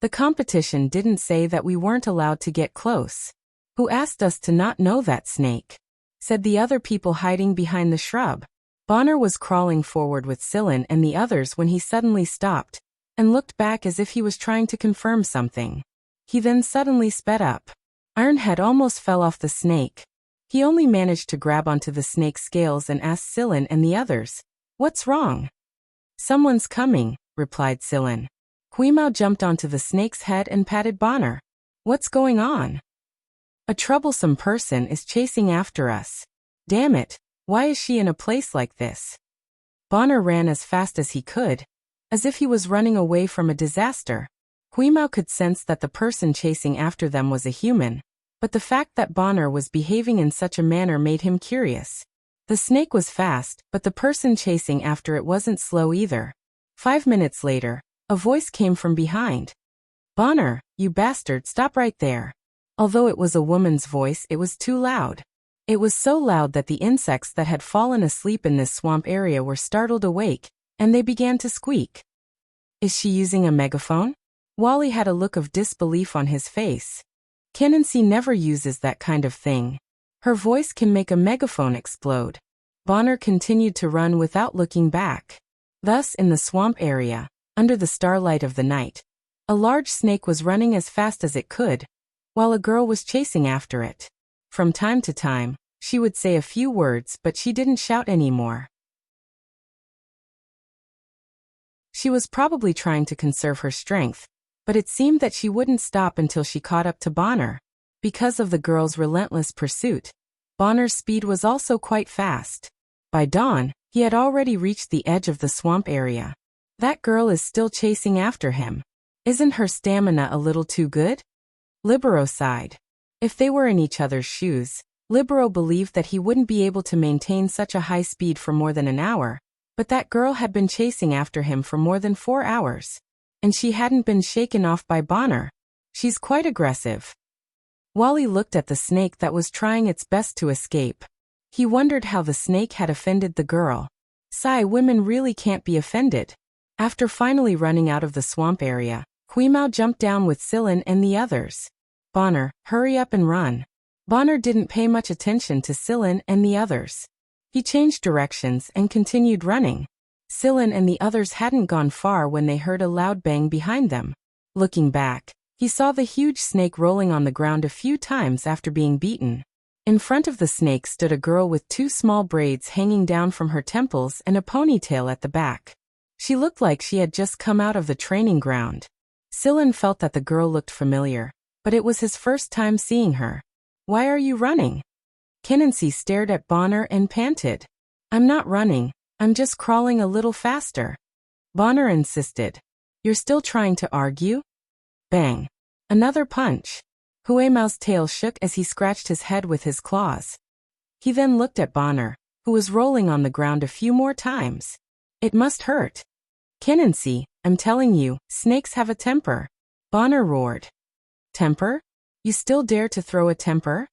The competition didn't say that we weren't allowed to get close. Who asked us to not know that snake?" said the other people hiding behind the shrub. Bonner was crawling forward with Silen and the others when he suddenly stopped, and looked back as if he was trying to confirm something. He then suddenly sped up. Ironhead almost fell off the snake. He only managed to grab onto the snake's scales and asked Silen and the others, "What's wrong?" "Someone's coming," replied Silen. Huimao jumped onto the snake's head and patted Bonner. "What's going on?" "A troublesome person is chasing after us. Damn it, why is she in a place like this?" Bonner ran as fast as he could, as if he was running away from a disaster. Huimao could sense that the person chasing after them was a human, but the fact that Bonner was behaving in such a manner made him curious. The snake was fast, but the person chasing after it wasn't slow either. 5 minutes later, a voice came from behind. "Bonner, you bastard, stop right there." Although it was a woman's voice, it was too loud. It was so loud that the insects that had fallen asleep in this swamp area were startled awake, and they began to squeak. "Is she using a megaphone?" Wally had a look of disbelief on his face. "Kenancy never uses that kind of thing. Her voice can make a megaphone explode." Bonner continued to run without looking back. Thus, in the swamp area, under the starlight of the night, a large snake was running as fast as it could, while a girl was chasing after it. From time to time, she would say a few words, but she didn't shout anymore. She was probably trying to conserve her strength, but it seemed that she wouldn't stop until she caught up to Bonner. Because of the girl's relentless pursuit, Bonner's speed was also quite fast. By dawn, he had already reached the edge of the swamp area. That girl is still chasing after him. Isn't her stamina a little too good? Libero sighed. If they were in each other's shoes, Libero believed that he wouldn't be able to maintain such a high speed for more than an hour, But that girl had been chasing after him for more than 4 hours. And she hadn't been shaken off by Bonner. She's quite aggressive. Wally looked at the snake that was trying its best to escape. He wondered how the snake had offended the girl. Sigh, women really can't be offended. After finally running out of the swamp area, Huimao jumped down with Sillin and the others. Bonner, hurry up and run. Bonner didn't pay much attention to Sillin and the others. He changed directions and continued running. Sillin and the others hadn't gone far when they heard a loud bang behind them. Looking back, he saw the huge snake rolling on the ground a few times after being beaten. In front of the snake stood a girl with 2 small braids hanging down from her temples and a ponytail at the back. She looked like she had just come out of the training ground. Sillin felt that the girl looked familiar, but it was his first time seeing her. Why are you running? Kenancy stared at Bonner and panted. I'm not running, I'm just crawling a little faster. Bonner insisted. You're still trying to argue? Bang. Another punch. Huimao's tail shook as he scratched his head with his claws. He then looked at Bonner, who was rolling on the ground a few more times. It must hurt. Kenancy, I'm telling you, snakes have a temper. Bonner roared. Temper? You still dare to throw a temper?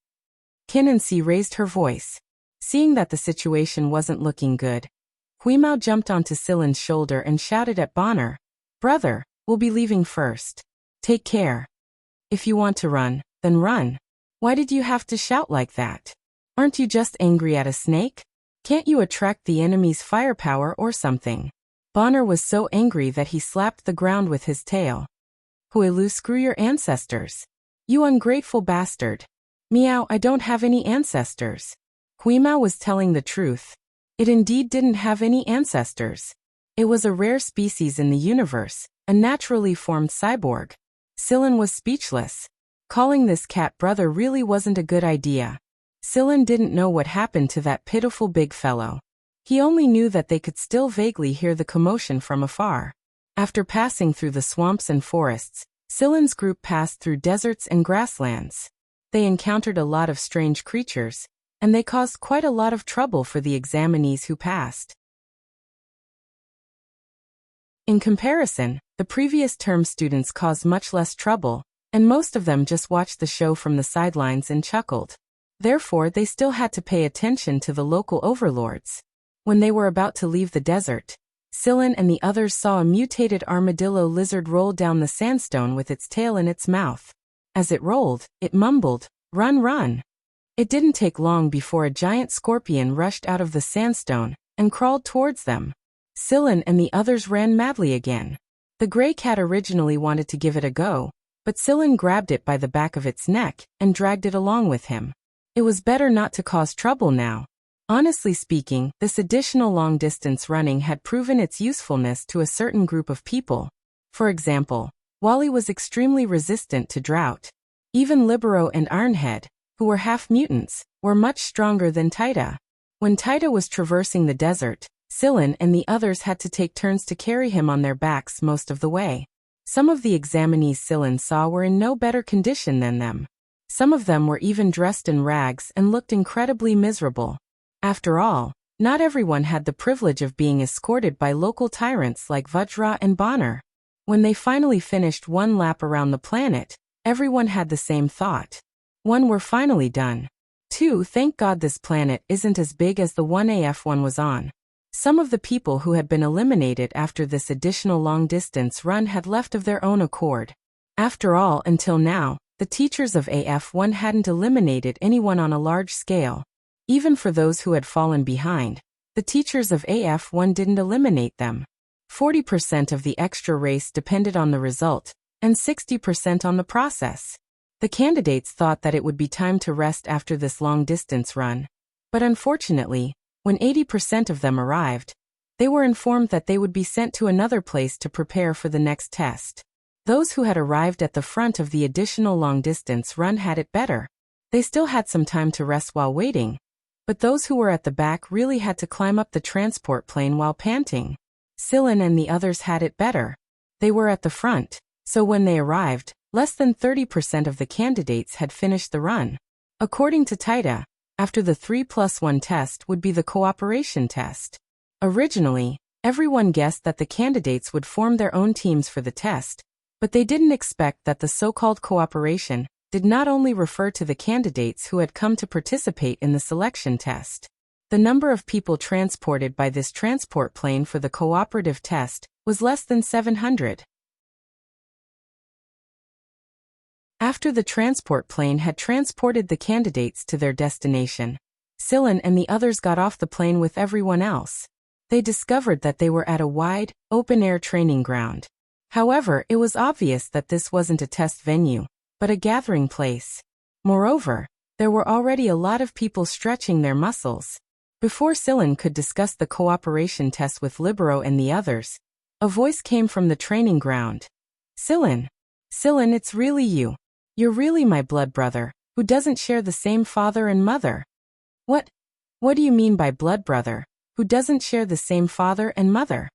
Kenancy raised her voice. Seeing that the situation wasn't looking good, Huimao jumped onto Sillin's shoulder and shouted at Bonner. Brother, we'll be leaving first. Take care. If you want to run, then run. Why did you have to shout like that? Aren't you just angry at a snake? Can't you attract the enemy's firepower or something? Bonner was so angry that he slapped the ground with his tail. Huilu, screw your ancestors. You ungrateful bastard. Meow, I don't have any ancestors. Huimao was telling the truth. It indeed didn't have any ancestors. It was a rare species in the universe, a naturally formed cyborg. Sillin was speechless. Calling this cat brother really wasn't a good idea. Sillin didn't know what happened to that pitiful big fellow. He only knew that they could still vaguely hear the commotion from afar. After passing through the swamps and forests, Sillin's group passed through deserts and grasslands. They encountered a lot of strange creatures, and they caused quite a lot of trouble for the examinees who passed. In comparison, the previous term students caused much less trouble, and most of them just watched the show from the sidelines and chuckled. Therefore, they still had to pay attention to the local overlords. When they were about to leave the desert, Sillin and the others saw a mutated armadillo lizard roll down the sandstone with its tail in its mouth. As it rolled, it mumbled, "Run, run." It didn't take long before a giant scorpion rushed out of the sandstone and crawled towards them. Sillin and the others ran madly again. The gray cat originally wanted to give it a go, but Sillin grabbed it by the back of its neck and dragged it along with him. It was better not to cause trouble now. Honestly speaking, this additional long-distance running had proven its usefulness to a certain group of people. For example, Wally was extremely resistant to drought. Even Libero and Ironhead, who were half-mutants, were much stronger than Taita. When Taita was traversing the desert, Sillin and the others had to take turns to carry him on their backs most of the way. Some of the examinees Sillin saw were in no better condition than them. Some of them were even dressed in rags and looked incredibly miserable. After all, not everyone had the privilege of being escorted by local tyrants like Vajra and Bonner. When they finally finished one lap around the planet, everyone had the same thought. 1, we're finally done. 2, thank God this planet isn't as big as the one AF1 was on. Some of the people who had been eliminated after this additional long-distance run had left of their own accord. After all, until now, the teachers of AF1 hadn't eliminated anyone on a large scale. Even for those who had fallen behind, the teachers of AF1 didn't eliminate them. 40% of the extra race depended on the result, and 60% on the process. The candidates thought that it would be time to rest after this long-distance run. But unfortunately, when 80% of them arrived, they were informed that they would be sent to another place to prepare for the next test. Those who had arrived at the front of the additional long-distance run had it better. They still had some time to rest while waiting, but those who were at the back really had to climb up the transport plane while panting. Sillin and the others had it better. They were at the front, so when they arrived, less than 30% of the candidates had finished the run. According to Taita, after the 3+1 test would be the cooperation test. Originally, everyone guessed that the candidates would form their own teams for the test, but they didn't expect that the so-called cooperation did not only refer to the candidates who had come to participate in the selection test. The number of people transported by this transport plane for the cooperative test was less than 700. After the transport plane had transported the candidates to their destination, Sillin and the others got off the plane with everyone else. They discovered that they were at a wide, open-air training ground. However, it was obvious that this wasn't a test venue, but a gathering place. Moreover, there were already a lot of people stretching their muscles. Before Sillin could discuss the cooperation test with Libero and the others, a voice came from the training ground. Sillin, it's really you. You're really my blood brother, who doesn't share the same father and mother. What do you mean by blood brother, who doesn't share the same father and mother?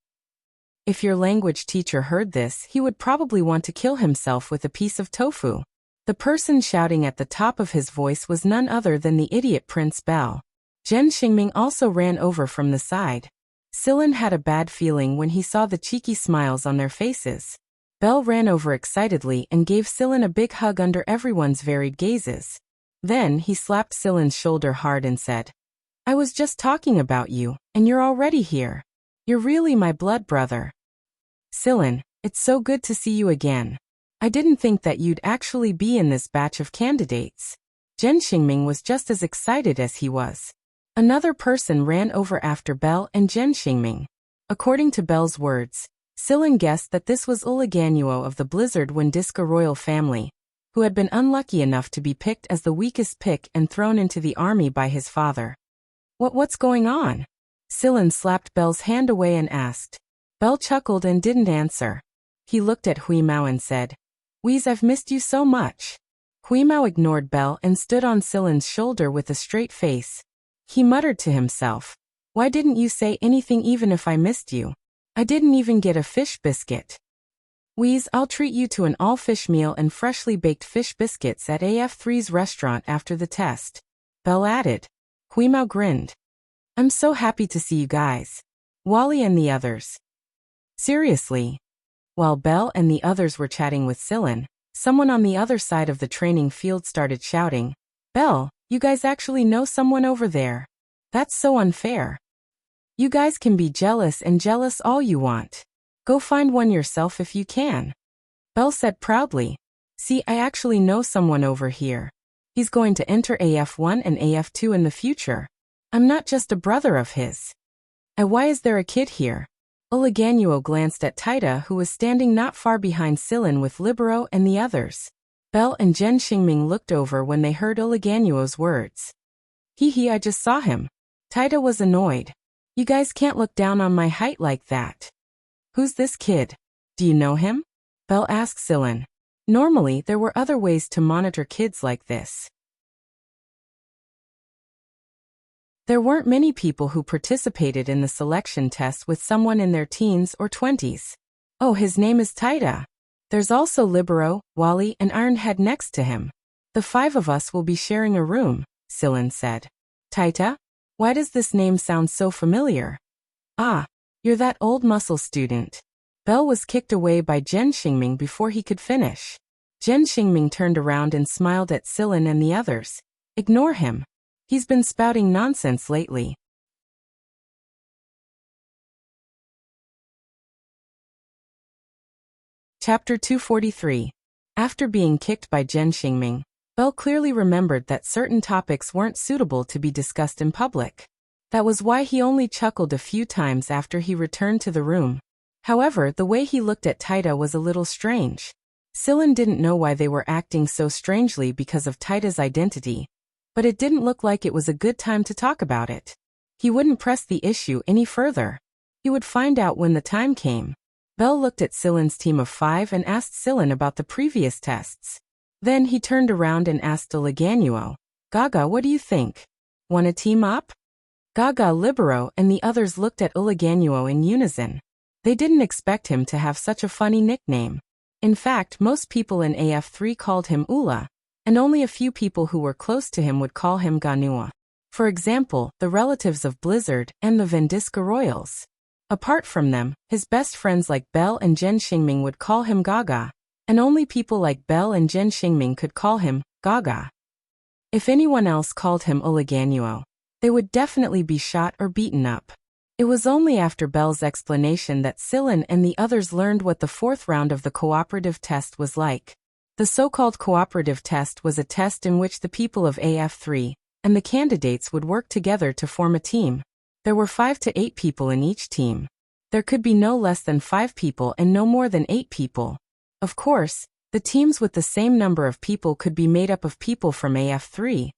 If your language teacher heard this, he would probably want to kill himself with a piece of tofu. The person shouting at the top of his voice was none other than the idiot Prince Bell. Zhen Xingming also ran over from the side. Sillin had a bad feeling when he saw the cheeky smiles on their faces. Bell ran over excitedly and gave Sillin a big hug under everyone's varied gazes. Then he slapped Sillin's shoulder hard and said, I was just talking about you, and you're already here. You're really my blood brother. Sillin, it's so good to see you again. I didn't think that you'd actually be in this batch of candidates. Zhen Xingming was just as excited as he was. Another person ran over after Bell and Zhen Xingming. According to Bell's words, Sillin guessed that this was Uliganuo of the Blizzard Windisca royal family, who had been unlucky enough to be picked as the weakest pick and thrown into the army by his father. What's going on? Sillin slapped Bell's hand away and asked. Bell chuckled and didn't answer. He looked at Huimao and said, Wheeze, I've missed you so much. Huimao ignored Bell and stood on Sillin's shoulder with a straight face. He muttered to himself, Why didn't you say anything even if I missed you? I didn't even get a fish biscuit. Wheeze, I'll treat you to an all-fish meal and freshly baked fish biscuits at AF3's restaurant after the test. Bell added. Huimao grinned. I'm so happy to see you guys. Wally and the others. Seriously. While Bell and the others were chatting with Sillin, someone on the other side of the training field started shouting, Bell, you guys actually know someone over there. That's so unfair. You guys can be jealous and jealous all you want. Go find one yourself if you can. Bell said proudly. See, I actually know someone over here. He's going to enter AF1 and AF2 in the future. I'm not just a brother of his. And why is there a kid here? Uliganuo glanced at Taita, who was standing not far behind Sillin with Libero and the others. Bell and Zhen Xingming looked over when they heard Uliganuo's words. Hee, I just saw him. Taita was annoyed. You guys can't look down on my height like that. Who's this kid? Do you know him? Bell asked Sillin. Normally, there were other ways to monitor kids like this. There weren't many people who participated in the selection test with someone in their teens or 20s. Oh, his name is Taita. There's also Libero, Wally, and Ironhead next to him. The 5 of us will be sharing a room, Sillin said. Taita? Why does this name sound so familiar? Ah, you're that old muscle student. Bell was kicked away by Zhen Xingming before he could finish. Zhen Xingming turned around and smiled at Sillin and the others. Ignore him. He's been spouting nonsense lately. Chapter 243. After being kicked by Zhen Xingming, Bell clearly remembered that certain topics weren't suitable to be discussed in public. That was why he only chuckled a few times after he returned to the room. However, the way he looked at Taita was a little strange. Sillin didn't know why they were acting so strangely because of Taita's identity, but it didn't look like it was a good time to talk about it. He wouldn't press the issue any further. He would find out when the time came. Bell looked at Sillin's team of 5 and asked Sillin about the previous tests. Then he turned around and asked Uliganuo, Gaga, what do you think? Want to team up? Gaga, Libero, and the others looked at Uliganuo in unison. They didn't expect him to have such a funny nickname. In fact, most people in AF3 called him Ula, and only a few people who were close to him would call him Ganua. For example, the relatives of Blizzard and the Vendiska royals. Apart from them, his best friends like Belle and Zhen Xingming would call him Gaga, and only people like Belle and Zhen Xingming could call him Gaga. If anyone else called him Oliganuo, they would definitely be shot or beaten up. It was only after Belle's explanation that Sillin and the others learned what the fourth round of the cooperative test was like. The so-called cooperative test was a test in which the people of AF3 and the candidates would work together to form a team. There were 5 to 8 people in each team. There could be no less than 5 people and no more than 8 people. Of course, the teams with the same number of people could be made up of people from AF3,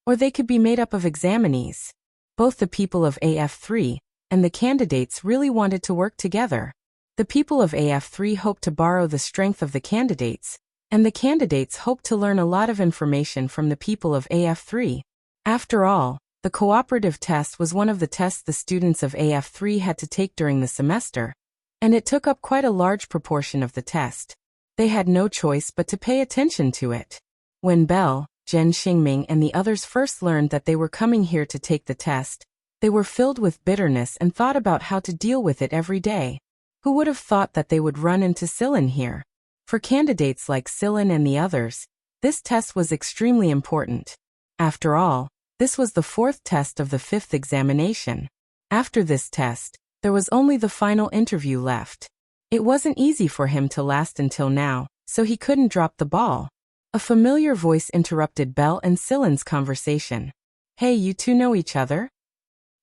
or they could be made up of examinees. Both the people of AF3 and the candidates really wanted to work together. The people of AF3 hoped to borrow the strength of the candidates, and the candidates hoped to learn a lot of information from the people of AF3. After all, the cooperative test was one of the tests the students of AF3 had to take during the semester, and it took up quite a large proportion of the test. They had no choice but to pay attention to it. When Belle, Zhen Xingming and the others first learned that they were coming here to take the test, they were filled with bitterness and thought about how to deal with it every day. Who would have thought that they would run into Sillin here? For candidates like Sillin and the others, this test was extremely important. After all, this was the 4th test of the 5th examination. After this test, there was only the final interview left. It wasn't easy for him to last until now, so he couldn't drop the ball. A familiar voice interrupted Belle and Sillin's conversation. "Hey, you two know each other?"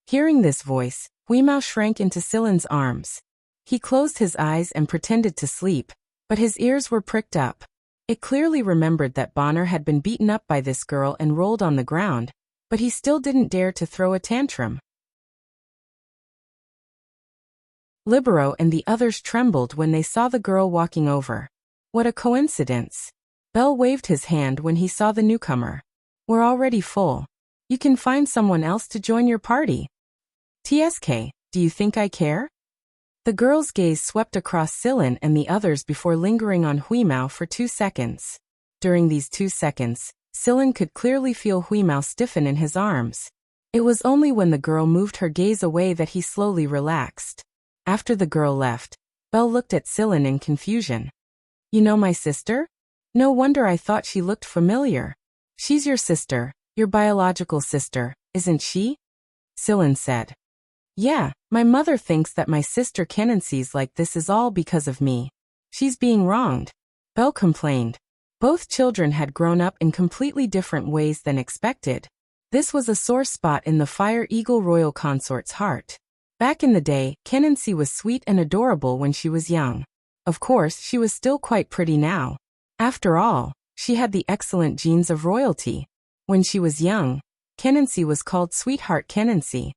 Hearing this voice, Huimao shrank into Sillin's arms. He closed his eyes and pretended to sleep, but his ears were pricked up. It clearly remembered that Bonner had been beaten up by this girl and rolled on the ground, but he still didn't dare to throw a tantrum. Libero and the others trembled when they saw the girl walking over. What a coincidence. Belle waved his hand when he saw the newcomer. "We're already full. You can find someone else to join your party." "TSK, do you think I care?" The girl's gaze swept across Sillin and the others before lingering on Huimao for 2 seconds. During these 2 seconds, Sillin could clearly feel Huimao stiffen in his arms. It was only when the girl moved her gaze away that he slowly relaxed. After the girl left, Belle looked at Sillin in confusion. "You know my sister? No wonder I thought she looked familiar." "She's your sister, your biological sister, isn't she?" Sillin said. "Yeah, my mother thinks that my sister Kenancy's like this is all because of me. She's being wronged," Belle complained. Both children had grown up in completely different ways than expected. This was a sore spot in the Fire Eagle royal consort's heart. Back in the day, Kenancy was sweet and adorable when she was young. Of course, she was still quite pretty now. After all, she had the excellent genes of royalty. When she was young, Kenancy was called Sweetheart Kenancy.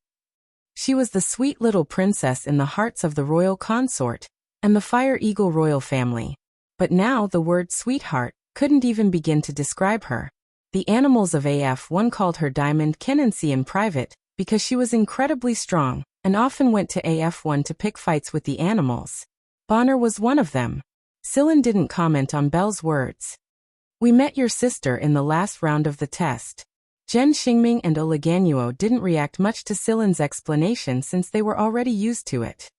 She was the sweet little princess in the hearts of the royal consort and the Fire Eagle royal family. But now the word sweetheart couldn't even begin to describe her. The animals of AF1 called her Diamond Kenancy in private because she was incredibly strong and often went to AF1 to pick fights with the animals. Bonner was one of them. Sillin didn't comment on Belle's words. "We met your sister in the last round of the test." Zhen Xingming and Oliganuo didn't react much to Sillin's explanation since they were already used to it.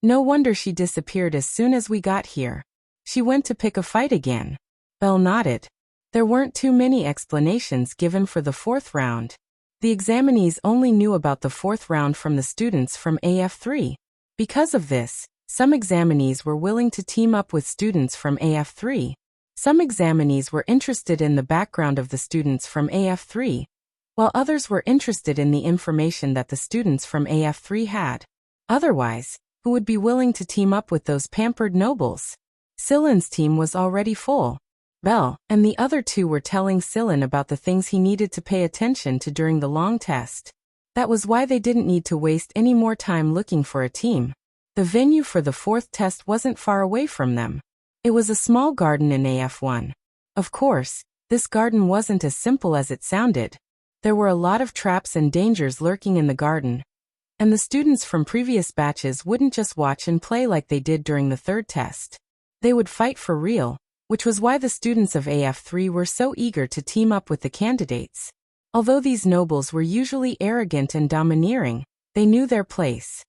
"No wonder she disappeared as soon as we got here. She went to pick a fight again." Belle nodded. There weren't too many explanations given for the 4th round. The examinees only knew about the 4th round from the students from AF3. Because of this, some examinees were willing to team up with students from AF3. Some examinees were interested in the background of the students from AF3, while others were interested in the information that the students from AF3 had. Otherwise, who would be willing to team up with those pampered nobles? Sillin's team was already full. Belle and the other two were telling Sillin about the things he needed to pay attention to during the long test. That was why they didn't need to waste any more time looking for a team. The venue for the 4th test wasn't far away from them. It was a small garden in AF1. Of course, this garden wasn't as simple as it sounded. There were a lot of traps and dangers lurking in the garden. And the students from previous batches wouldn't just watch and play like they did during the 3rd test. They would fight for real, which was why the students of AF3 were so eager to team up with the candidates. Although these nobles were usually arrogant and domineering, they knew their place.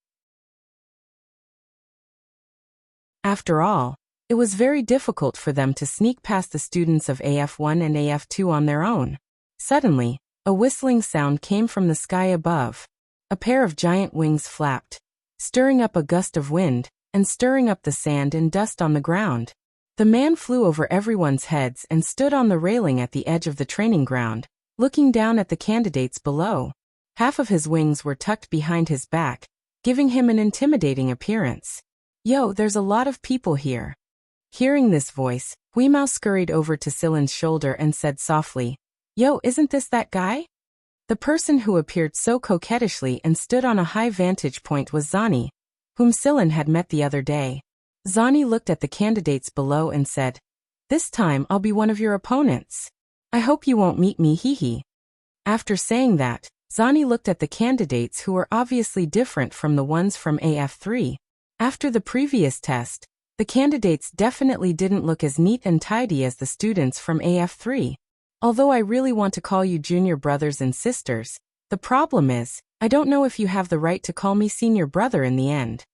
After all, it was very difficult for them to sneak past the students of AF1 and AF2 on their own. Suddenly, a whistling sound came from the sky above. A pair of giant wings flapped, stirring up a gust of wind, and stirring up the sand and dust on the ground. The man flew over everyone's heads and stood on the railing at the edge of the training ground, looking down at the candidates below. Half of his wings were tucked behind his back, giving him an intimidating appearance. "Yo, there's a lot of people here." Hearing this voice, Weimouse scurried over to Silen's shoulder and said softly, "Yo, isn't this that guy?" The person who appeared so coquettishly and stood on a high vantage point was Zani, whom Silen had met the other day. Zani looked at the candidates below and said, "This time I'll be one of your opponents. I hope you won't meet me, hee." After saying that, Zani looked at the candidates who were obviously different from the ones from AF3. After the previous test, the candidates definitely didn't look as neat and tidy as the students from AF3. Although I really want to call you junior brothers and sisters, the problem is, I don't know if you have the right to call me senior brother in the end.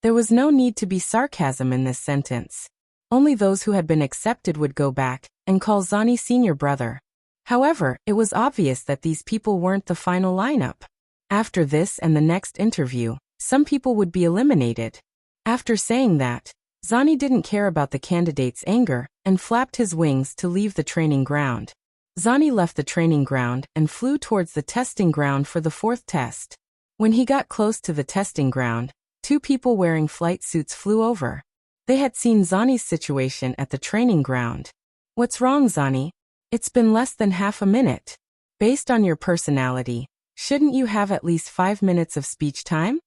There was no need to be sarcasm in this sentence. Only those who had been accepted would go back and call Zani senior brother. However, it was obvious that these people weren't the final lineup. After this and the next interview, some people would be eliminated. After saying that, Zani didn't care about the candidate's anger and flapped his wings to leave the training ground. Zani left the training ground and flew towards the testing ground for the fourth test. When he got close to the testing ground, two people wearing flight suits flew over. They had seen Zani's situation at the training ground. "What's wrong, Zani? It's been less than half a minute. Based on your personality, shouldn't you have at least 5 minutes of speech time?"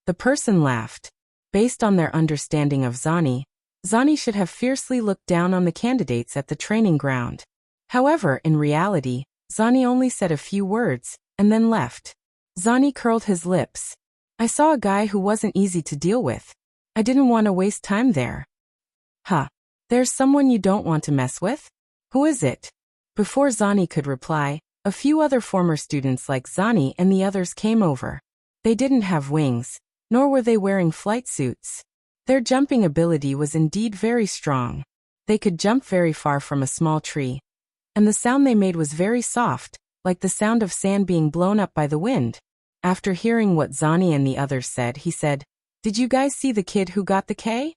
The person laughed. Based on their understanding of Zani, Zani should have fiercely looked down on the candidates at the training ground. However, in reality, Zani only said a few words, and then left. Zani curled his lips. "I saw a guy who wasn't easy to deal with. I didn't want to waste time there." "Huh. There's someone you don't want to mess with? Who is it?" Before Zani could reply, a few other former students like Zani and the others came over. They didn't have wings, nor were they wearing flight suits. Their jumping ability was indeed very strong. They could jump very far from a small tree, and the sound they made was very soft, like the sound of sand being blown up by the wind. After hearing what Zani and the others said, he said, "Did you guys see the kid who got the K?"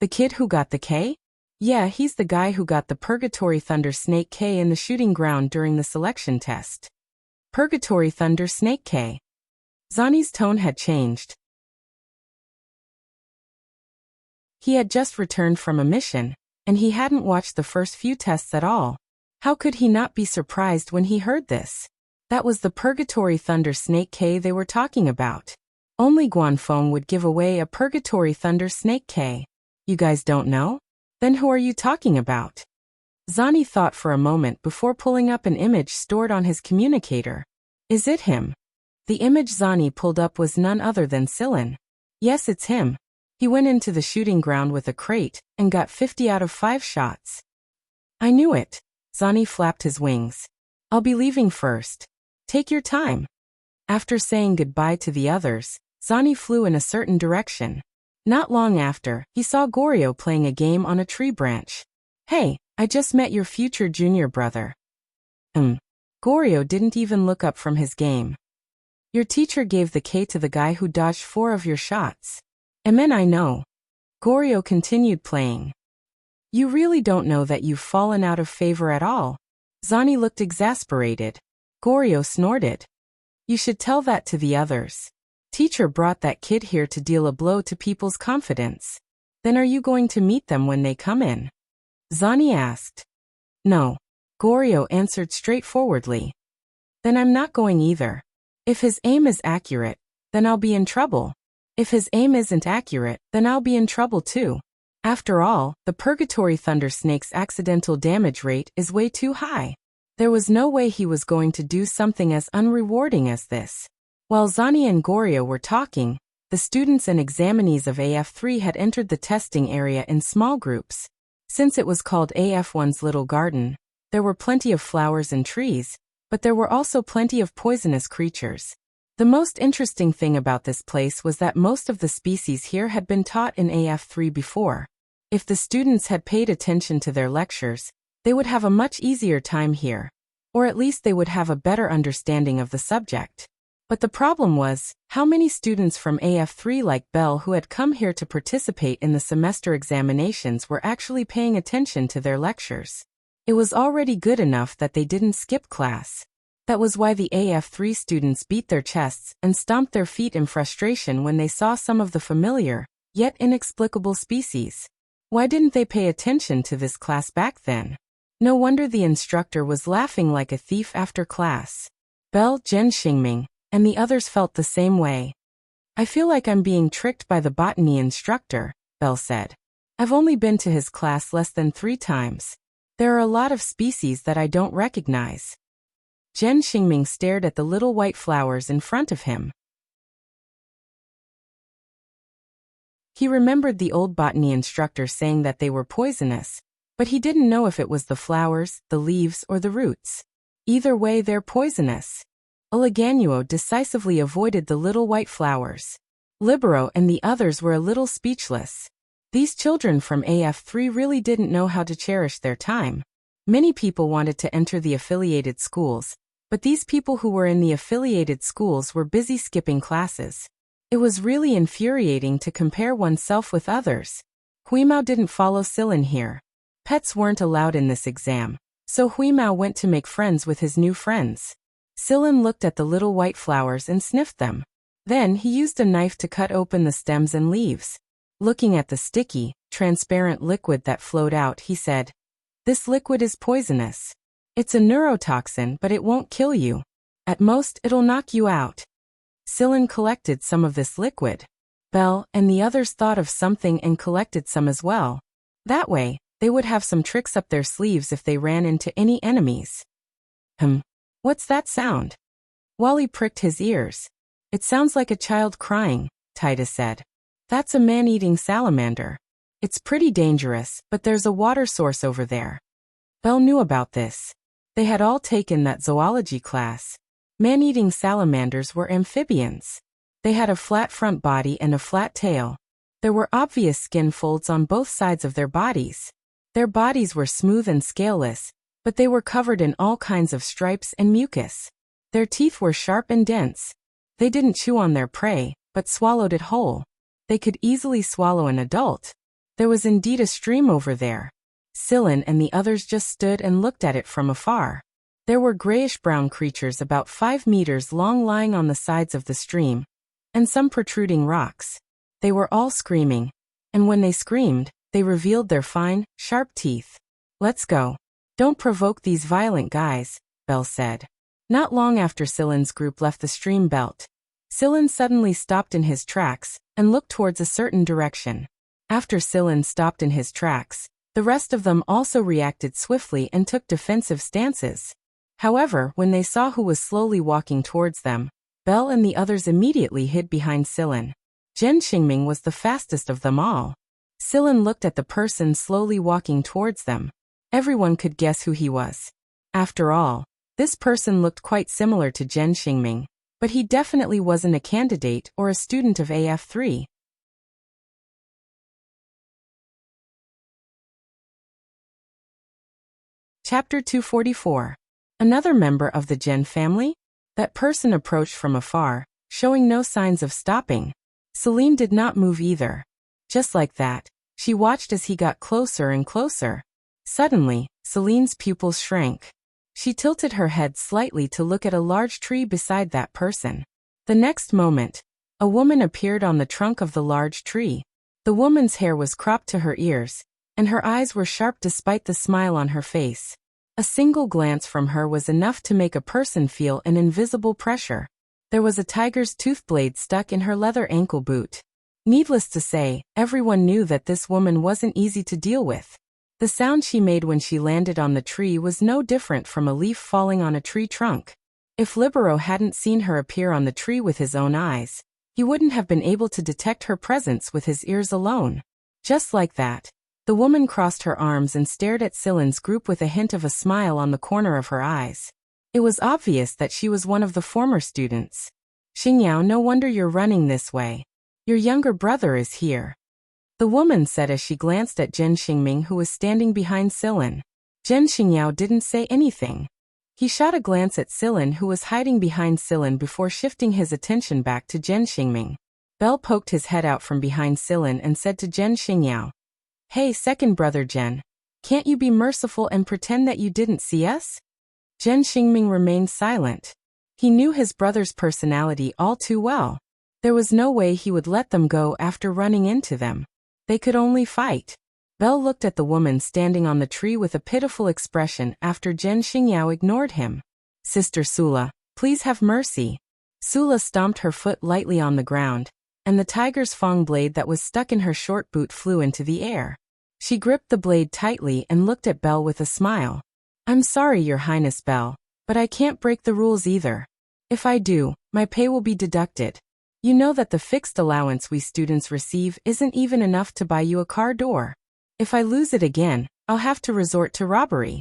"The kid who got the K? Yeah, he's the guy who got the Purgatory Thunder Snake K in the shooting ground during the selection test." Purgatory Thunder Snake K. Zani's tone had changed. He had just returned from a mission, and he hadn't watched the first few tests at all. How could he not be surprised when he heard this? That was the Purgatory Thunder Snake K they were talking about. Only Guanfeng would give away a Purgatory Thunder Snake K. You guys don't know? Then who are you talking about? Zani thought for a moment before pulling up an image stored on his communicator. Is it him? The image Zani pulled up was none other than Silen. Yes, it's him. He went into the shooting ground with a crate and got 50 out of 5 shots. I knew it. Zani flapped his wings. I'll be leaving first. Take your time. After saying goodbye to the others, Zani flew in a certain direction. Not long after, he saw Goryo playing a game on a tree branch. Hey, I just met your future junior brother. Goryo didn't even look up from his game. Your teacher gave the K to the guy who dodged 4 of your shots. I know. Goryo continued playing. You really don't know that you've fallen out of favor at all. Zani looked exasperated. Goryo snorted. You should tell that to the others. Teacher brought that kid here to deal a blow to people's confidence. Then are you going to meet them when they come in? Zani asked. No. Goryo answered straightforwardly. Then I'm not going either. If his aim is accurate, then I'll be in trouble. If his aim isn't accurate, then I'll be in trouble too. After all, the Purgatory Thunder Snake's accidental damage rate is way too high. There was no way he was going to do something as unrewarding as this. While Zani and Goryo were talking, the students and examinees of AF3 had entered the testing area in small groups. Since it was called AF1's Little Garden, there were plenty of flowers and trees, but there were also plenty of poisonous creatures. The most interesting thing about this place was that most of the species here had been taught in AF3 before. If the students had paid attention to their lectures, they would have a much easier time here, or at least they would have a better understanding of the subject. But the problem was, how many students from AF3 like Belle who had come here to participate in the semester examinations were actually paying attention to their lectures? It was already good enough that they didn't skip class. That was why the AF3 students beat their chests and stomped their feet in frustration when they saw some of the familiar, yet inexplicable species. Why didn't they pay attention to this class back then? No wonder the instructor was laughing like a thief after class. Belle, Zhen Xingming, and the others felt the same way. I feel like I'm being tricked by the botany instructor, Belle said. I've only been to his class less than 3 times. There are a lot of species that I don't recognize. Zhen Xingming stared at the little white flowers in front of him. He remembered the old botany instructor saying that they were poisonous, but he didn't know if it was the flowers, the leaves, or the roots. Either way, they're poisonous. Oliganuo decisively avoided the little white flowers. Libero and the others were a little speechless. These children from AF3 really didn't know how to cherish their time. Many people wanted to enter the affiliated schools, but these people who were in the affiliated schools were busy skipping classes. It was really infuriating to compare oneself with others. Huimao didn't follow Silin here. Pets weren't allowed in this exam, so Huimao went to make friends with his new friends. Silin looked at the little white flowers and sniffed them. Then he used a knife to cut open the stems and leaves. Looking at the sticky, transparent liquid that flowed out, he said, "This liquid is poisonous. It's a neurotoxin, but it won't kill you. At most, it'll knock you out." Silin collected some of this liquid. Belle and the others thought of something and collected some as well. That way, they would have some tricks up their sleeves if they ran into any enemies. What's that sound? Wally pricked his ears. It sounds like a child crying, Taida said. That's a man-eating salamander. It's pretty dangerous, but there's a water source over there. Belle knew about this. They had all taken that zoology class. Man-eating salamanders were amphibians. They had a flat front body and a flat tail. There were obvious skin folds on both sides of their bodies. Their bodies were smooth and scaleless, but they were covered in all kinds of stripes and mucus. Their teeth were sharp and dense. They didn't chew on their prey, but swallowed it whole. They could easily swallow an adult. There was indeed a stream over there. Silin and the others just stood and looked at it from afar. There were grayish-brown creatures about 5 meters long lying on the sides of the stream, and some protruding rocks. They were all screaming, and when they screamed, they revealed their fine, sharp teeth. "Let's go. Don't provoke these violent guys," Belle said. Not long after Silin's group left the stream belt, Silin suddenly stopped in his tracks and looked towards a certain direction. After Silin stopped in his tracks, the rest of them also reacted swiftly and took defensive stances. However, when they saw who was slowly walking towards them, Belle and the others immediately hid behind Silin. Zhen Xingming was the fastest of them all. Silin looked at the person slowly walking towards them. Everyone could guess who he was. After all, this person looked quite similar to Zhen Xingming, but he definitely wasn't a candidate or a student of AF3. Chapter 244. Another member of the Zhen family? That person approached from afar, showing no signs of stopping. Celine did not move either. Just like that, she watched as he got closer and closer. Suddenly, Celine's pupils shrank. She tilted her head slightly to look at a large tree beside that person. The next moment, a woman appeared on the trunk of the large tree. The woman's hair was cropped to her ears, and her eyes were sharp despite the smile on her face. A single glance from her was enough to make a person feel an invisible pressure. There was a tiger's tooth blade stuck in her leather ankle boot. Needless to say, everyone knew that this woman wasn't easy to deal with. The sound she made when she landed on the tree was no different from a leaf falling on a tree trunk. If Libero hadn't seen her appear on the tree with his own eyes, he wouldn't have been able to detect her presence with his ears alone. Just like that, the woman crossed her arms and stared at Silin's group with a hint of a smile on the corner of her eyes. It was obvious that she was one of the former students. Xingyao, no wonder you're running this way. Your younger brother is here, the woman said as she glanced at Zhen Xingming, who was standing behind Silin. Zhen Xingyao didn't say anything. He shot a glance at Silin, who was hiding behind Silin, before shifting his attention back to Zhen Xingming. Bell poked his head out from behind Silin and said to Zhen Xingyao, "Hey, second brother Zhen, can't you be merciful and pretend that you didn't see us?" Zhen Xingming remained silent. He knew his brother's personality all too well. There was no way he would let them go after running into them. They could only fight. Bell looked at the woman standing on the tree with a pitiful expression after Zhen Xingyao ignored him. "Sister Sula, please have mercy." Sula stomped her foot lightly on the ground, and the tiger's fang blade that was stuck in her short boot flew into the air. She gripped the blade tightly and looked at Bell with a smile. "I'm sorry, Your Highness Bell, but I can't break the rules either. If I do, my pay will be deducted. You know that the fixed allowance we students receive isn't even enough to buy you a car door. If I lose it again, I'll have to resort to robbery."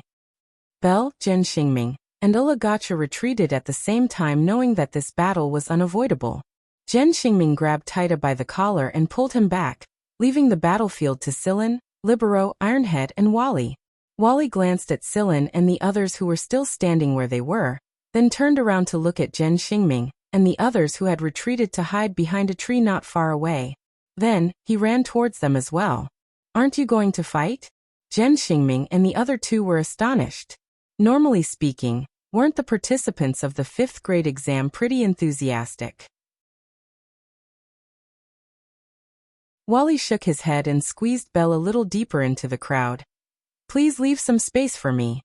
Bell, Zhen Xingming, and Ulagacha retreated at the same time, knowing that this battle was unavoidable. Zhen Xingming grabbed Taita by the collar and pulled him back, leaving the battlefield to Silin, Libero, Ironhead, and Wally. Wally glanced at Silin and the others who were still standing where they were, then turned around to look at Zhen Xingming and the others who had retreated to hide behind a tree not far away. Then, he ran towards them as well. "Aren't you going to fight?" Zhen Xingming and the other two were astonished. Normally speaking, weren't the participants of the 5th grade exam pretty enthusiastic? Wally shook his head and squeezed Bell a little deeper into the crowd. "Please leave some space for me."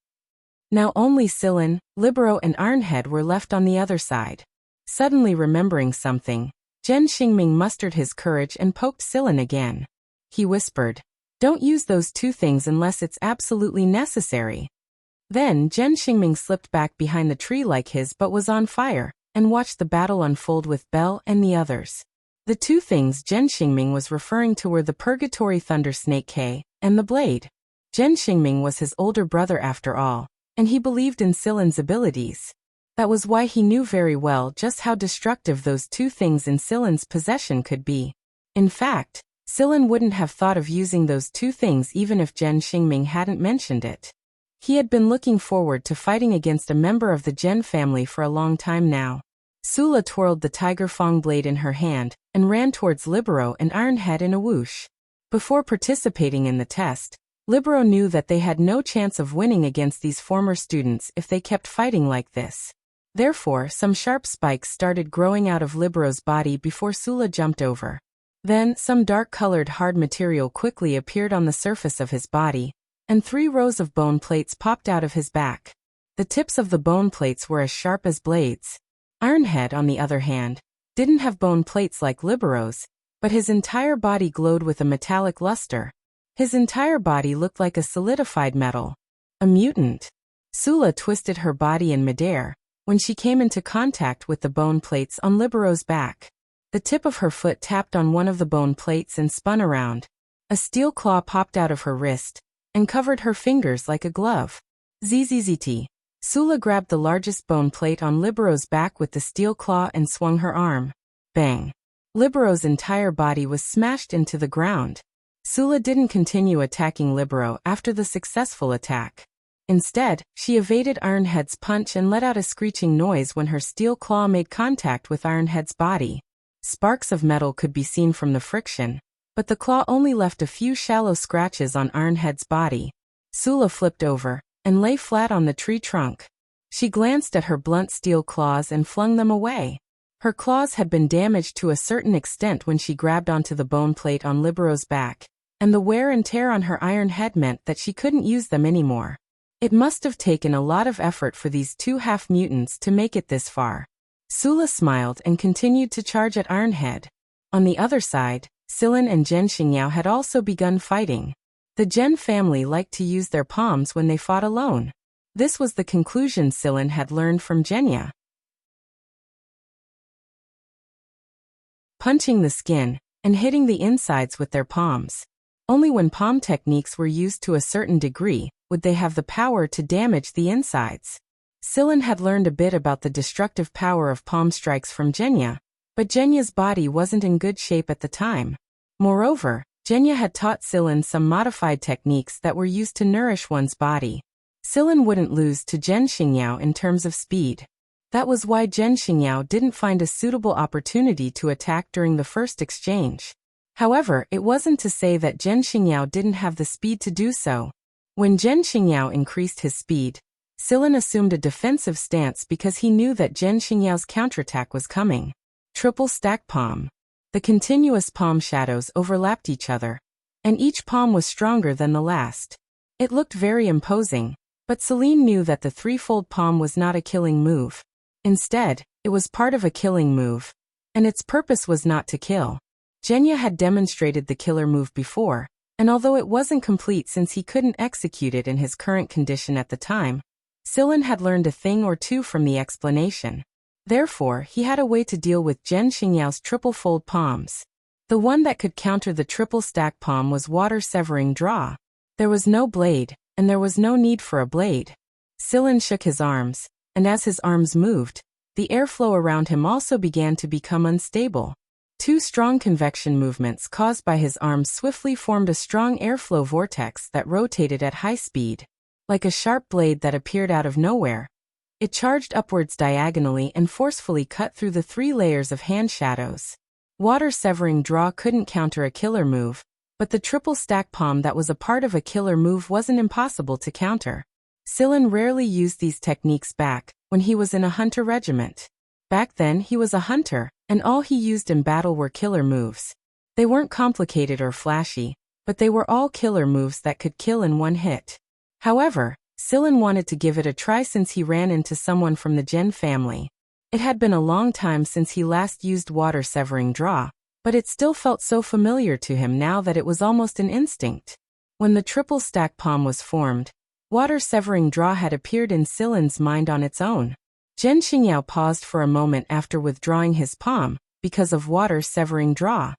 Now only Silin, Libero, and Ironhead were left on the other side. Suddenly remembering something, Zhen Xingming mustered his courage and poked Silin again. He whispered, "Don't use those two things unless it's absolutely necessary." Then Zhen Xingming slipped back behind the tree like his butt was on fire, and watched the battle unfold with Bell and the others. The two things Zhen Xingming was referring to were the Purgatory Thunder Snake K and the blade. Zhen Xingming was his older brother after all, and he believed in Silin's abilities. That was why he knew very well just how destructive those two things in Silin's possession could be. In fact, Silin wouldn't have thought of using those two things even if Zhen Xingming hadn't mentioned it. He had been looking forward to fighting against a member of the Zhen family for a long time now. Sula twirled the tiger fang blade in her hand and ran towards Libero and Ironhead in a whoosh. Before participating in the test, Libero knew that they had no chance of winning against these former students if they kept fighting like this. Therefore, some sharp spikes started growing out of Libero's body before Sula jumped over. Then, some dark-colored hard material quickly appeared on the surface of his body, and 3 rows of bone plates popped out of his back. The tips of the bone plates were as sharp as blades. Ironhead, on the other hand, didn't have bone plates like Libero's, but his entire body glowed with a metallic luster. His entire body looked like a solidified metal. A mutant. Sula twisted her body in midair when she came into contact with the bone plates on Libero's back. The tip of her foot tapped on one of the bone plates and spun around. A steel claw popped out of her wrist and covered her fingers like a glove. ZZZT. Sula grabbed the largest bone plate on Libero's back with the steel claw and swung her arm. Bang. Libero's entire body was smashed into the ground. Sula didn't continue attacking Libero after the successful attack. Instead, she evaded Ironhead's punch and let out a screeching noise when her steel claw made contact with Ironhead's body. Sparks of metal could be seen from the friction, but the claw only left a few shallow scratches on Ironhead's body. Sula flipped over and lay flat on the tree trunk. She glanced at her blunt steel claws and flung them away. Her claws had been damaged to a certain extent when she grabbed onto the bone plate on Libero's back, and the wear and tear on her iron head meant that she couldn't use them anymore. It must have taken a lot of effort for these 2 half-mutants to make it this far. Sula smiled and continued to charge at Ironhead. On the other side, Silin and Zhen Xingyao had also begun fighting. The Zhen family liked to use their palms when they fought alone. This was the conclusion Silin had learned from Zhenya. Punching the skin and hitting the insides with their palms. Only when palm techniques were used to a certain degree would they have the power to damage the insides. Sillin had learned a bit about the destructive power of palm strikes from Genya, but Genya's body wasn't in good shape at the time. Moreover, Genya had taught Sillin some modified techniques that were used to nourish one's body. Sillin wouldn't lose to Zhen Xingyao in terms of speed. That was why Zhen Xingyao didn't find a suitable opportunity to attack during the first exchange. However, it wasn't to say that Zhen Xingyao didn't have the speed to do so. When Zhen Xingyao increased his speed, Sillin assumed a defensive stance because he knew that Zhen Xingyao's counterattack was coming. Triple stack palm. The continuous palm shadows overlapped each other, and each palm was stronger than the last. It looked very imposing, but Celine knew that the threefold palm was not a killing move. Instead, it was part of a killing move, and its purpose was not to kill. Genya had demonstrated the killer move before, and although it wasn't complete since he couldn't execute it in his current condition at the time, Sillin had learned a thing or two from the explanation. Therefore, he had a way to deal with Zhen Xingyao's triple-fold palms. The one that could counter the triple-stack palm was water-severing draw. There was no blade, and there was no need for a blade. Sillin shook his arms, and as his arms moved, the airflow around him also began to become unstable. Two strong convection movements caused by his arms swiftly formed a strong airflow vortex that rotated at high speed. Like a sharp blade that appeared out of nowhere, it charged upwards diagonally and forcefully cut through the 3 layers of hand shadows. Water-severing draw couldn't counter a killer move, but the triple-stack palm that was a part of a killer move wasn't impossible to counter. Sillin rarely used these techniques back when he was in a hunter regiment. Back then he was a hunter, and all he used in battle were killer moves. They weren't complicated or flashy, but they were all killer moves that could kill in one hit. However, Sillin wanted to give it a try since he ran into someone from the Zhen family. It had been a long time since he last used water-severing draw, but it still felt so familiar to him now that it was almost an instinct. When the triple-stack palm was formed, water-severing draw had appeared in Sillin's mind on its own. Zhen Xingyao paused for a moment after withdrawing his palm, because of water-severing draw.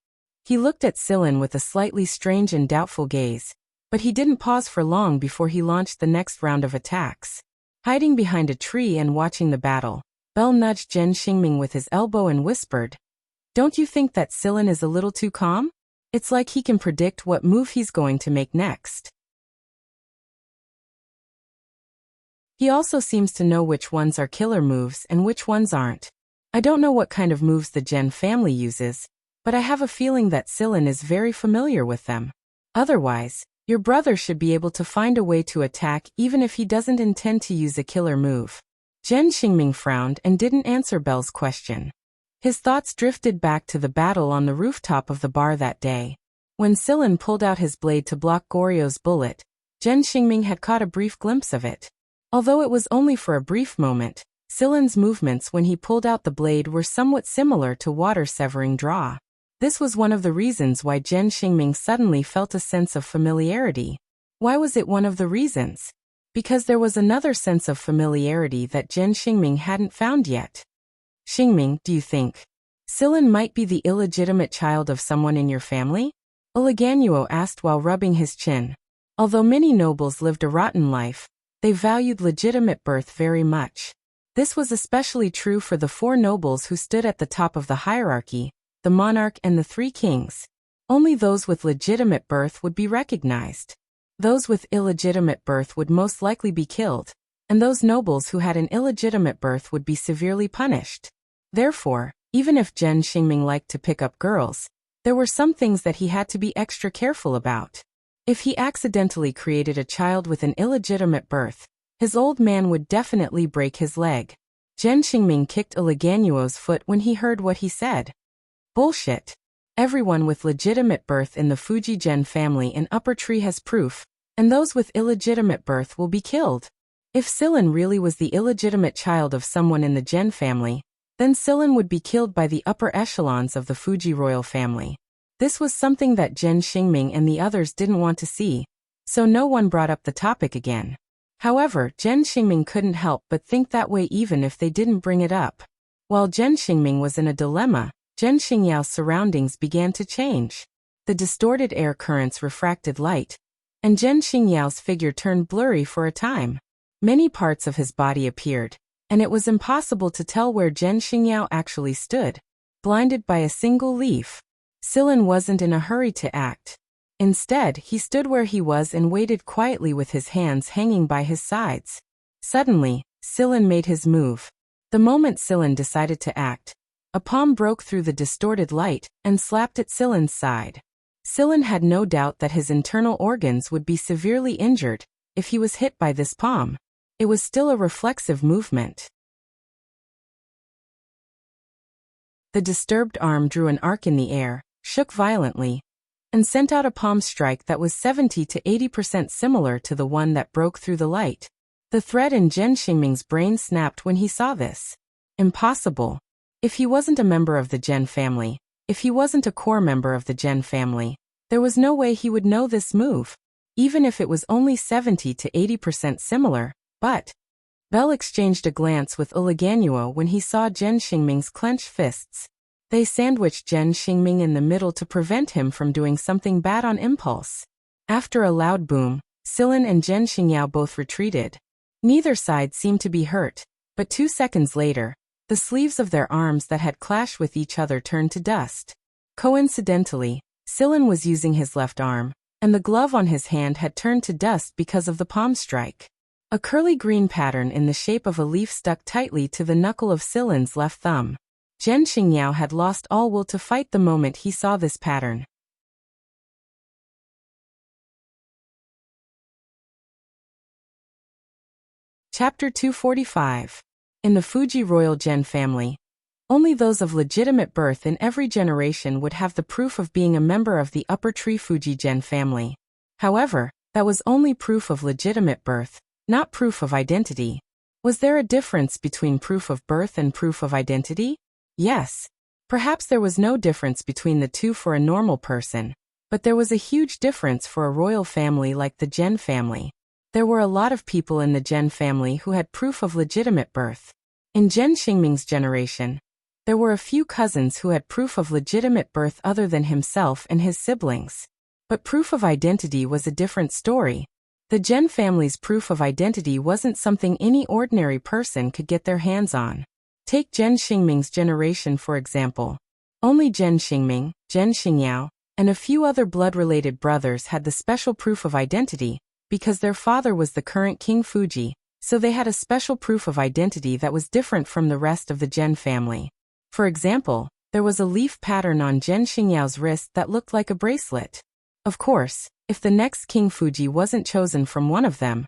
He looked at Sillin with a slightly strange and doubtful gaze, but he didn't pause for long before he launched the next round of attacks. Hiding behind a tree and watching the battle, Bell nudged Zhen Xingming with his elbow and whispered, "Don't you think that Sillin is a little too calm? It's like he can predict what move he's going to make next. He also seems to know which ones are killer moves and which ones aren't. I don't know what kind of moves the Zhen family uses, but I have a feeling that Sillin is very familiar with them. Otherwise, your brother should be able to find a way to attack even if he doesn't intend to use a killer move." Zhen Xingming frowned and didn't answer Bell's question. His thoughts drifted back to the battle on the rooftop of the bar that day. When Sillin pulled out his blade to block Goryeu's bullet, Zhen Xingming had caught a brief glimpse of it. Although it was only for a brief moment, Sillin's movements when he pulled out the blade were somewhat similar to water-severing draw. This was one of the reasons why Zhen Xingming suddenly felt a sense of familiarity. Why was it one of the reasons? Because there was another sense of familiarity that Zhen Xingming hadn't found yet. "Xingming, do you think Sillin might be the illegitimate child of someone in your family?" Oleganuo asked while rubbing his chin. Although many nobles lived a rotten life, they valued legitimate birth very much. This was especially true for the 4 nobles who stood at the top of the hierarchy, the monarch and the 3 kings. Only those with legitimate birth would be recognized. Those with illegitimate birth would most likely be killed, and those nobles who had an illegitimate birth would be severely punished. Therefore, even if Zhen Xingming liked to pick up girls, there were some things that he had to be extra careful about. If he accidentally created a child with an illegitimate birth, his old man would definitely break his leg. Zhen Xingming kicked Oleganuo's foot when he heard what he said. "Bullshit. Everyone with legitimate birth in the Fuji Zhen family in Upper Tree has proof, and those with illegitimate birth will be killed. If Sillin really was the illegitimate child of someone in the Zhen family, then Sillin would be killed by the upper echelons of the Fuji royal family." This was something that Zhen Xingming and the others didn't want to see, so no one brought up the topic again. However, Zhen Xingming couldn't help but think that way even if they didn't bring it up. While Zhen Xingming was in a dilemma, Zhen Xingyao's surroundings began to change. The distorted air currents refracted light, and Zhen Xingyao's figure turned blurry for a time. Many parts of his body appeared, and it was impossible to tell where Zhen Xingyao actually stood, blinded by a single leaf. Sillin wasn't in a hurry to act. Instead, he stood where he was and waited quietly with his hands hanging by his sides. Suddenly, Sillin made his move. The moment Sillin decided to act, a palm broke through the distorted light and slapped at Sillin's side. Sillin had no doubt that his internal organs would be severely injured if he was hit by this palm. It was still a reflexive movement. The disturbed arm drew an arc in the air, shook violently, and sent out a palm strike that was 70 to 80% similar to the one that broke through the light. The thread in Zhen Xingming's brain snapped when he saw this. Impossible. If he wasn't a member of the Zhen family, if he wasn't a core member of the Zhen family, there was no way he would know this move, even if it was only 70 to 80% similar. But Bell exchanged a glance with Uliganuo when he saw Zhen Xingming's clenched fists. They sandwiched Zhen Xingming in the middle to prevent him from doing something bad on impulse. After a loud boom, Sillin and Zhen Xingyao both retreated. Neither side seemed to be hurt, but 2 seconds later, the sleeves of their arms that had clashed with each other turned to dust. Coincidentally, Sillin was using his left arm, and the glove on his hand had turned to dust because of the palm strike. A curly green pattern in the shape of a leaf stuck tightly to the knuckle of Sillin's left thumb. Zhen Xingyao had lost all will to fight the moment he saw this pattern. Chapter 245. In the Fuji royal Zhen family, only those of legitimate birth in every generation would have the proof of being a member of the upper tree Fuji Zhen family. However, that was only proof of legitimate birth, not proof of identity. Was there a difference between proof of birth and proof of identity? Yes. Perhaps there was no difference between the two for a normal person, but there was a huge difference for a royal family like the Zhen family. There were a lot of people in the Zhen family who had proof of legitimate birth. In Zhen Xingming's generation, there were a few cousins who had proof of legitimate birth other than himself and his siblings. But proof of identity was a different story. The Zhen family's proof of identity wasn't something any ordinary person could get their hands on. Take Zhen Xingming's generation for example. Only Zhen Xingming, Zhen Xingyao, and a few other blood-related brothers had the special proof of identity, because their father was the current King Fuji, so they had a special proof of identity that was different from the rest of the Zhen family. For example, there was a leaf pattern on Zhen Xingyao's wrist that looked like a bracelet. Of course, if the next King Fuji wasn't chosen from one of them,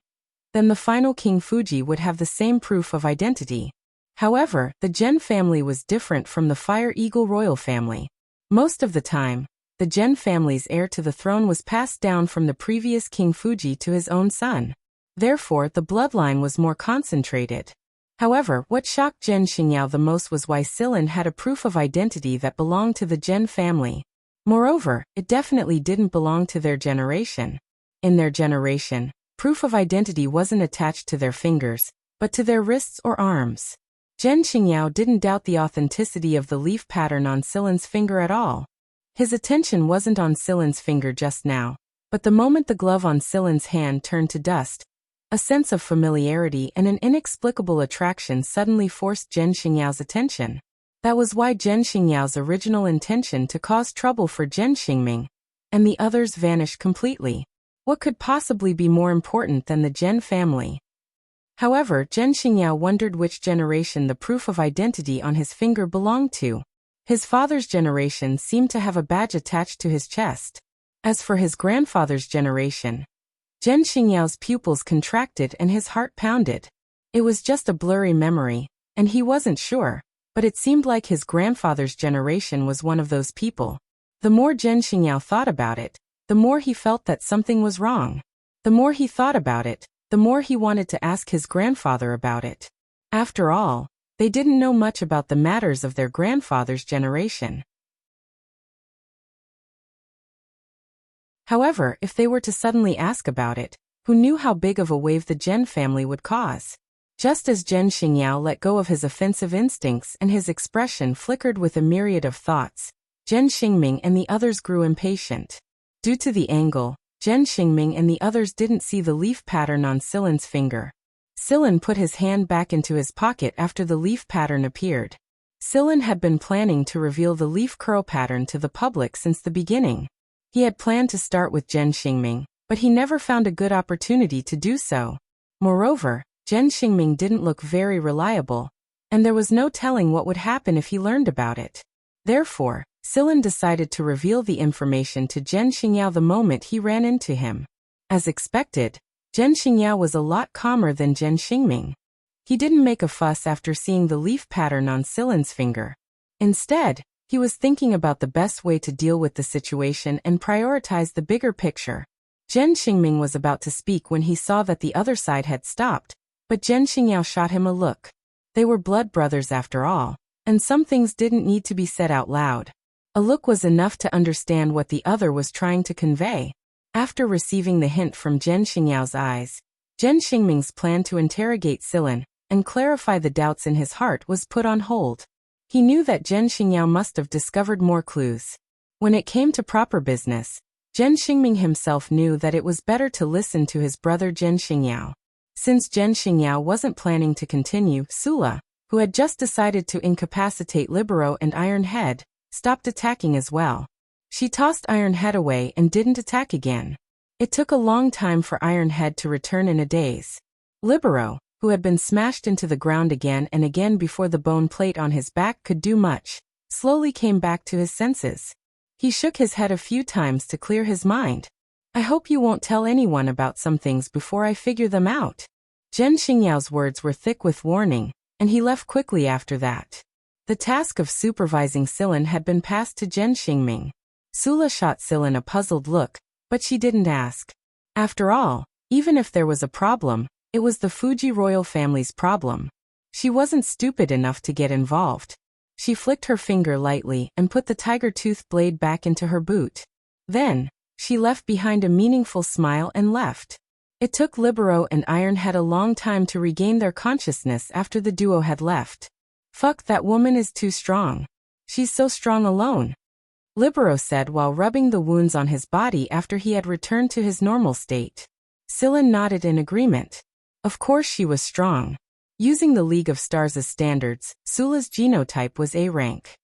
then the final King Fuji would have the same proof of identity. However, the Zhen family was different from the Fire Eagle royal family. Most of the time, the Zhen family's heir to the throne was passed down from the previous King Fuji to his own son. Therefore, the bloodline was more concentrated. However, what shocked Zhen Xingyao the most was why Sillin had a proof of identity that belonged to the Zhen family. Moreover, it definitely didn't belong to their generation. In their generation, proof of identity wasn't attached to their fingers, but to their wrists or arms. Zhen Xingyao didn't doubt the authenticity of the leaf pattern on Sillin's finger at all. His attention wasn't on Sillin's finger just now, but the moment the glove on Sillin's hand turned to dust, a sense of familiarity and an inexplicable attraction suddenly forced Zhen Xingyao's attention. That was why Zhen Xingyao's original intention to cause trouble for Zhen Xingming and the others vanished completely. What could possibly be more important than the Zhen family? However, Zhen Xingyao wondered which generation the proof of identity on his finger belonged to. His father's generation seemed to have a badge attached to his chest. As for his grandfather's generation, Zhen Xingyao's pupils contracted and his heart pounded. It was just a blurry memory, and he wasn't sure, but it seemed like his grandfather's generation was one of those people. The more Zhen Xingyao thought about it, the more he felt that something was wrong. The more he thought about it, the more he wanted to ask his grandfather about it. After all, they didn't know much about the matters of their grandfather's generation. However, if they were to suddenly ask about it, who knew how big of a wave the Zhen family would cause? Just as Zhen Xingyao let go of his offensive instincts and his expression flickered with a myriad of thoughts, Zhen Xingming and the others grew impatient. Due to the angle, Zhen Xingming and the others didn't see the leaf pattern on Sillin's finger. Sillin put his hand back into his pocket after the leaf pattern appeared. Sillin had been planning to reveal the leaf curl pattern to the public since the beginning. He had planned to start with Zhen Xingming, but he never found a good opportunity to do so. Moreover, Zhen Xingming didn't look very reliable, and there was no telling what would happen if he learned about it. Therefore, Sillin decided to reveal the information to Zhen Xingyao the moment he ran into him. As expected, Zhen Xingyao was a lot calmer than Zhen Xingming. He didn't make a fuss after seeing the leaf pattern on Sillin's finger. Instead, he was thinking about the best way to deal with the situation and prioritize the bigger picture. Zhen Xingming was about to speak when he saw that the other side had stopped, but Zhen Xingyao shot him a look. They were blood brothers after all, and some things didn't need to be said out loud. A look was enough to understand what the other was trying to convey. After receiving the hint from Zhen Xingyao's eyes, Zhen Xingming's plan to interrogate Sillin and clarify the doubts in his heart was put on hold. He knew that Zhen Xingyao must have discovered more clues. When it came to proper business, Zhen Xingming himself knew that it was better to listen to his brother Zhen Xingyao. Since Zhen Xingyao wasn't planning to continue, Sula, who had just decided to incapacitate Libero and Iron Head, stopped attacking as well. She tossed Iron Head away and didn't attack again. It took a long time for Iron Head to return in a daze. Libero, who had been smashed into the ground again and again before the bone plate on his back could do much, slowly came back to his senses. He shook his head a few times to clear his mind. I hope you won't tell anyone about some things before I figure them out. Zhen Xingyao's words were thick with warning, and he left quickly after that. The task of supervising Sillin had been passed to Zhen Xingming. Sula shot Sillin a puzzled look, but she didn't ask. After all, even if there was a problem, it was the Fuji royal family's problem. She wasn't stupid enough to get involved. She flicked her finger lightly and put the tiger tooth blade back into her boot. Then, she left behind a meaningful smile and left. It took Libero and Iron Head a long time to regain their consciousness after the duo had left. Fuck, that woman is too strong. She's so strong alone, Libero said while rubbing the wounds on his body after he had returned to his normal state. Sillin nodded in agreement. Of course she was strong. Using the League of Stars' standards, Sula's genotype was A rank.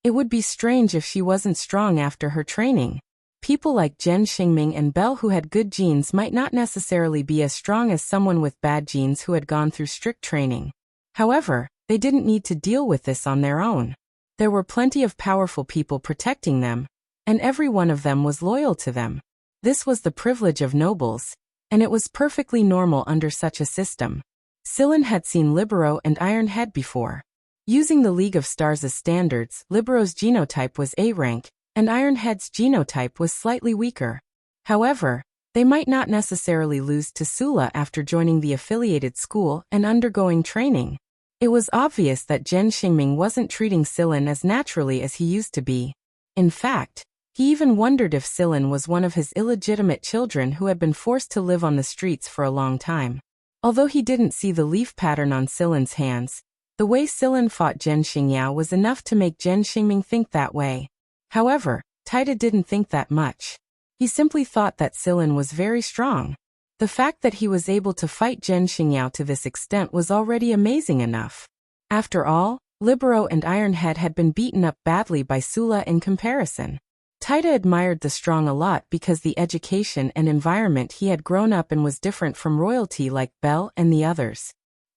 It would be strange if she wasn't strong after her training. People like Zhen Xingming and Belle who had good genes might not necessarily be as strong as someone with bad genes who had gone through strict training. However, they didn't need to deal with this on their own. There were plenty of powerful people protecting them, and every one of them was loyal to them. This was the privilege of nobles, and it was perfectly normal under such a system. Sillin had seen Libero and Iron Head before. Using the League of Stars' standards, Libero's genotype was A rank, and Iron Head's genotype was slightly weaker. However, they might not necessarily lose to Sula after joining the affiliated school and undergoing training. It was obvious that Zhen Xingming wasn't treating Sillin as naturally as he used to be. In fact, he even wondered if Sillin was one of his illegitimate children who had been forced to live on the streets for a long time. Although he didn't see the leaf pattern on Sillin's hands, the way Sillin fought Zhen Xingyao was enough to make Zhen Xingming think that way. However, Taita didn't think that much. He simply thought that Sillin was very strong. The fact that he was able to fight Zhen Xingyao to this extent was already amazing enough. After all, Libero and Iron Head had been beaten up badly by Sula in comparison. Taita admired the strong a lot because the education and environment he had grown up in was different from royalty like Belle and the others.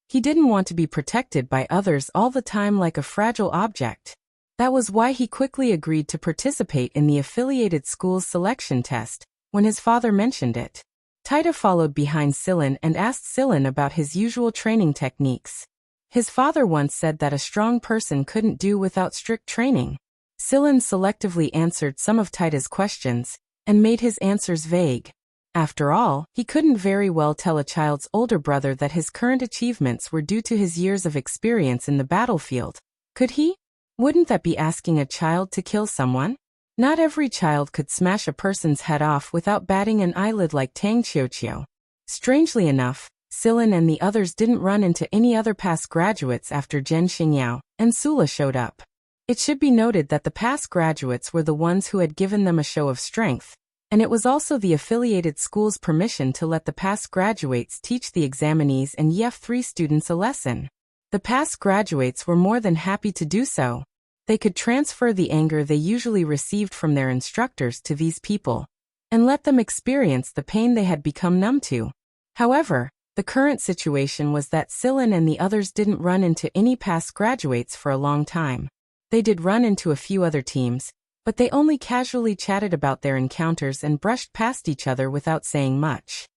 He didn't want to be protected by others all the time like a fragile object. That was why he quickly agreed to participate in the affiliated school's selection test, when his father mentioned it. Taita followed behind Sillin and asked Sillin about his usual training techniques. His father once said that a strong person couldn't do without strict training. Sillin selectively answered some of Taita's questions, and made his answers vague. After all, he couldn't very well tell a child's older brother that his current achievements were due to his years of experience in the battlefield. Could he? Wouldn't that be asking a child to kill someone? Not every child could smash a person's head off without batting an eyelid like Tang Qiuqiu. Strangely enough, Sillin and the others didn't run into any other past graduates after Zhen Xingyao and Sula showed up. It should be noted that the past graduates were the ones who had given them a show of strength, and it was also the affiliated school's permission to let the past graduates teach the examinees and YEF3 students a lesson. The past graduates were more than happy to do so. They could transfer the anger they usually received from their instructors to these people, and let them experience the pain they had become numb to. However, the current situation was that Sillin and the others didn't run into any past graduates for a long time. They did run into a few other teams, but they only casually chatted about their encounters and brushed past each other without saying much.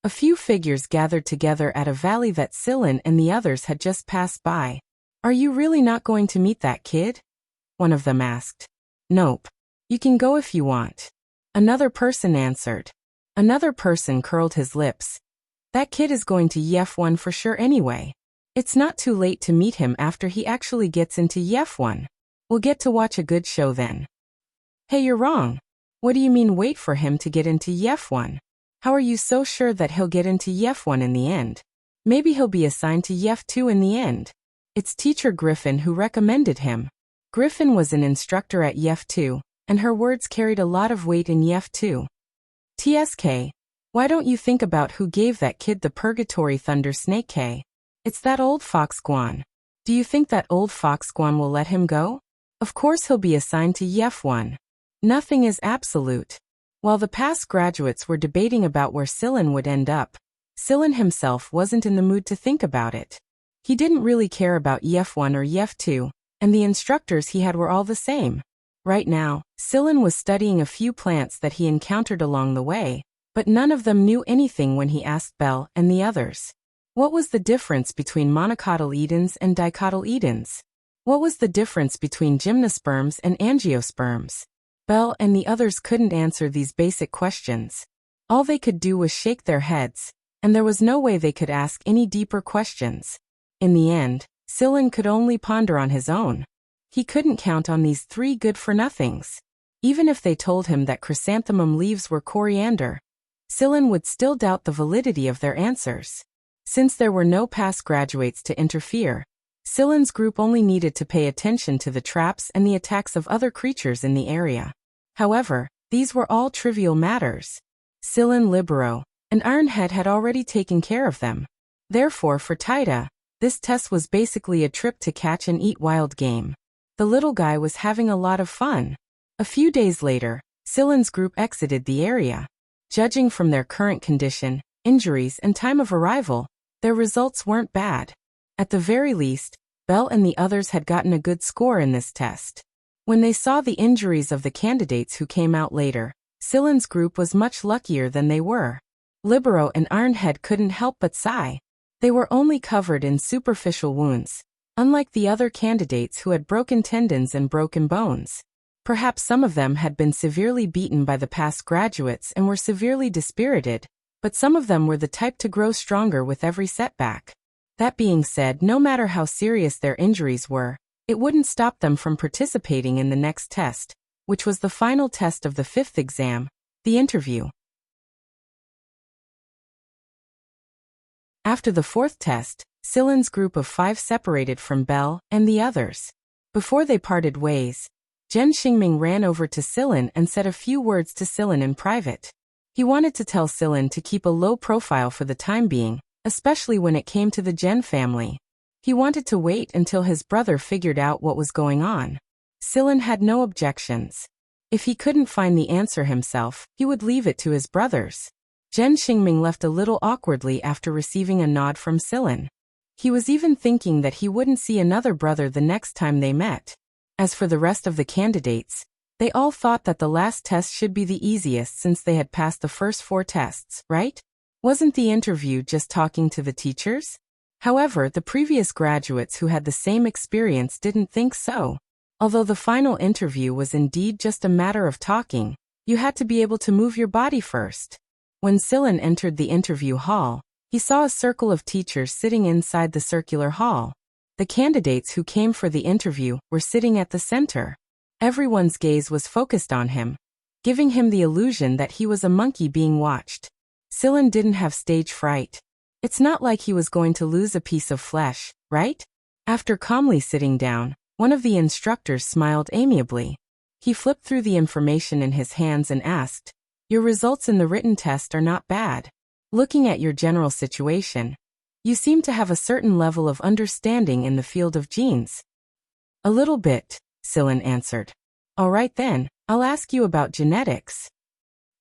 A few figures gathered together at a valley that Sillin and the others had just passed by. "Are you really not going to meet that kid?" one of them asked. "Nope. You can go if you want," another person answered. Another person curled his lips. "That kid is going to YEF1 for sure anyway. It's not too late to meet him after he actually gets into YEF1. We'll get to watch a good show then." "Hey, you're wrong. What do you mean wait for him to get into YEF1? How are you so sure that he'll get into YEF1 in the end? Maybe he'll be assigned to YEF2 in the end. It's teacher Griffin who recommended him." Griffin was an instructor at YEF2, and her words carried a lot of weight in YEF2. "TSK, why don't you think about who gave that kid the Purgatory Thunder Snake K? It's that old Fox Guan. Do you think that old Fox Guan will let him go? Of course he'll be assigned to YEF1. Nothing is absolute." While the past graduates were debating about where Sillin would end up, Sillin himself wasn't in the mood to think about it. He didn't really care about YEF1 or YEF2, and the instructors he had were all the same. Right now, Sillin was studying a few plants that he encountered along the way, but none of them knew anything when he asked Bell and the others. What was the difference between monocotyledons and dicotyledons? What was the difference between gymnosperms and angiosperms? Bell and the others couldn't answer these basic questions. All they could do was shake their heads, and there was no way they could ask any deeper questions. In the end, Sillin could only ponder on his own. He couldn't count on these three good-for-nothings. Even if they told him that chrysanthemum leaves were coriander, Sillin would still doubt the validity of their answers. Since there were no past graduates to interfere, Sillin's group only needed to pay attention to the traps and the attacks of other creatures in the area. However, these were all trivial matters. Sillin, Libero, and Ironhead had already taken care of them. Therefore, for Taida, this test was basically a trip to catch and eat wild game. The little guy was having a lot of fun. A few days later, Sillin's group exited the area. Judging from their current condition, injuries, and time of arrival, their results weren't bad. At the very least, Bell and the others had gotten a good score in this test. When they saw the injuries of the candidates who came out later, Sillin's group was much luckier than they were. Libero and Ironhead couldn't help but sigh. They were only covered in superficial wounds, unlike the other candidates who had broken tendons and broken bones. Perhaps some of them had been severely beaten by the past graduates and were severely dispirited, but some of them were the type to grow stronger with every setback. That being said, no matter how serious their injuries were, it wouldn't stop them from participating in the next test, which was the final test of the fifth exam, the interview. After the fourth test, Sillin's group of 5 separated from Bell and the others. Before they parted ways, Zhen Xingming ran over to Sillin and said a few words to Sillin in private. He wanted to tell Sillin to keep a low profile for the time being, especially when it came to the Zhen family. He wanted to wait until his brother figured out what was going on. Sillin had no objections. If he couldn't find the answer himself, he would leave it to his brothers. Zhen Xingming left a little awkwardly after receiving a nod from Sillin. He was even thinking that he wouldn't see another brother the next time they met. As for the rest of the candidates, they all thought that the last test should be the easiest since they had passed the first 4 tests, right? Wasn't the interview just talking to the teachers? However, the previous graduates who had the same experience didn't think so. Although the final interview was indeed just a matter of talking, you had to be able to move your body first. When Sillin entered the interview hall, he saw a circle of teachers sitting inside the circular hall. The candidates who came for the interview were sitting at the center. Everyone's gaze was focused on him, giving him the illusion that he was a monkey being watched. Sillin didn't have stage fright. It's not like he was going to lose a piece of flesh, right? After calmly sitting down, one of the instructors smiled amiably. He flipped through the information in his hands and asked, "Your results in the written test are not bad. Looking at your general situation, you seem to have a certain level of understanding in the field of genes." "A little bit," Sillin answered. "All right then, I'll ask you about genetics."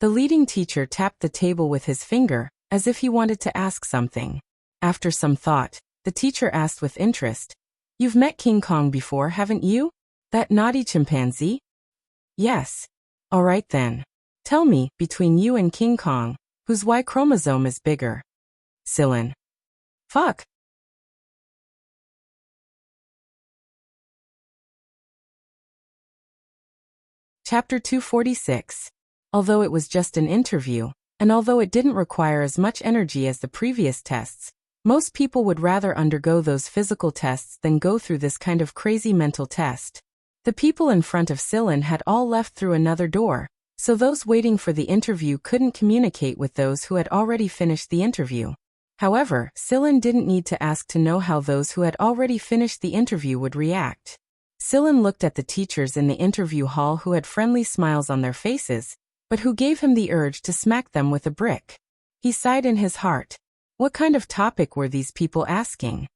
The leading teacher tapped the table with his finger, as if he wanted to ask something. After some thought, the teacher asked with interest, "You've met King Kong before, haven't you? That naughty chimpanzee?" "Yes." "All right then. Tell me, between you and King Kong, whose Y chromosome is bigger?" Sillin. "Fuck." Chapter 246. Although it was just an interview, and although it didn't require as much energy as the previous tests, most people would rather undergo those physical tests than go through this kind of crazy mental test. The people in front of Sillin had all left through another door, so those waiting for the interview couldn't communicate with those who had already finished the interview. However, Sillin didn't need to ask to know how those who had already finished the interview would react. Sillin looked at the teachers in the interview hall who had friendly smiles on their faces, but who gave him the urge to smack them with a brick. He sighed in his heart. What kind of topic were these people asking?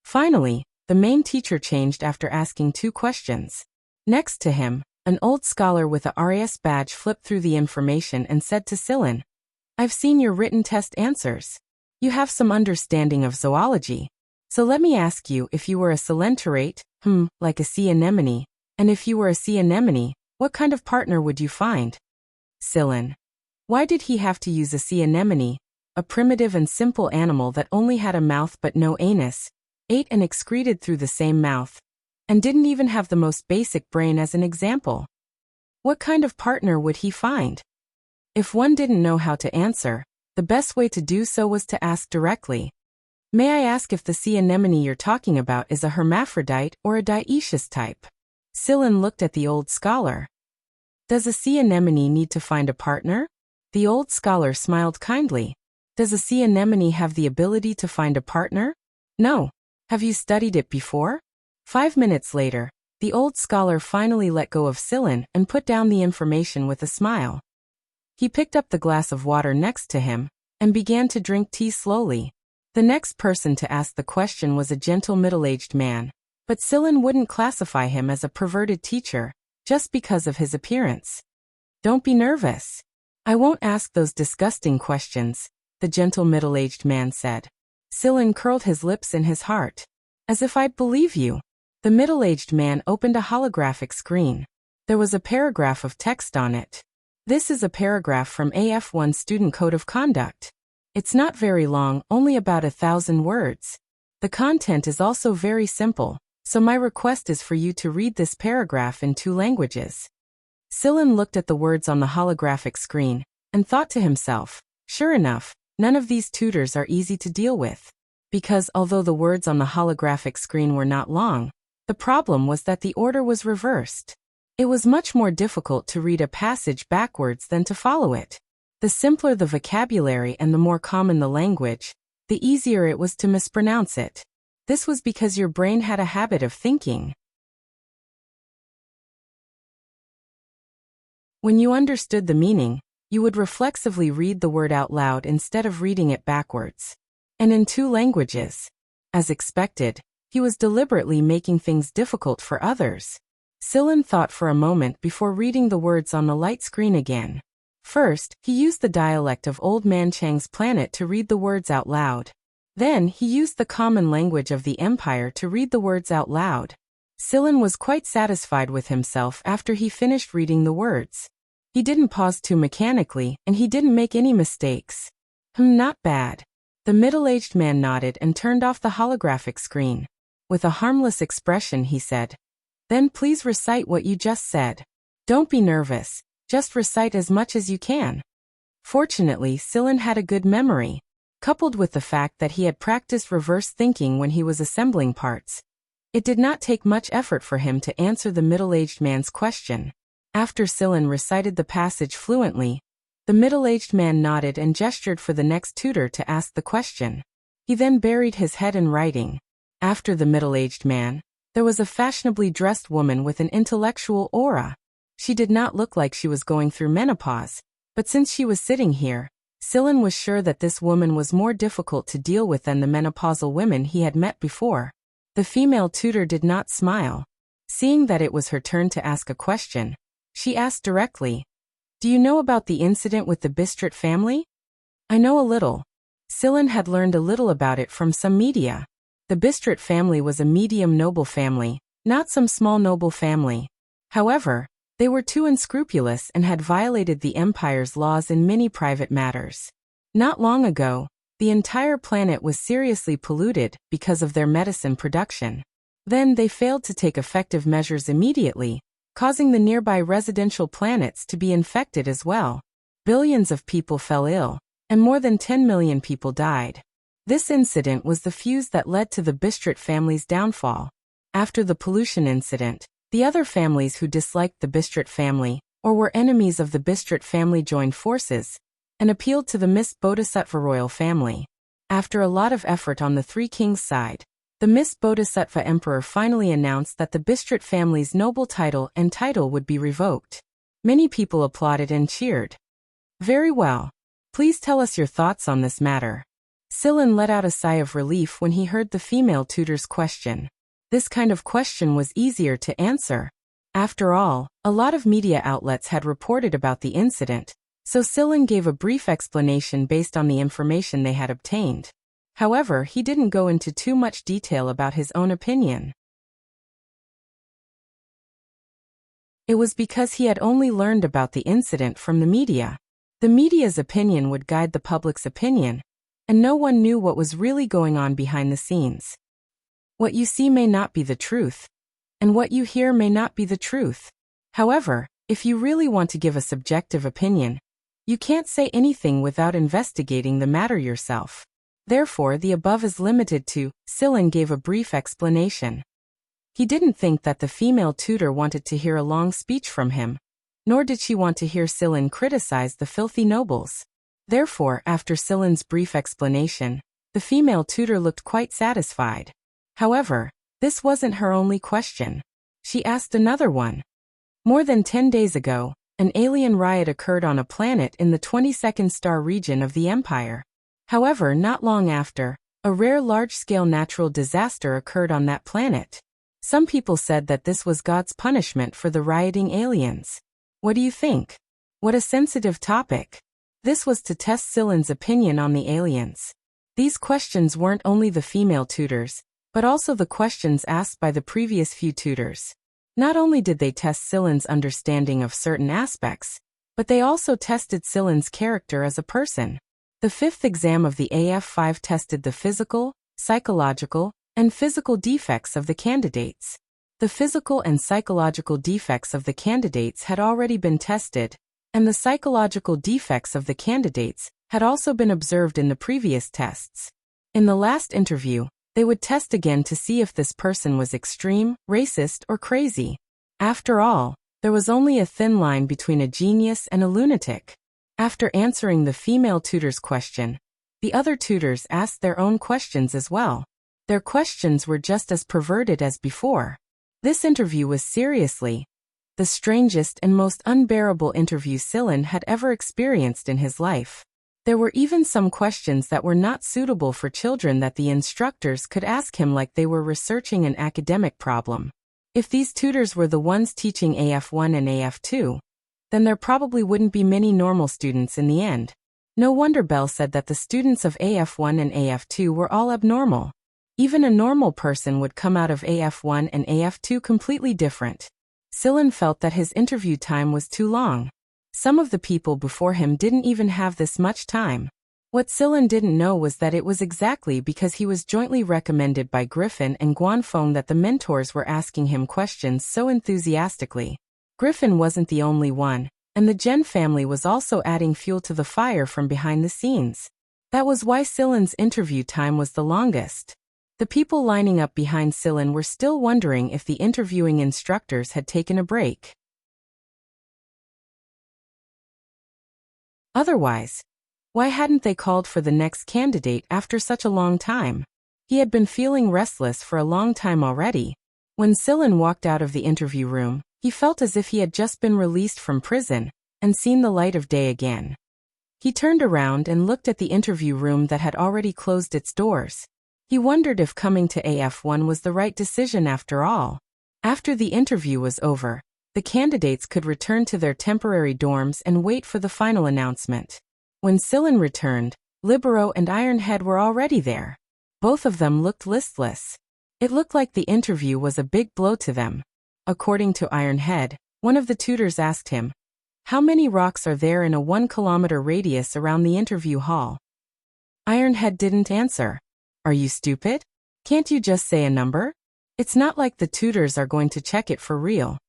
Finally, the main teacher changed after asking 2 questions. Next to him, an old scholar with a RAS badge flipped through the information and said to Sillin, "I've seen your written test answers. You have some understanding of zoology. So let me ask you, if you were a coelenterate, like a sea anemone, and if you were a sea anemone, what kind of partner would you find?" Sillin. Why did he have to use a sea anemone, a primitive and simple animal that only had a mouth but no anus, ate and excreted through the same mouth, and didn't even have the most basic brain as an example? What kind of partner would he find? If one didn't know how to answer, the best way to do so was to ask directly. "May I ask if the sea anemone you're talking about is a hermaphrodite or a dioecious type?" Sillin looked at the old scholar. "Does a sea anemone need to find a partner?" The old scholar smiled kindly. "Does a sea anemone have the ability to find a partner?" "No. Have you studied it before?" 5 minutes later, the old scholar finally let go of Sillin and put down the information with a smile. He picked up the glass of water next to him and began to drink tea slowly. The next person to ask the question was a gentle middle-aged man, but Sillin wouldn't classify him as a perverted teacher just because of his appearance. "Don't be nervous. I won't ask those disgusting questions," the gentle middle-aged man said. Sillin curled his lips in his heart. "As if I'd believe you." The middle-aged man opened a holographic screen. There was a paragraph of text on it. "This is a paragraph from AF1 Student Code of Conduct. It's not very long, only about 1,000 words. The content is also very simple, so my request is for you to read this paragraph in 2 languages." Sillin looked at the words on the holographic screen and thought to himself, sure enough, none of these tutors are easy to deal with. Because although the words on the holographic screen were not long, the problem was that the order was reversed. It was much more difficult to read a passage backwards than to follow it. The simpler the vocabulary and the more common the language, the easier it was to mispronounce it. This was because your brain had a habit of thinking. When you understood the meaning, you would reflexively read the word out loud instead of reading it backwards. And in 2 languages. As expected, he was deliberately making things difficult for others. Sillin thought for a moment before reading the words on the light screen again. First, he used the dialect of Old Man Chang's planet to read the words out loud. Then, he used the common language of the Empire to read the words out loud. Sillin was quite satisfied with himself after he finished reading the words. He didn't pause too mechanically, and he didn't make any mistakes. Not bad. The middle-aged man nodded and turned off the holographic screen. With a harmless expression, he said, "Then please recite what you just said. Don't be nervous. Just recite as much as you can." Fortunately, Sillin had a good memory. Coupled with the fact that he had practiced reverse thinking when he was assembling parts, it did not take much effort for him to answer the middle-aged man's question. After Sillin recited the passage fluently, the middle-aged man nodded and gestured for the next tutor to ask the question. He then buried his head in writing. After the middle-aged man, there was a fashionably dressed woman with an intellectual aura. She did not look like she was going through menopause, but since she was sitting here, Sillin was sure that this woman was more difficult to deal with than the menopausal women he had met before. The female tutor did not smile. Seeing that it was her turn to ask a question, she asked directly, "Do you know about the incident with the Bistrit family?" "I know a little." Sillin had learned a little about it from some media. The Bistrit family was a medium noble family, not some small noble family. However, they were too unscrupulous and had violated the empire's laws in many private matters. Not long ago, the entire planet was seriously polluted because of their medicine production. Then they failed to take effective measures immediately, causing the nearby residential planets to be infected as well. Billions of people fell ill, and more than 10 million people died. This incident was the fuse that led to the Bistrit family's downfall. After the pollution incident, the other families who disliked the Bistrit family, or were enemies of the Bistrit family, joined forces and appealed to the Miss Bodhisattva royal family. After a lot of effort on the Three Kings' side, the Miss Bodhisattva Emperor finally announced that the Bistrit family's noble title would be revoked. Many people applauded and cheered. "Very well. Please tell us your thoughts on this matter." Sillin let out a sigh of relief when he heard the female tutor's question. This kind of question was easier to answer. After all, a lot of media outlets had reported about the incident, so Sillin gave a brief explanation based on the information they had obtained. However, he didn't go into too much detail about his own opinion. It was because he had only learned about the incident from the media. The media's opinion would guide the public's opinion, and no one knew what was really going on behind the scenes. What you see may not be the truth, and what you hear may not be the truth. However, if you really want to give a subjective opinion, you can't say anything without investigating the matter yourself. Therefore, the above is limited to. Sillin gave a brief explanation. He didn't think that the female tutor wanted to hear a long speech from him, nor did she want to hear Sillin criticize the filthy nobles. Therefore, after Sillin's brief explanation, the female tutor looked quite satisfied. However, this wasn't her only question. She asked another one. More than 10 days ago, an alien riot occurred on a planet in the 22nd star region of the Empire. However, not long after, a rare large-scale natural disaster occurred on that planet. Some people said that this was God's punishment for the rioting aliens. What do you think? What a sensitive topic. This was to test Sillin's opinion on the aliens. These questions weren't only the female tutors, but also the questions asked by the previous few tutors. Not only did they test Sillin's understanding of certain aspects, but they also tested Sillin's character as a person. The fifth exam of the AF5 tested the physical, psychological, and physical defects of the candidates. The physical and psychological defects of the candidates had already been tested, and the psychological defects of the candidates had also been observed in the previous tests. In the last interview, they would test again to see if this person was extreme, racist, or crazy. After all, there was only a thin line between a genius and a lunatic. After answering the female tutor's question, the other tutors asked their own questions as well. Their questions were just as perverted as before. This interview was seriously the strangest and most unbearable interview Sillin had ever experienced in his life. There were even some questions that were not suitable for children that the instructors could ask him, like they were researching an academic problem. If these tutors were the ones teaching AF1 and AF2, then there probably wouldn't be many normal students in the end. No wonder Bell said that the students of AF1 and AF2 were all abnormal. Even a normal person would come out of AF1 and AF2 completely different. Sillin felt that his interview time was too long. Some of the people before him didn't even have this much time. What Sillin didn't know was that it was exactly because he was jointly recommended by Griffin and Guanfeng that the mentors were asking him questions so enthusiastically. Griffin wasn't the only one, and the Gen family was also adding fuel to the fire from behind the scenes. That was why Sillin's interview time was the longest. The people lining up behind Sillin were still wondering if the interviewing instructors had taken a break. Otherwise, why hadn't they called for the next candidate after such a long time? He had been feeling restless for a long time already. When Sillin walked out of the interview room, He felt as if he had just been released from prison and seen the light of day again. He turned around and looked at the interview room that had already closed its doors. He wondered if coming to AF1 was the right decision after all. After the interview was over, the candidates could return to their temporary dorms and wait for the final announcement. When Sillin returned, Libero and Ironhead were already there. Both of them looked listless. It looked like the interview was a big blow to them. According to Ironhead, one of the tutors asked him, "How many rocks are there in a 1-kilometer radius around the interview hall?" Ironhead didn't answer. "Are you stupid? Can't you just say a number? It's not like the tutors are going to check it for real."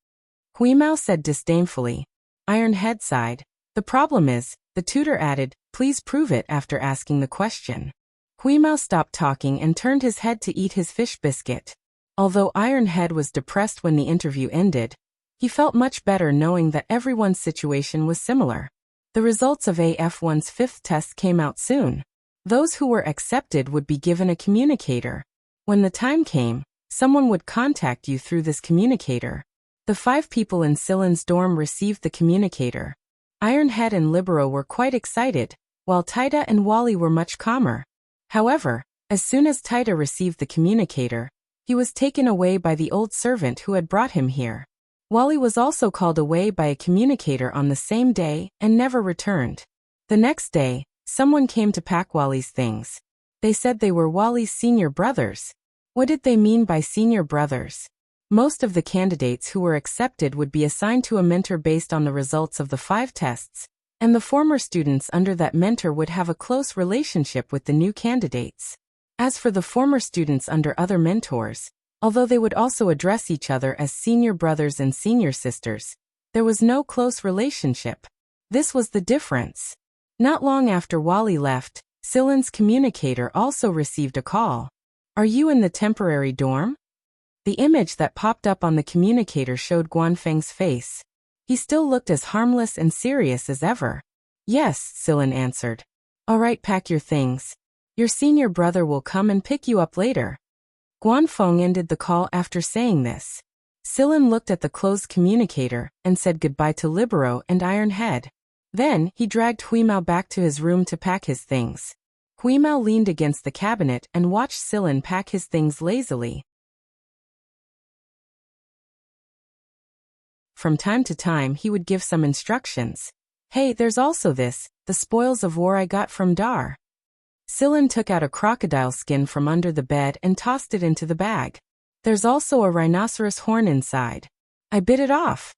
Huimao said disdainfully. Ironhead sighed. "The problem is," the tutor added, "please prove it," after asking the question. Huimao stopped talking and turned his head to eat his fish biscuit. Although Ironhead was depressed when the interview ended, he felt much better knowing that everyone's situation was similar. The results of AF1's 5th test came out soon. Those who were accepted would be given a communicator. When the time came, someone would contact you through this communicator. The 5 people in Sillin's dorm received the communicator. Ironhead and Libero were quite excited, while Taida and Wally were much calmer. However, as soon as Taida received the communicator, he was taken away by the old servant who had brought him here. Wally was also called away by a communicator on the same day and never returned. The next day, someone came to pack Wally's things. They said they were Wally's senior brothers. What did they mean by senior brothers? Most of the candidates who were accepted would be assigned to a mentor based on the results of the 5 tests, and the former students under that mentor would have a close relationship with the new candidates. As for the former students under other mentors, although they would also address each other as senior brothers and senior sisters, there was no close relationship. This was the difference. Not long after Wally left, Sillin's communicator also received a call. "Are you in the temporary dorm?" The image that popped up on the communicator showed Guanfeng's face. He still looked as harmless and serious as ever. "Yes," Sillin answered. "All right, pack your things. Your senior brother will come and pick you up later." Guanfeng ended the call after saying this. Sillin looked at the closed communicator and said goodbye to Libero and Ironhead. Then, he dragged Huimao back to his room to pack his things. Huimao leaned against the cabinet and watched Sillin pack his things lazily. From time to time he would give some instructions. "Hey, there's also this, the spoils of war I got from Dar." Sillin took out a crocodile skin from under the bed and tossed it into the bag. "There's also a rhinoceros horn inside. I bit it off,"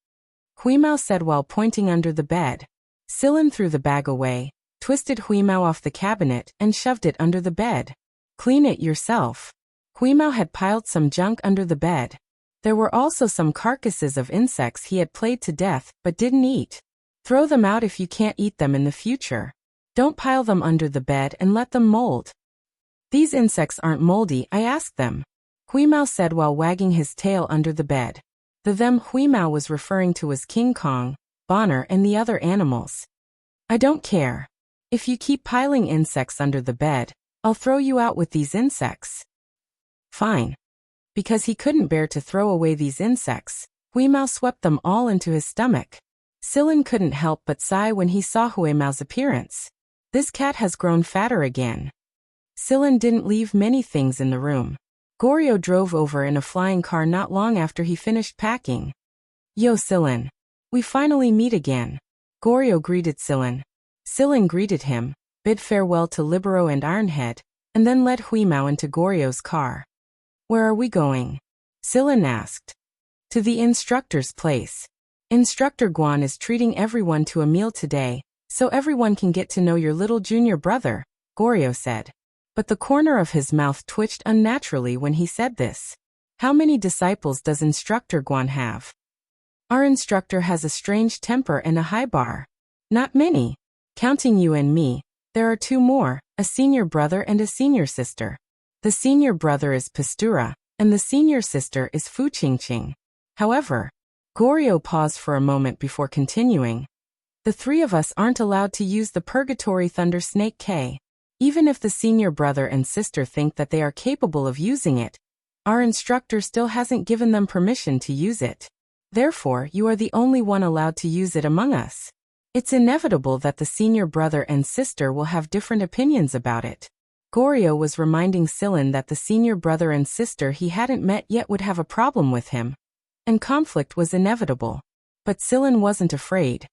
Huimao said while pointing under the bed. Sillin threw the bag away, twisted Huimao off the cabinet and shoved it under the bed. "Clean it yourself." Huimao had piled some junk under the bed. There were also some carcasses of insects he had played to death but didn't eat. "Throw them out if you can't eat them in the future. Don't pile them under the bed and let them mold." "These insects aren't moldy, I asked them," Huimao said while wagging his tail under the bed. The them Huimao was referring to was King Kong, Bonner and the other animals. "I don't care. If you keep piling insects under the bed, I'll throw you out with these insects." "Fine." Because he couldn't bear to throw away these insects, Huimao swept them all into his stomach. Sillin couldn't help but sigh when he saw Huimao's appearance. This cat has grown fatter again. Sillin didn't leave many things in the room. Goryo drove over in a flying car not long after he finished packing. "Yo Sillin. We finally meet again." Goryo greeted Sillin. Sillin greeted him, bid farewell to Libero and Ironhead, and then led Huimao into Goryo's car. "Where are we going?" Sillin asked. "To the instructor's place. Instructor Guan is treating everyone to a meal today, so everyone can get to know your little junior brother," Goryo said. But the corner of his mouth twitched unnaturally when he said this. "How many disciples does Instructor Guan have?" "Our instructor has a strange temper and a high bar." "Not many. Counting you and me, there are 2 more, a senior brother and a senior sister. The senior brother is Pastura, and the senior sister is Fu Qingqing. However," Goryo paused for a moment before continuing, "the 3 of us aren't allowed to use the Purgatory Thunder Snake K. Even if the senior brother and sister think that they are capable of using it, our instructor still hasn't given them permission to use it. Therefore, you are the only one allowed to use it among us. It's inevitable that the senior brother and sister will have different opinions about it. Goryo was reminding Sillin that the senior brother and sister he hadn't met yet would have a problem with him. And conflict was inevitable. But Sillin wasn't afraid.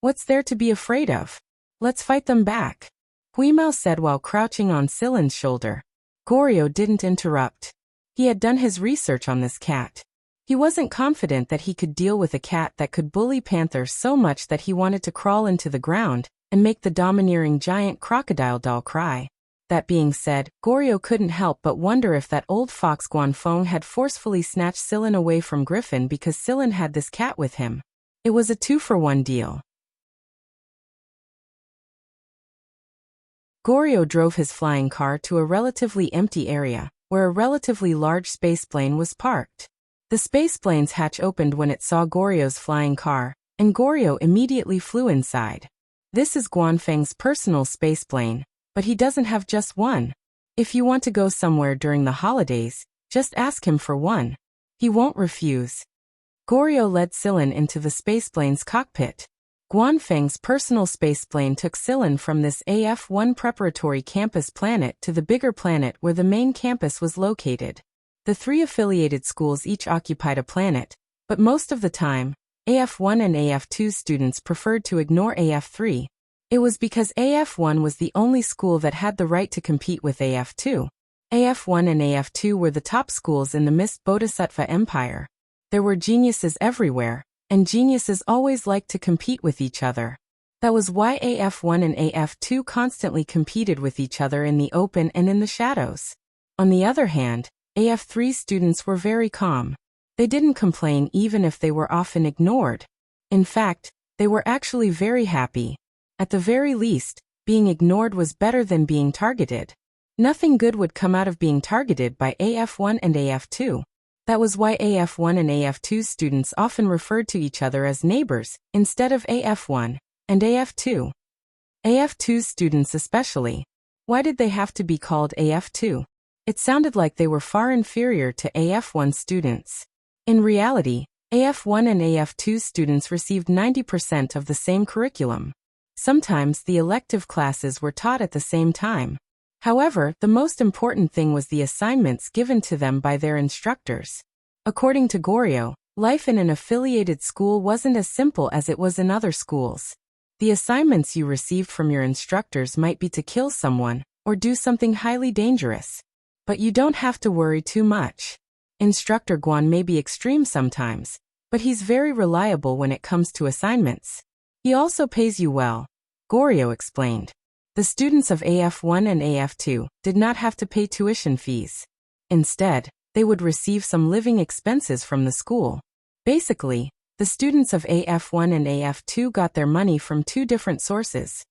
What's there to be afraid of? Let's fight them back, Huimao said while crouching on Sillin's shoulder. Goryo didn't interrupt. He had done his research on this cat. He wasn't confident that he could deal with a cat that could bully Panther so much that he wanted to crawl into the ground and make the domineering giant crocodile doll cry. That being said, Goryo couldn't help but wonder if that old fox Guanfeng had forcefully snatched Sillin away from Griffin because Sillin had this cat with him. It was a 2-for-1 deal. Goryo drove his flying car to a relatively empty area, where a relatively large spaceplane was parked. The spaceplane's hatch opened when it saw Goryo's flying car, and Goryo immediately flew inside. This is Guanfeng's personal spaceplane, but he doesn't have just one. If you want to go somewhere during the holidays, just ask him for one. He won't refuse. Goryo led Sillin into the spaceplane's cockpit. Guanfeng's personal spaceplane took Sillin from this AF-1 preparatory campus planet to the bigger planet where the main campus was located. The 3 affiliated schools each occupied a planet, but most of the time, AF-1 and AF-2 students preferred to ignore AF-3. It was because AF-1 was the only school that had the right to compete with AF-2. AF-1 and AF-2 were the top schools in the Mist Bodhisattva Empire. There were geniuses everywhere, and geniuses always liked to compete with each other. That was why AF-1 and AF-2 constantly competed with each other in the open and in the shadows. On the other hand, AF-3 students were very calm. They didn't complain even if they were often ignored. In fact, they were actually very happy. At the very least, being ignored was better than being targeted. Nothing good would come out of being targeted by AF-1 and AF-2. That was why AF-1 and AF-2 students often referred to each other as neighbors, instead of AF-1 and AF-2. AF-2 students especially. Why did they have to be called AF-2? It sounded like they were far inferior to AF-1 students. In reality, AF-1 and AF-2 students received 90% of the same curriculum. Sometimes the elective classes were taught at the same time. However, the most important thing was the assignments given to them by their instructors. According to Goryo, life in an affiliated school wasn't as simple as it was in other schools. The assignments you received from your instructors might be to kill someone or do something highly dangerous. But you don't have to worry too much. Instructor Guan may be extreme sometimes, but he's very reliable when it comes to assignments. He also pays you well, Goryo explained. The students of AF-1 and AF-2 did not have to pay tuition fees. Instead, they would receive some living expenses from the school. Basically, the students of AF-1 and AF-2 got their money from 2 different sources.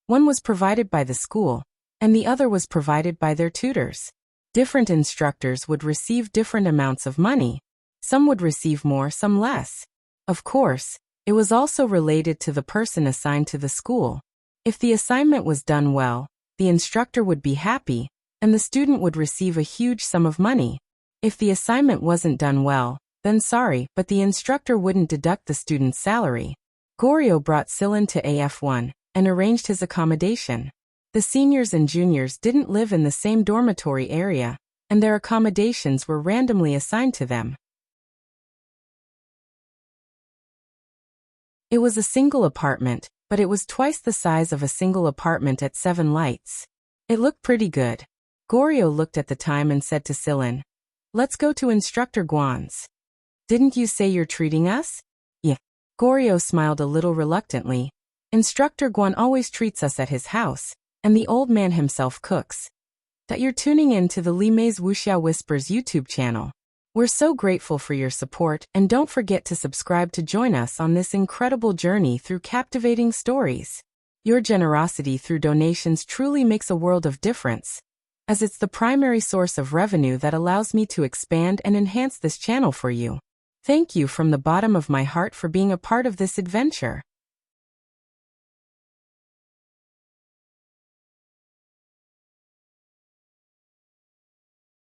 One was provided by the school, and the other was provided by their tutors. Different instructors would receive different amounts of money. Some would receive more, some less. Of course, it was also related to the person assigned to the school. If the assignment was done well, the instructor would be happy, and the student would receive a huge sum of money. If the assignment wasn't done well, then sorry, but the instructor wouldn't deduct the student's salary. Goryo brought Sillin to AF-1 and arranged his accommodation. The seniors and juniors didn't live in the same dormitory area, and their accommodations were randomly assigned to them. It was a single apartment, but it was twice the size of a single apartment at 7 Lights. It looked pretty good. Goryo looked at the time and said to Sillin, "Let's go to Instructor Guan's." "Didn't you say you're treating us?" "Yeah." Goryo smiled a little reluctantly. "Instructor Guan always treats us at his house, and the old man himself cooks." "That you're tuning in to the Li Mei's Wuxia Whispers YouTube channel. We're so grateful for your support, and don't forget to subscribe to join us on this incredible journey through captivating stories. Your generosity through donations truly makes a world of difference, as it's the primary source of revenue that allows me to expand and enhance this channel for you. Thank you from the bottom of my heart for being a part of this adventure.